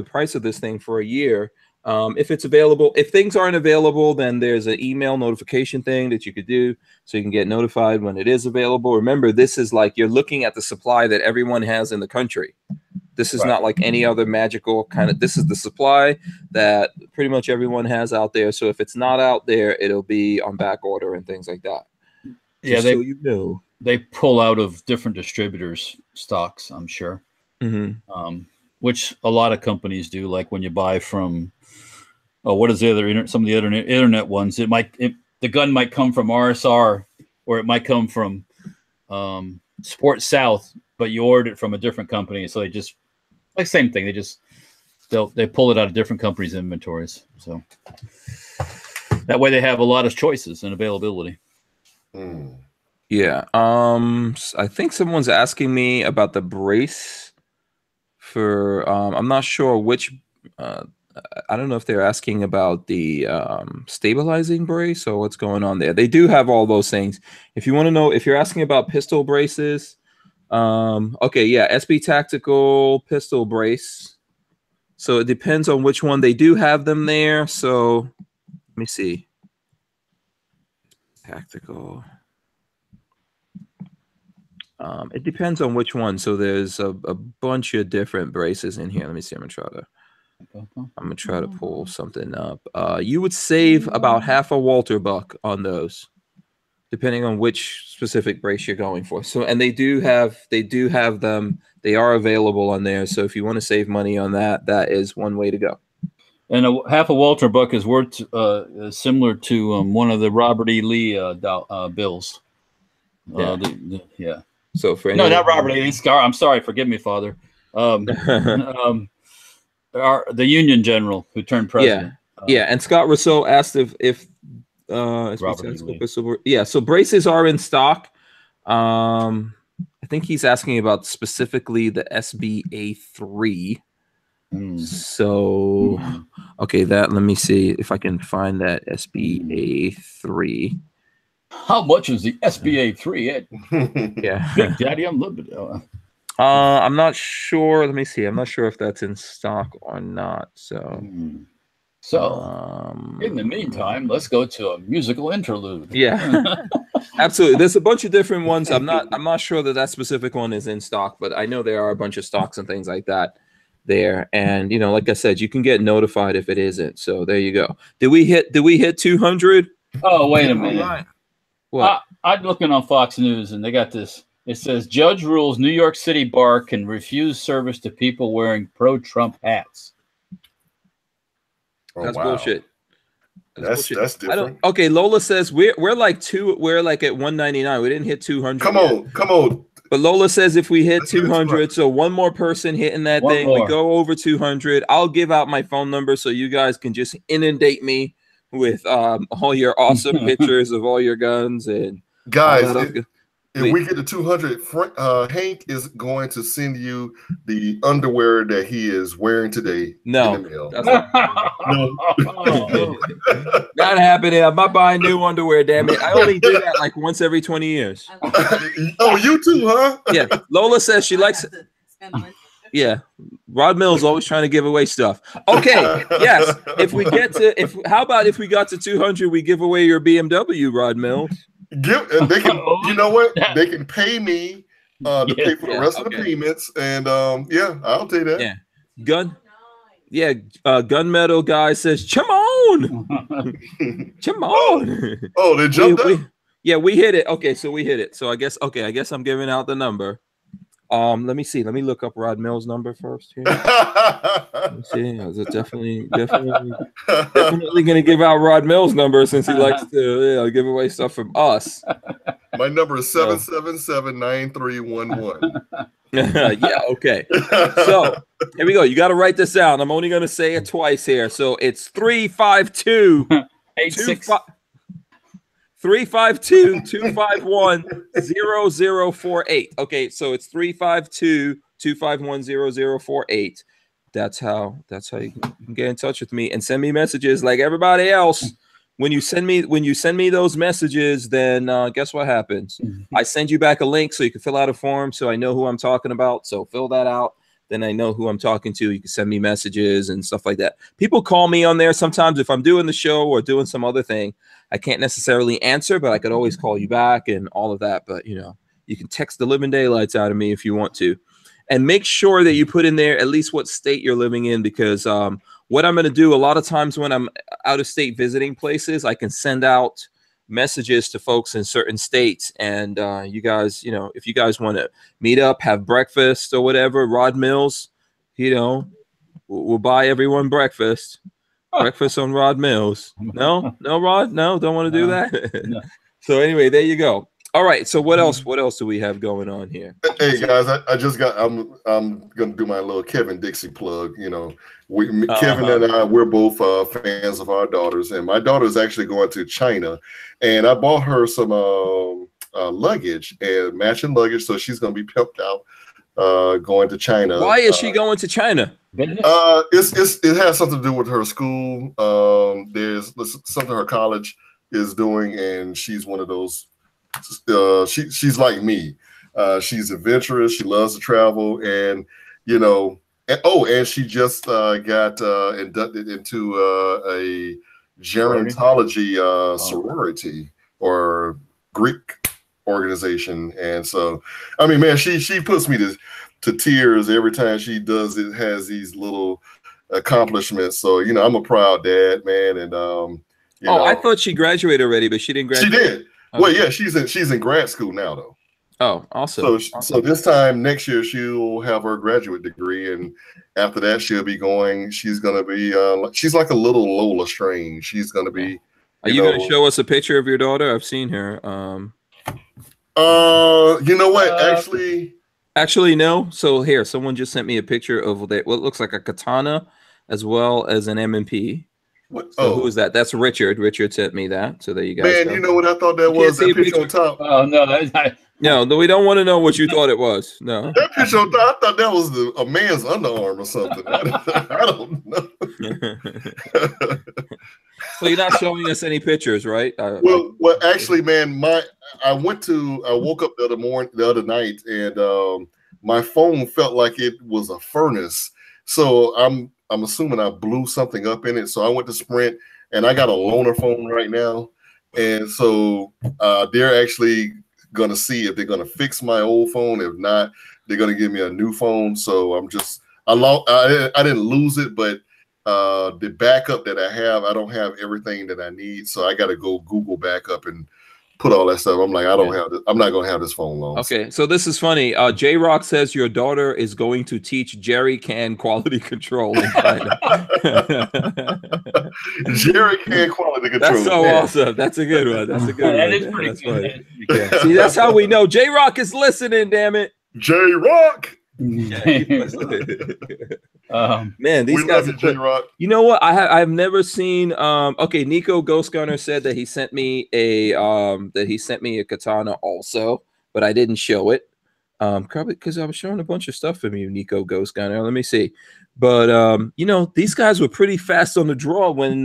price of this thing for a year. If it's available, if things aren't available, then there's an email notification thing that you could do so you can get notified when it is available. Remember, this is like you're looking at the supply that everyone has in the country. This is not like any other magical kind of, this is the supply that pretty much everyone has out there. So if it's not out there, it'll be on back order and things like that. Yeah, they pull out of different distributors' stocks, I'm sure. Which a lot of companies do. Like when you buy from, what is the other some of the other internet ones? The gun might come from RSR, or it might come from Sport South, but you ordered it from a different company. So they just, like, same thing. They pull it out of different companies' inventories. So that way they have a lot of choices and availability. Yeah. I think someone's asking me about the brace for, I'm not sure which, I don't know if they're asking about the stabilizing brace or what's going on there. They do have all those things. If you want to know, if you're asking about pistol braces, okay, yeah, SB Tactical pistol brace. So it depends on which one. They do have them there. So let me see. Tactical. It depends on which one. So there's a bunch of different braces in here. Let me see. I'm gonna try to pull something up. You would save about half a Walter buck on those, depending on which specific brace you're going for. So, and they do have them. They are available on there. So if you want to save money on that, that is one way to go. And half a Walter buck is worth similar to one of the Robert E. Lee bills. Yeah. So for no, not Robert E. Lee. I'm sorry. Forgive me, Father. The Union General who turned president. Yeah. And Scott Rousseau asked if so braces are in stock. I think he's asking about specifically the SBA3. So, okay, let me see if I can find that SBA3. How much is the SBA3? Yeah, Big Daddy Unlimited. I'm not sure. Let me see. I'm not sure if that's in stock or not. So, in the meantime, let's go to a musical interlude. Yeah, absolutely. There's a bunch of different ones. I'm not sure that specific one is in stock, but I know there are a bunch of stocks and things like that there. And like I said, you can get notified if it isn't. So there you go. Did we hit 200? Oh, wait a minute. Right. What? I'm looking on Fox News and they got this. It says judge rules New York City bar can refuse service to people wearing pro-Trump hats. That's bullshit. That's different. Okay, Lola says we're like at 199. We didn't hit 200. Come on. But Lola says if we hit 200, so one more person hitting that thing, we go over 200. I'll give out my phone number so you guys can just inundate me with all your awesome pictures of all your guns and guys. If we get to 200, Hank is going to send you the underwear that he is wearing today. No, in the mail. That's not happening. I'm not buying new underwear. Damn it! I only do that like once every 20 years. Oh, you too, huh? Yeah. Lola says she likes. Yeah, Rod Mills always trying to give away stuff. Okay, yes. How about if we got to 200, we give away your BMW, Rod Mills. They can, you know what? They can pay me to pay for the rest of the payments, and I'll take that. Yeah, Gunmetal guy says, "Come on, come on." Oh, they jumped up. We hit it. Okay, so we hit it. So I guess I'm giving out the number. Let me see. Let me look up Rod Mills' number first here. Let me see. Is it definitely going to give out Rod Mills' number since he likes to give away stuff from us. My number is 777-9311. Yeah. Okay. So here we go. You got to write this down. I'm only going to say it twice here. So it's 352-86. 352-251-0048. Okay, so it's 352-251-0048. That's how you can get in touch with me and send me messages like everybody else. When you send me those messages, then guess what happens? I send you back a link so you can fill out a form so I know who I'm talking about. So fill that out. Then I know who I'm talking to. You can send me messages and stuff like that. People call me on there sometimes if I'm doing the show or doing some other thing. I can't necessarily answer, but I could always call you back and all of that. But, you can text the living daylights out of me if you want to. And make sure that you put in there at least what state you're living in, because what I'm going to do a lot of times when I'm out of state visiting places, I can send out messages to folks in certain states. And you guys, if you guys want to meet up, have breakfast or whatever, Rod Mills, we'll buy everyone breakfast. Breakfast on Rod Mills. No, Rod? No, don't want to do that? No. So anyway, there you go. All right. So what else do we have going on here? Hey guys, I'm gonna do my little Kevin Dixie plug. Kevin and I, we're both fans of our daughters, and my daughter is actually going to China, and I bought her some luggage and matching luggage, so she's gonna be pimped out going to China. Why is she going to China? It has something to do with her school. There's something her college is doing, and she's one of those. She's like me. She's adventurous. She loves to travel, and and she just got inducted into a gerontology sorority or Greek organization, and so I mean, man, she puts me to tears every time she does it. Has these little accomplishments, so I'm a proud dad, man. And I thought she graduated already, but she didn't graduate. She did. Okay. Well, yeah, she's in grad school now, though. Oh, awesome. So this time next year she'll have her graduate degree, and after that she's gonna be she's like a little Lola Strange. She's gonna be. Are you gonna show us a picture of your daughter? I've seen her. You know what? Actually, no. So here, someone just sent me a picture of what looks like a katana, as well as an M&P. Who is that? That's Richard. Richard sent me that. So there you guys go. You know what I thought that was? That picture on top. Oh no, No, we don't want to know what you thought it was. No. That picture, I thought that was a man's underarm or something. I don't know. So you're not showing us any pictures, right? Well, actually, man, I woke up the other night, and my phone felt like it was a furnace. So I'm assuming I blew something up in it. So I went to Sprint, and I got a loaner phone right now, and so they're actually going to see if they're going to fix my old phone. If not, they're going to give me a new phone. So I didn't lose it, but the backup that I have, I don't have everything that I need. So I got to go Google backup and put all that stuff. I'm like, I'm not going to have this phone long. Okay. So this is funny. J-Rock says your daughter is going to teach jerry can quality control in China. Jerry can quality control. That's so awesome. That's a good one. That's a good one. That is pretty good. Yeah. See, that's how we know J-Rock is listening, damn it. J-Rock. Man, these guys are J-Rock. You know what? I've never seen okay, Nico Ghost Gunner said that he sent me a katana also, but I didn't show it. Probably because I was showing a bunch of stuff from you, Nico Ghost Gunner. Let me see. But you know, these guys were pretty fast on the draw when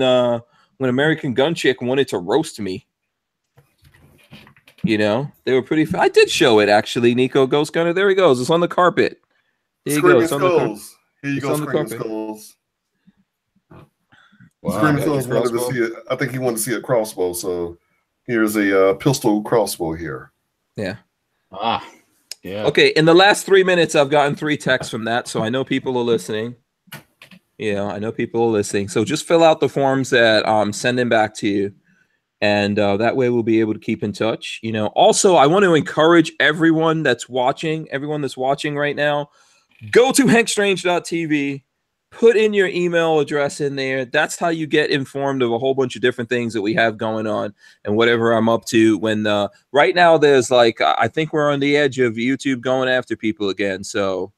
American Gun Chick wanted to roast me. You know, they were pretty I did show it actually, Nico Ghost Gunner. There he goes. It's on the carpet. There you go. Skulls. Here you go, Screaming Skulls. Wow, Screaming Skulls wanted to see it. I think he wanted to see a crossbow. So here's a pistol crossbow here. Yeah. Yeah. Okay. In the last 3 minutes, I've gotten 3 texts from that, so I know people are listening. Yeah, I know people are listening. So just fill out the forms that I'm sending back to you. And that way we'll be able to keep in touch. You know, also, I want to encourage everyone that's watching right now, go to hankstrange.tv, put in your email address in there. That's how you get informed of a whole bunch of different things that we have going on and whatever I'm up to. When right now there's like, I think we're on the edge of YouTube going after people again. So,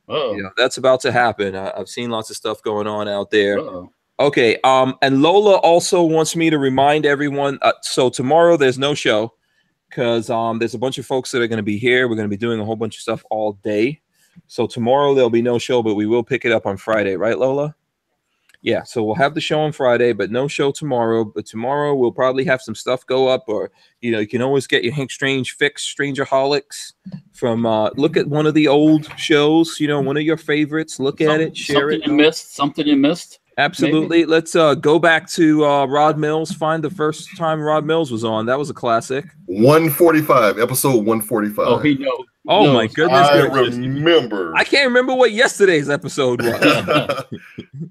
you know, that's about to happen. I've seen lots of stuff going on out there. Okay, and Lola also wants me to remind everyone, so tomorrow there's no show because there's a bunch of folks that are going to be here. We're going to be doing a whole bunch of stuff all day. So tomorrow there'll be no show, but we will pick it up on Friday, right, Lola? Yeah, so we'll have the show on Friday, but no show tomorrow. But tomorrow we'll probably have some stuff go up, or, you know, you can always get your Hank Strange fix, Strangerholics, from look at one of the old shows, you know, one of your favorites. Look at it, share it. Something you missed. Absolutely. Maybe. Let's go back to Rod Mills. Find the first time Rod Mills was on. That was a classic. 145, episode 145. Oh, he knows. Oh, my goodness. I remember. I can't remember what yesterday's episode was.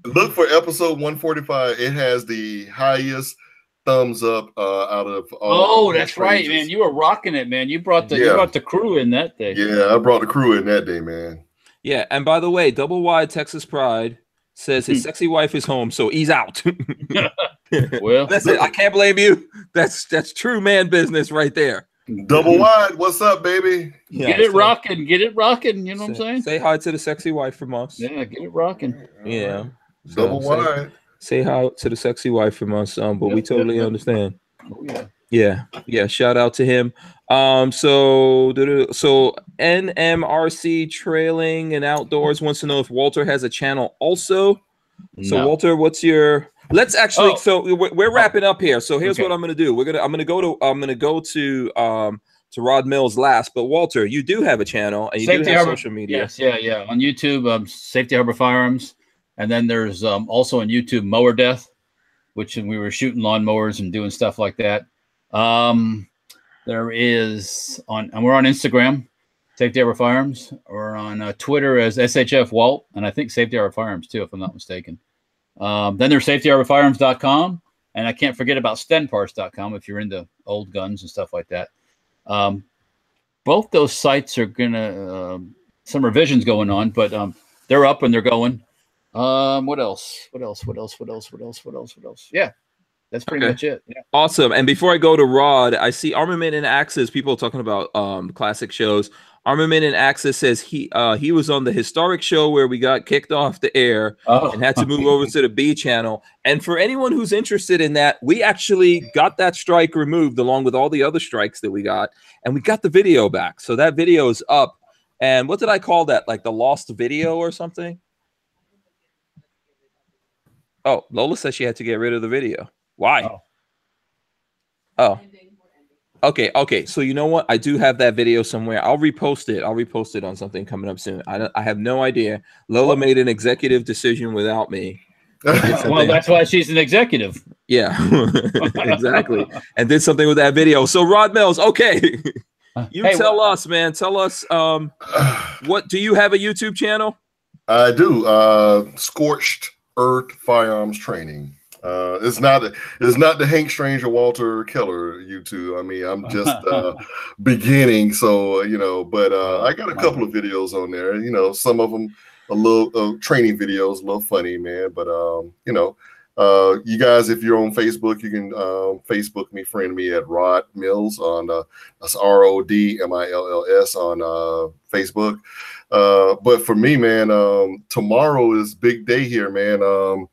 Look for episode 145. It has the highest thumbs up out of all. Oh, that's right, man. You were rocking it, man. You brought the crew in that day. Yeah, I brought the crew in that day, man. Yeah, and by the way, Double Wide Texas Pride says his sexy wife is home, so he's out. Well, that's it. I can't blame you. That's true man business right there. Double Wide, what's up, baby? Yeah, get it rocking. You know what I'm saying? Say hi to the sexy wife from us. Yeah, get it rocking. Yeah. Double Wide. Say hi to the sexy wife from us, but we totally understand. Oh, yeah. Yeah. Shout out to him. So NMRC Trailing and Outdoors wants to know if Walter has a channel also. So No. Walter, what's your? Let's actually. So we're wrapping up here. So here's what I'm going to do. I'm going to go to Rod Mills last. But Walter, you do have a channel and you do have social media. Yes, yeah. On YouTube, Safety Harbor Firearms, and then there's also on YouTube Mower Death, which we were shooting lawnmowers and doing stuff like that. There is and we're on Instagram, Safety Harbor Firearms. We're on Twitter as SHF Walt, and I think Safety Harbor Firearms too, if I'm not mistaken. Then there's safetyharborfirearms.com, and I can't forget about stenparts.com if you're into old guns and stuff like that. Both those sites are gonna some revisions going on, but they're up and they're going. What else? Yeah. That's pretty much it. Yeah. Awesome. And before I go to Rod, I see Armament and Axis. People talking about classic shows. Armament and Axis says he was on the historic show where we got kicked off the air and had to move over to the B channel. And for anyone who's interested in that, we actually got that strike removed along with all the other strikes that we got, and we got the video back. So that video is up. And what did I call that? Like the lost video or something? Oh, Lola says she had to get rid of the video. Why? Oh. Okay. So you know what? I do have that video somewhere. I'll repost it. I'll repost it on something coming up soon. I have no idea. Lola made an executive decision without me. Well, that's why she's an executive. Yeah, exactly. And did something with that video. So Rod Mills, okay. Tell us, man. Tell us what do you have a YouTube channel? I do. Scorched Earth Firearms Training. It's not the Hank Strange or Walter Keller YouTube. I mean, I'm just beginning, so but I got a couple of videos on there. Some of them a little training videos, a little funny, man. But you guys, if you're on Facebook, you can Facebook me, friend me at Rod Mills on that's RODMILLS on Facebook. But for me, man, tomorrow is big day here, man.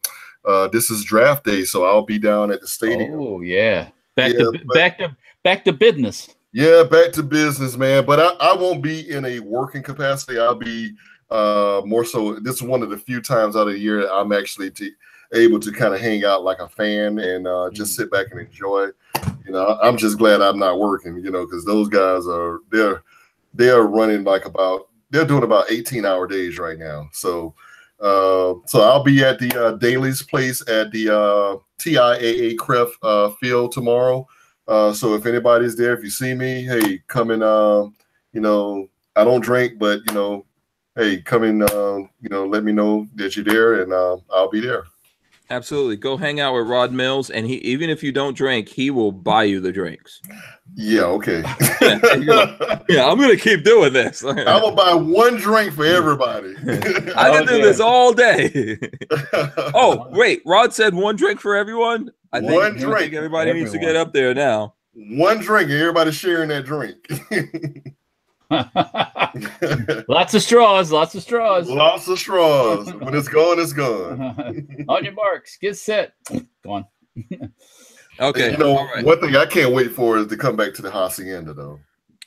This is draft day, so I'll be down at the stadium. Oh yeah, back to business. Yeah, back to business, man. But I won't be in a working capacity. I'll be more so. This is one of the few times out of the year that I'm actually able to kind of hang out like a fan and just sit back and enjoy. I'm just glad I'm not working. Because those guys they're running they're doing about 18-hour days right now. So I'll be at the Daly's place at the TIAA Cref field tomorrow. So if anybody's there, if you see me, hey, come and I don't drink, but hey, come and let me know that you're there, and I'll be there. Absolutely. Go hang out with Rod Mills, and even if you don't drink, he will buy you the drinks. Yeah, okay. Yeah, I'm gonna keep doing this. I'm gonna buy one drink for everybody. I can do this all day. Oh, wait, Rod said one drink for everyone. I think everybody needs to get up there now. One drink, and everybody's sharing that drink. Lots of straws. When it's gone, it's gone. On your marks, get set. Go on. Okay. All right. One thing I can't wait for is to come back to the hacienda, though.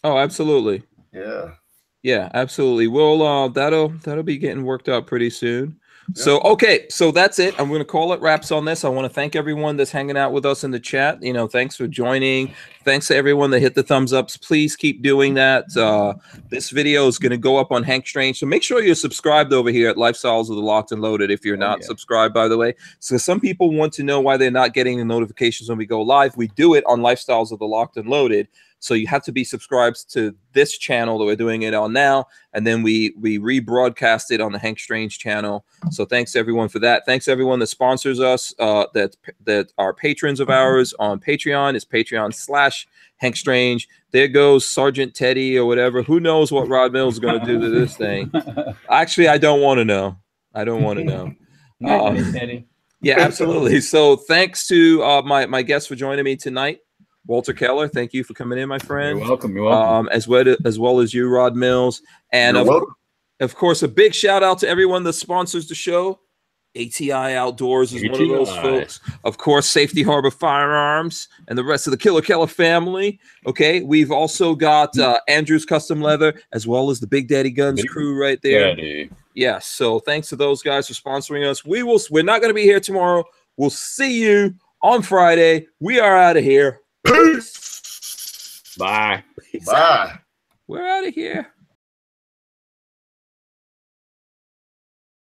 Oh, absolutely. Yeah, absolutely. Well, that'll be getting worked out pretty soon. Yeah. So, okay, so that's it. I'm going to call it wraps on this. I want to thank everyone that's hanging out with us in the chat. Thanks for joining. Thanks to everyone that hit the thumbs ups. Please keep doing that. This video is going to go up on Hank Strange. So make sure you're subscribed over here at Lifestyles of the Locked and Loaded if you're not subscribed, by the way. So some people want to know why they're not getting the notifications when we go live. We do it on Lifestyles of the Locked and Loaded. So you have to be subscribed to this channel that we're doing it on now, and then we rebroadcast it on the Hank Strange channel. So thanks to everyone for that. Thanks to everyone that sponsors us, that are patrons of ours on Patreon. It's Patreon/Hank Strange. There goes Sergeant Teddy or whatever. Who knows what Rod Mills is going to do to this thing? Actually, I don't want to know. Teddy. Yeah, absolutely. So thanks to my guests for joining me tonight. Walter Keller, thank you for coming in, my friend. You're welcome. As well as you, Rod Mills. And of course, a big shout out to everyone that sponsors the show. ATI Outdoors is one of those folks. Of course, Safety Harbor Firearms and the rest of the Killer Keller family. Okay, we've also got Andrew's Custom Leather, as well as the Big Daddy Guns crew right there. Yes, so thanks to those guys for sponsoring us. We're not going to be here tomorrow. We'll see you on Friday. We are out of here. Peace. Bye. Bye. We're out of here.